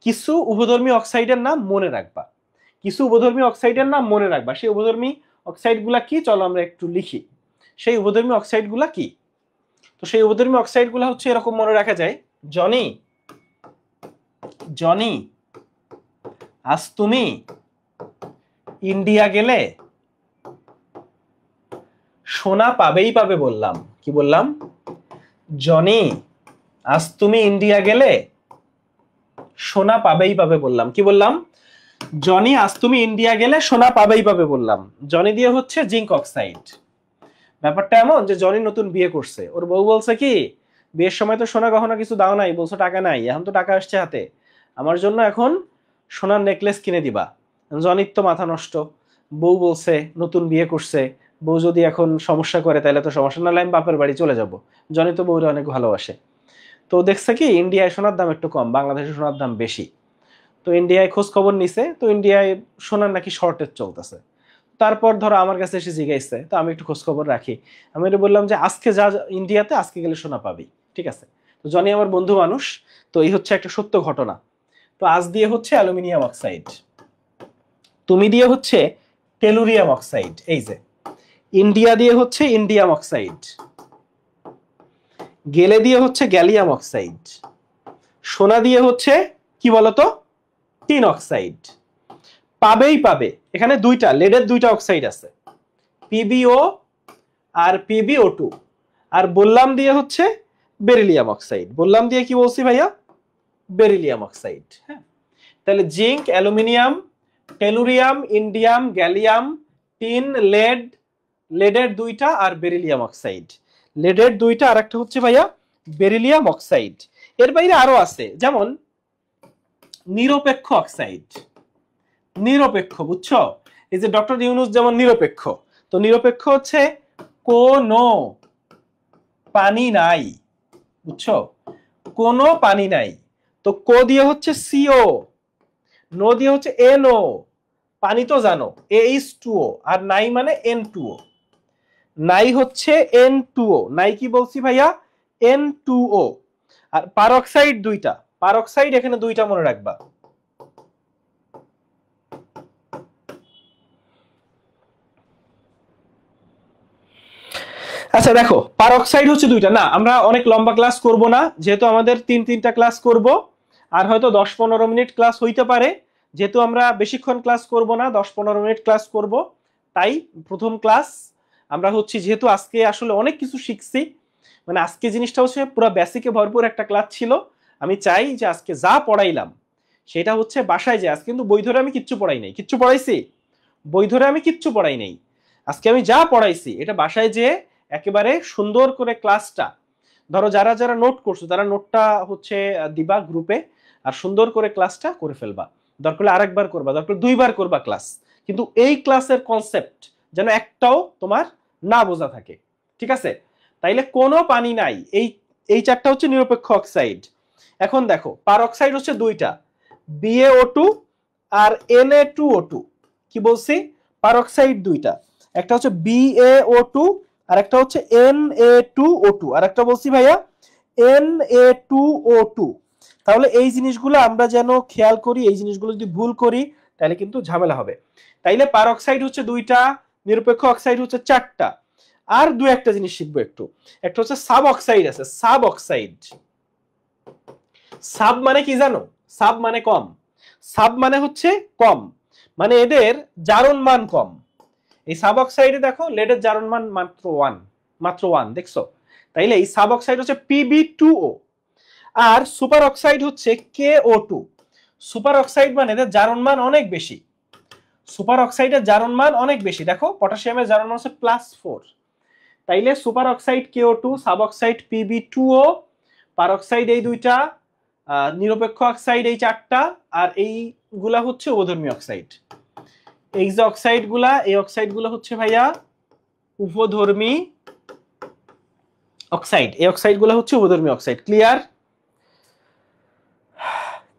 কিছু উভধর্মী অক্সাইডের নাম মনে রাখবা, কিছু উভধর্মী অক্সাইডের নাম মনে রাখবা। সেই উভধর্মী অক্সাইডগুলা কি চলো আমরা একটু লিখি। সেই উভধর্মী অক্সাইডগুলা কি? তো সেই উভধর্মী অক্সাইডগুলো হচ্ছে এরকম মনে রাখা যায়, জনি জনি আজ তুমি ইন্ডিয়া গেলে সোনা পাবেই পাবে বললাম। কি বললাম? জনি আজ তুমি ইন্ডিয়া গেলে সোনা পাবেই পাবে বললাম। কি বললাম? জনি আজ তুমি ইন্ডিয়া গেলে সোনা পাবেই পাবে বললাম। জনি দিয়ে হচ্ছে জিঙ্ক অক্সাইড। ব্যাপারটা এমন যে জনি নতুন বিয়ে করছে, ওর বউ বলছে কি বিয়ের সময় তো সোনা গহনা কিছু দাও নাই, বলছো টাকা নাই, এখন তো টাকা আসছে হাতে, আমার জন্য এখন সোনার নেকলেস কিনে দিবা। জনির তো মাথা নষ্ট, বউ বলছে নতুন বিয়ে করছে, বউ যদি এখন সমস্যা করে তাহলে তো সমস্যা, নাহলে আমি বাপের বাড়ি চলে যাব। জনি তো বউরে অনেক ভালোবাসে, তো দেখছে কি ইন্ডিয়ায় সোনার দাম একটু কম, বাংলাদেশে সোনার দাম বেশি, তো ইন্ডিয়ায় খোঁজ খবর নিছে, তো ইন্ডিয়ায় সোনার নাকি শর্টেজ চলতেছে। তারপর ধরো আমার কাছে এসে জিজ্ঞাসা, তো আমি একটু খোঁজ খবর রাখি, আমি এটা বললাম যে আজকে যা ইন্ডিয়াতে আজকে গেলে সোনা পাবি, ঠিক আছে। তো জনি আমার বন্ধু মানুষ, তো এই হচ্ছে একটা সত্য ঘটনা। তো আজ দিয়ে হচ্ছে অ্যালুমিনিয়াম অক্সাইড, তুমি দিয়ে হচ্ছে টেলুরিয়াম অক্সাইড, এই যে ইন্ডিয়া দিয়ে হচ্ছে ইন্ডিয়াম অক্সাইড, গেলে দিয়ে হচ্ছে গ্যালিয়াম অক্সাইড, সোনা দিয়ে হচ্ছে কি বলতো টিন অক্সাইড। পাবেই পাবে, এখানে দুইটা লেডের দুইটা অক্সাইড আছে, পিবিও আর পিবিও2, আর বললাম দিয়ে হচ্ছে বেরিলিয়াম অক্সাইড। বললাম দিয়ে কি বলছি ভাইয়া? Beryllium oxide. হ্যাঁ, তাহলে zinc, aluminium, tellurium, indium, gallium, tin, lead, লেডের দুইটা আর বেরিলিয়াম অক্সাইড। লেডের দুইটা আর একটা হচ্ছে ভাইয়া বেরিলিয়াম অক্সাইড। এর বাইরে আরো আছে, যেমন নিরপেক্ষ অক্সাইড। নিরপেক্ষ, বুঝছো? এই যে ডক্টর ইউনুস যেমন নিরপেক্ষ, তো নিরপেক্ষ হচ্ছে কোন পানি নাই, বুঝছো, কোনো পানি নাই। তো কো দিয়ে হচ্ছে সিও, নো দিয়ে হচ্ছে এনও, পানি তো জানো H2O, আর নাই মানে N2O, নাই হচ্ছে N2O, নাই কি বলছি ভাইয়া, N2O। আর পারক্সাইড দুইটা, পারক্সাইড এখানে দুইটা মনে রাখবা। আচ্ছা দেখো, পারক্সাইড হচ্ছে দুইটা। না, আমরা অনেক লম্বা ক্লাস করব না, যেহেতু আমাদের তিনটা ক্লাস করব, আর হয়তো 10-15 মিনিট ক্লাস হইতে পারে, যেহেতু আমরা বেশিক্ষণ ক্লাস করব না, 10-15 মিনিট ক্লাস করব। তাই প্রথম ক্লাস আমরা হচ্ছে, যেহেতু আজকে আসলে অনেক কিছু শিখছি, মানে আজকে জিনিসটা হচ্ছে পুরো বেসিকে ভরপুর একটা ক্লাস ছিল। আমি চাই যে আজকে যা পড়াইলাম সেটা হচ্ছে বাসায় যে, আজকে কিন্তু বই ধরে আমি কিচ্ছু পড়াই নাই, কিচ্ছু পড়াইছি, বই ধরে আমি কিচ্ছু পড়াই নাই। আজকে আমি যা পড়াইছি এটা বাসায় যে একেবারে সুন্দর করে ক্লাসটা, ধরো যারা যারা নোট করছো তারা নোটটা হচ্ছে দিবা গ্রুপে, আর সুন্দর করে ক্লাসটা করে ফেলবা। দরকার হলে আরেকবার করবা, দরকার দুইবার করবা ক্লাস, কিন্তু এই ক্লাসের কনসেপ্ট যেন একটাও তোমার না বোঝা থাকে, ঠিক আছে? তাইলে কোনো পানি নাই, এই এই চারটা হচ্ছে নিরপেক্ষ অক্সাইড। এখন দেখো, পারঅক্সাইড হচ্ছে দুইটা, BaO2 আর Na2O2। কি বলছি, পারঅক্সাইড দুইটা, একটা হচ্ছে BaO2 আর একটা হচ্ছে Na2O2, আর একটা বলছি ভাইয়া Na2O2। তাহলে এই জিনিসগুলো আমরা যেন খেয়াল করি, এই জিনিসগুলো যদি ভুল করি তাহলে কিন্তু ঝামেলা হবে। তাইলে পারঅক্সাইড হচ্ছে দুইটা, নিরপেক্ষ অক্সাইড হচ্ছে চারটা। আর দুই একটা জিনিস শিখবো একটু, একটা হচ্ছে সাব অক্সাইড আছে, সাব অক্সাইড। সাব মানে কি জানো, সাব মানে কম, সাব মানে হচ্ছে কম, মানে এদের জারণ মান কম। এই সাব অক্সাইডে দেখো লেডের জারণ মান মাত্র 1, মাত্র 1, দেখছো? তাইলে এই সাব অক্সাইড হচ্ছে Pb2O, আর সুপার অক্সাইড হচ্ছে KO2। সুপার অক্সাইড মানে এদের জারণ মান অনেক বেশি, সুপার অক্সাইডের জারণ মান অনেক বেশি। দেখো পটাশিয়ামের জারণ মান হচ্ছে +4। তাইলে super oxide KO2, sub oxide Pb2O, peroxide এই দুইটা, নিরপেক্ষ অক্সাইড এই চারটা, আর এইগুলা হচ্ছে উপধর্মী অক্সাইড। এই যে অক্সাইড গুলা, এই অক্সাইড গুলো হচ্ছে ভাইয়া উপধর্মী অক্সাইড, এই অক্সাইড গুলো হচ্ছে উপধর্মী অক্সাইড। ক্লিয়ার?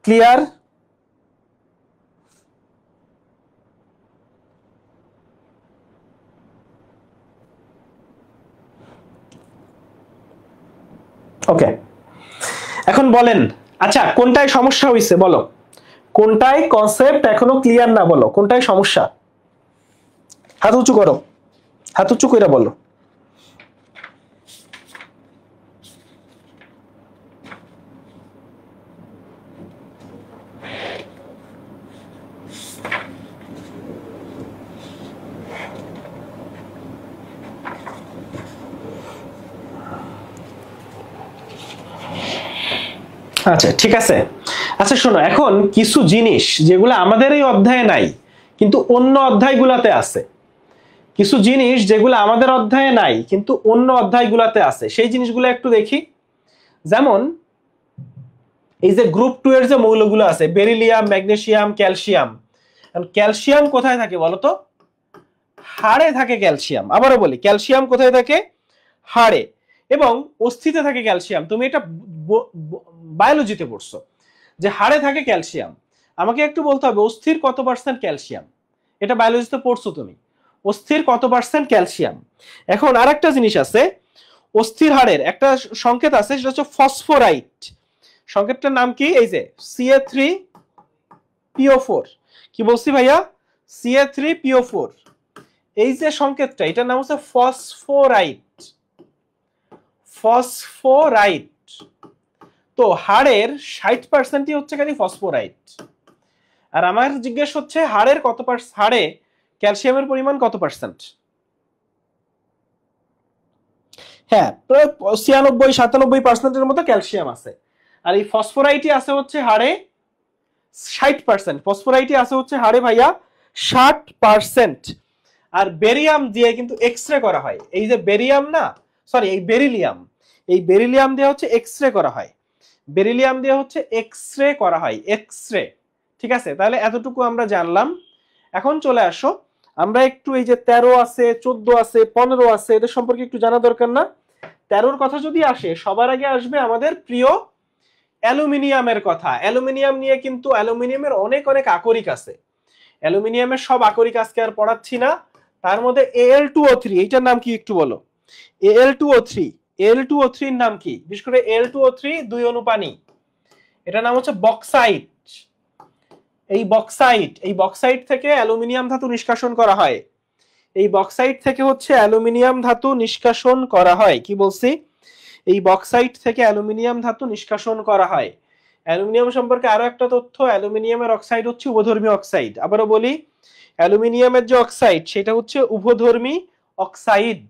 ক্লিয়ার? ওকে, এখন বলেন, আচ্ছা কোনটায় সমস্যা হইছে বলো, কোনটায় কনসেপ্ট এখনো ক্লিয়ার না, বলো কোনটায় সমস্যা। হাত উঁচু করো, হাত উঁচু কইরা বলো। আচ্ছা ঠিক আছে। আচ্ছা শোনো, এখন কিছু জিনিস যেগুলো আমাদের এই অধ্যায়ে নাই কিন্তু অন্য অধ্যায়গুলোতে আছে, কিছু জিনিস যেগুলো আমাদের অধ্যায়ে নাই কিন্তু অন্য অধ্যায়গুলোতে আছে, সেই জিনিসগুলো একটু দেখি। যেমন এই যে গ্রুপ 2 এর যে মৌলগুলো আছে, বেরিলিয়াম, ম্যাগনেসিয়াম, ক্যালসিয়াম। ক্যালসিয়াম কোথায় থাকে বলো তো? হাড়ে থাকে ক্যালসিয়াম। আবারও বলি, ক্যালসিয়াম কোথায় থাকে? হাড়ে। এবং অস্থিতে থাকে ক্যালসিয়াম। তুমি এটা বায়োলজিতে পড়ছো যে হাড়ে থাকে ক্যালসিয়াম। আমাকে একটু বলতে হবে অস্থির কত পার্সেন্ট ক্যালসিয়াম, এটা বায়োলজিতে পড়ছো তুমি, অস্থির কত পার্সেন্ট ক্যালসিয়াম। এখন আরেকটা জিনিস আছে, অস্থির হাড়ের একটা সংকেত আছে, সেটা হচ্ছে ফসফোরাইট। সংকেতটার নাম কি? এই যে Ca3PO4। কি বলছি ভাইয়া? Ca3PO4। এই যে সংকেতটা, এটার নাম হচ্ছে ফসফোরাইট, ফসফোরাইট। তো হাড়ের 60%ই হচ্ছে খালি ফসফোরাইট। আর আমার জিজ্ঞেস হচ্ছে হাড়ের কত পার্সেন্ট, হাড়ে ক্যালসিয়ামের পরিমাণ কত পার্সেন্ট? হ্যাঁ, প্রায় 96-97% মতো ক্যালসিয়াম আছে। আর এই ফসফোরাইটই আছে হচ্ছে হাড়ে 60%। ফসফোরাইটই আছে হচ্ছে হাড়ে ভাইয়া 60%। আর বেরিয়াম দিয়ে কিন্তু এক্সরে করা হয়। এই যে বেরিয়াম না, সরি এই বেরিলিয়াম, এই বেরিলিয়াম দিয়ে হচ্ছে এক্সরে করা হয়, বেরিলিয়াম দিয়ে হচ্ছে এক্সরে করা হয়, এক্সরে। ঠিক আছে, তাহলে এতটুকু আমরা জানলাম। এখন চলে আসো, আমরা একটু এই যে 13 আছে, 14 আছে, 15 আছে, এদের সম্পর্কে একটু জানা দরকার না? 13 কথা যদি আসে সবার আগে আসবে আমাদের প্রিয় অ্যালুমিনিয়ামের কথা। অ্যালুমিনিয়াম নিয়ে কিন্তু অ্যালুমিনিয়ামের অনেক অনেক আকরিক আছে, অ্যালুমিনিয়ামের সব আকরিক আজকে আর পড়াচ্ছি না। তার মধ্যে Al2O3, এইটার নাম কি একটু বলো? Al2O3, Al2O3 এর নাম কি? বিশেষ করে Al2O3 2 অণু পানি, এটার নাম হচ্ছে বক্সাইট। এই বক্সাইট থেকে অ্যালুমিনিয়াম ধাতু নিষ্কাশন করা হয়। এই বক্সাইট থেকে হচ্ছে অ্যালুমিনিয়াম ধাতু নিষ্কাশন করা হয়। কি বলছি? এই বক্সাইট থেকে অ্যালুমিনিয়াম ধাতু নিষ্কাশন করা হয়। অ্যালুমিনিয়াম সম্পর্কে আরো একটা তথ্য, অ্যালুমিনিয়ামের অক্সাইড হচ্ছে উভধর্মী অক্সাইড। আবারও বলি, অ্যালুমিনিয়ামের যে অক্সাইড সেটা হচ্ছে উভধর্মী অক্সাইড।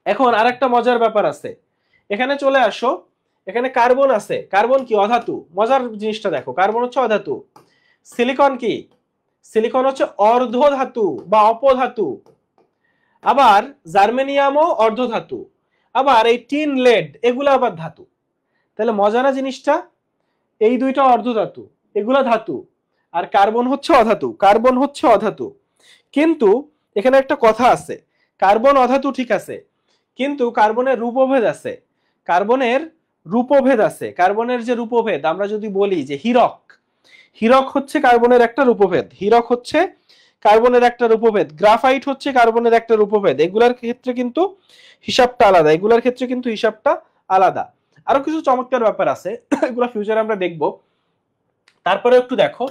এখন আরেকটা মজার ব্যাপার আছে, এখানে চলে আসো, এখানে কার্বন আছে। কার্বন কি? অধাতু। মজার জিনিসটা দেখো, কার্বন হচ্ছে অধাতু। সিলিকন কি? সিলিকন হচ্ছে অর্ধধাতু বা অপধাতু। আবার জার্মেনিয়ামও অর্ধধাতু। আবার এই টিন, লেড, এগুলো আবার ধাতু। তাহলে মজা না জিনিসটা? এই দুইটা অর্ধধাতু, এগুলা ধাতু, আর কার্বন হচ্ছে অধাতু। কার্বন হচ্ছে অধাতু। কিন্তু এখানে একটা কথা আছে, কার্বন অধাতু ঠিক আছে, কিন্তু কার্বনের রূপভেদ আছে। কার্বনের রূপভেদ আছে। কার্বনের যে রূপভেদ, আমরা যদি বলি যে হীরক, হীরক হচ্ছে কার্বনের একটা রূপভেদ। হীরক হচ্ছে কার্বনের একটা রূপভেদ। গ্রাফাইট হচ্ছে কার্বনের একটা রূপভেদ। এগুলার ক্ষেত্রে কিন্তু হিসাবটা আলাদা, এগুলার ক্ষেত্রে কিন্তু হিসাবটা আলাদা। আরো কিছু চমৎকার ব্যাপার আছে, এগুলো ফিউচারে আমরা দেখব। তারপরে একটু দেখো,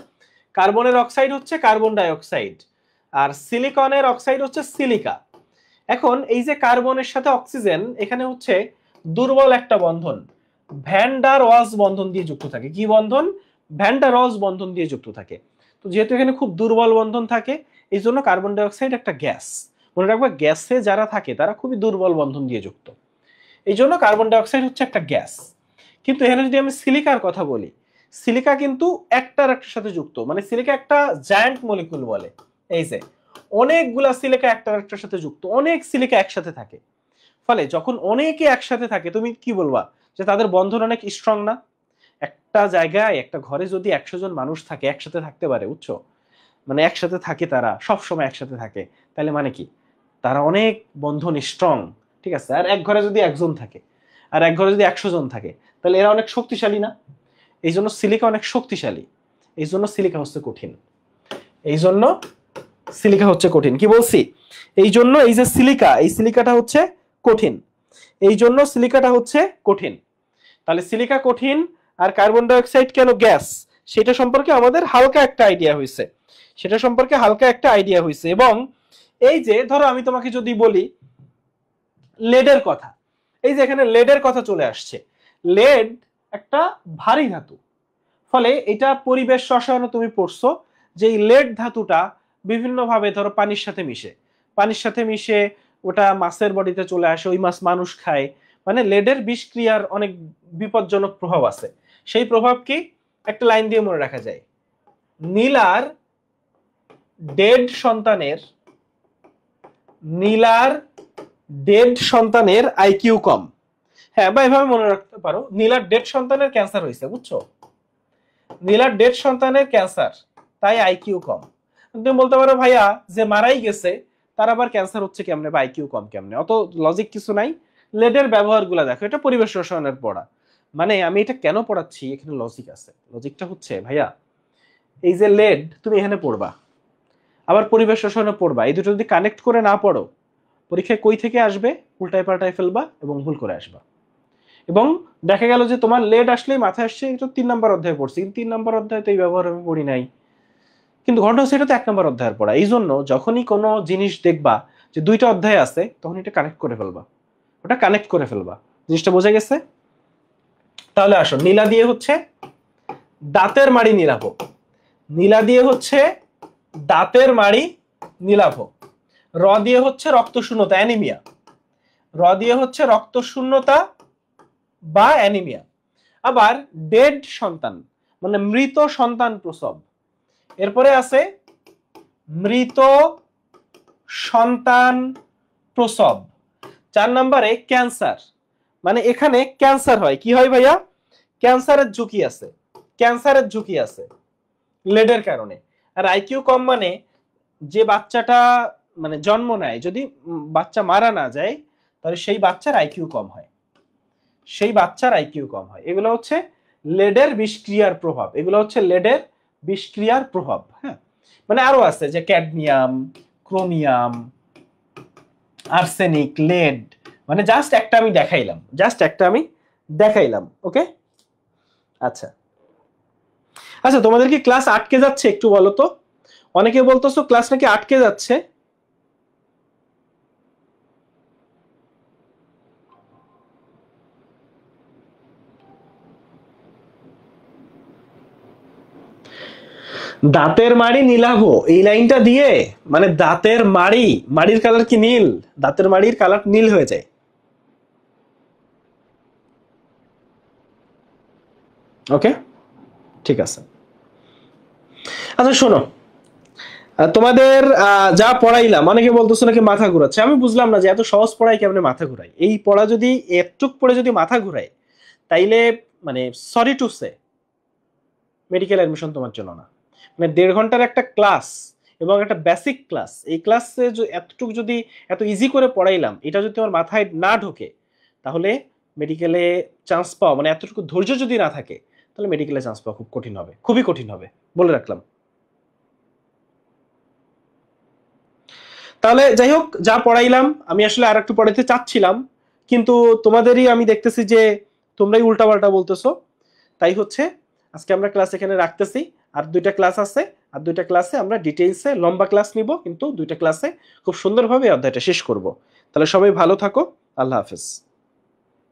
কার্বনের অক্সাইড হচ্ছে কার্বন ডাই অক্সাইড, আর সিলিকনের অক্সাইড হচ্ছে সিলিকা। এখন এই যে কার্বনের সাথে অক্সিজেন, এখানে হচ্ছে দুর্বল একটা বন্ধন, ভ্যান ডার ওয়ালস বন্ধন দিয়ে যুক্ত থাকে। কি বন্ধন? ভ্যান ডার ওয়ালস বন্ধন দিয়ে যুক্ত থাকে। তো যেহেতু এখানে খুব দুর্বল বন্ধন থাকে, এই জন্য কার্বন ডাই অক্সাইড একটা গ্যাস। মনে রাখবা, গ্যাসে যারা থাকে তারা খুবই দুর্বল বন্ধন দিয়ে যুক্ত, এই জন্য কার্বন ডাই অক্সাইড হচ্ছে একটা গ্যাস। কিন্তু এখানে যদি আমি সিলিকার কথা বলি, সিলিকা কিন্তু একটার একটার সাথে যুক্ত, মানে সিলিকা একটা জায়ান্ট মলিকুল বলে। এই যে অনেকগুলা সিলিকা একটার একটার সাথে যুক্ত, অনেক সিলিকা একসাথে থাকে। ফলে যখন অনেকে একসাথে থাকে, তুমি কি বলবা যে তাদের বন্ধন অনেক স্ট্রং না? একটা জায়গায়, একটা ঘরে যদি 100 জন মানুষ থাকে, একসাথে থাকতে পারে, বুঝছো? মানে একসাথে থাকে, তারা সব সময় একসাথে থাকে, তাহলে মানে কি? তারা অনেক বন্ধন স্ট্রং, ঠিক আছে? আর এক ঘরে যদি একজন থাকে, আর এক ঘরে যদি 100 জন থাকে, তাহলে এরা অনেক শক্তিশালী না? এই জন্য সিলিকা অনেক শক্তিশালী, এই জন্য সিলিকা হচ্ছে কঠিন। এই জন্য সিলিকা হচ্ছে কঠিন। কি বলছি? এই জন্য এই যে সিলিকা, এই সিলিকাটা হচ্ছে কঠিন, এই জন্য সিলিকাটা হচ্ছে কঠিন। তাহলে সিলিকা কঠিন, আর কার্বন ডাই অক্সাইড কেন গ্যাস, সেটা সম্পর্কে আমাদের হালকা একটা আইডিয়া হয়েছে, সেটা সম্পর্কে হালকা একটা আইডিয়া হয়েছে। এবং এই যে ধরো আমি তোমাকে যদি বলি লেডের কথা, এই যে এখানে লেডের কথা চলে আসছে। লেড একটা ভারী ধাতু, ফলে এটা পরিবেশ রসায়নে তুমি পড়ছো যে এই লেড ধাতুটা বিভিন্ন ভাবে ধরো পানির সাথে মিশে, পানির সাথে মিশে ওটা মাছের বডিতে চলে আসে, ওই মাছ মানুষ খায়। মানে লেডের বিষক্রিয়ার অনেক বিপজ্জনক প্রভাব আছে। সেই প্রভাব কি? একটা লাইন দিয়ে মনে রাখা যায়, নীলার ডেড সন্তানের, নীলার ডেড সন্তানের আইকিউ কম। হ্যাঁ, বা এভাবে মনে রাখতে পারো, নীলার ডেড সন্তানের ক্যান্সার হয়েছে, বুঝছো? নীলার ডেড সন্তানের ক্যান্সার, তাই আইকিউ কম। তুমি বলতে পারো ভাইয়া যে মারাই গেছে তার আবার ক্যান্সার হচ্ছে কেমনে বা আইকিউ কম কেমনে? অত লজিক কিছু নাই। লেডের ব্যবহারগুলো দেখো, এটা পরিবেশ রসায়নের পড়া। মানে আমি এটা কেন পড়াচ্ছি, এখানে লজিক আছে। লজিকটা হচ্ছে ভাইয়া, এই যে লেড তুমি এখানে পড়বা, আবার পরিবেশ রসায়নে পড়বা, এই দুটো যদি কানেক্ট করে না পড়ো, পরীক্ষায় কই থেকে আসবে? উল্টায় পাল্টায় ফেলবা এবং ভুল করে আসবা। এবং দেখা গেল যে তোমার লেড আসলেই মাথায় আসছে এটা 3 নম্বর অধ্যায়ে পড়ছি, কিন্তু 3 নম্বর অধ্যায়ে তো এই ব্যবহার আমি পড়ি নাই। কিন্তু ঘটনা হচ্ছে এটা তো 1 নম্বর অধ্যায়ের পড়া। এই জন্য যখনই কোনো জিনিস দেখবা যে 2টা অধ্যায় আছে, তখন এটা কানেক্ট করে ফেলবা, ওটা কানেক্ট করে ফেলবা। জিনিসটা বোঝা গেছে? তাহলে আসো, নীলা দিয়ে হচ্ছে দাঁতের মাড়ি নীলাভ, নীলা দিয়ে হচ্ছে দাঁতের মাড়ি নীলাভ। র দিয়ে হচ্ছে রক্ত শূন্যতা, অ্যানিমিয়া। র দিয়ে হচ্ছে রক্ত শূন্যতা বা অ্যানিমিয়া। আবার ডেড সন্তান মানে মৃত সন্তান প্রসব। এরপরে আছে মৃত সন্তান প্রসব। 4 নম্বরে ক্যান্সার, মানে এখানে ক্যান্সার হয়। কি হয় ভাইয়া? ক্যান্সারের ঝুঁকি আছে, ক্যান্সারের ঝুঁকি আছে লেডের কারণে। আর আইকিউ কম মানে যে বাচ্চাটা মানে জন্ম নেয়, যদি বাচ্চা মারা না যায়, তাহলে সেই বাচ্চার আইকিউ কম হয়, সেই বাচ্চার আইকিউ কম হয়। এগুলো হচ্ছে লেডের বিষক্রিয়ার প্রভাব, এগুলো হচ্ছে লেডের বিষক্রিয়ার প্রভাব। হ্যাঁ, মানে আরো আছে যে ক্যাডমিয়াম, ক্রোমিয়াম, আর্সেনিক, লেড, মানে জাস্ট একটা আমি দেখাইলাম, জাস্ট একটা আমি দেখাইলাম। ওকে, আচ্ছা আচ্ছা, তোমাদের কি ক্লাস আটকে যাচ্ছে একটু বলো তো? অনেকে বলতেছো ক্লাস নাকি আটকে যাচ্ছে। দাঁতের মাড়ি নীলাভ, এই লাইনটা দিয়ে মানে দাঁতের মাড়ি, মাড়ির কালার কি নীল? দাঁতের মাড়ির কালার নীল হয়ে যায়। ওকে, ঠিক আছে। আচ্ছা শোনো, তোমাদের যা পড়াইলাম, অনেকে বলতেছো নাকি মাথা ঘুরাচ্ছে। আমি বুঝলাম না যে এত সহজ পড়াই কেমনে মাথা ঘুরাই। এই পড়া যদি এতটুক পড়ে যদি মাথা ঘুরাই, তাইলে মানে sorry to say medical admission তোমার জন্য না। মানে 1.5 ঘন্টার একটা ক্লাস এবং একটা বেসিক ক্লাস, এই ক্লাসে এতটুকু যদি এত ইজি করে পড়াইলাম, এটা যদি তোমার মাথায় না ঢোকে, তাহলে মেডিকেলে চান্স পাওয়া, মানে এতটুকু ধৈর্য যদি না থাকে, তাহলে মেডিকেলে চান্স পাওয়া খুব কঠিন হবে, খুবই কঠিন হবে, বলে রাখলাম। তাহলে যাই হোক, যা পড়াইলাম আমি আসলে আর একটু পড়াইতে চাচ্ছিলাম, কিন্তু তোমাদেরই আমি দেখতেছি যে তোমরাই উল্টাপাল্টা বলতেছো। তাই হচ্ছে আজকে আমরা ক্লাস এখানে রাখতেছি। আর 2টা ক্লাস আছে, আর 2টা ক্লাসে আমরা ডিটেইলসে লম্বা ক্লাস নিব, কিন্তু 2টা ক্লাসে খুব সুন্দরভাবে অধ্যায়টা শেষ করব। তাহলে সবাই ভালো থাকো, আল্লাহ হাফেজ।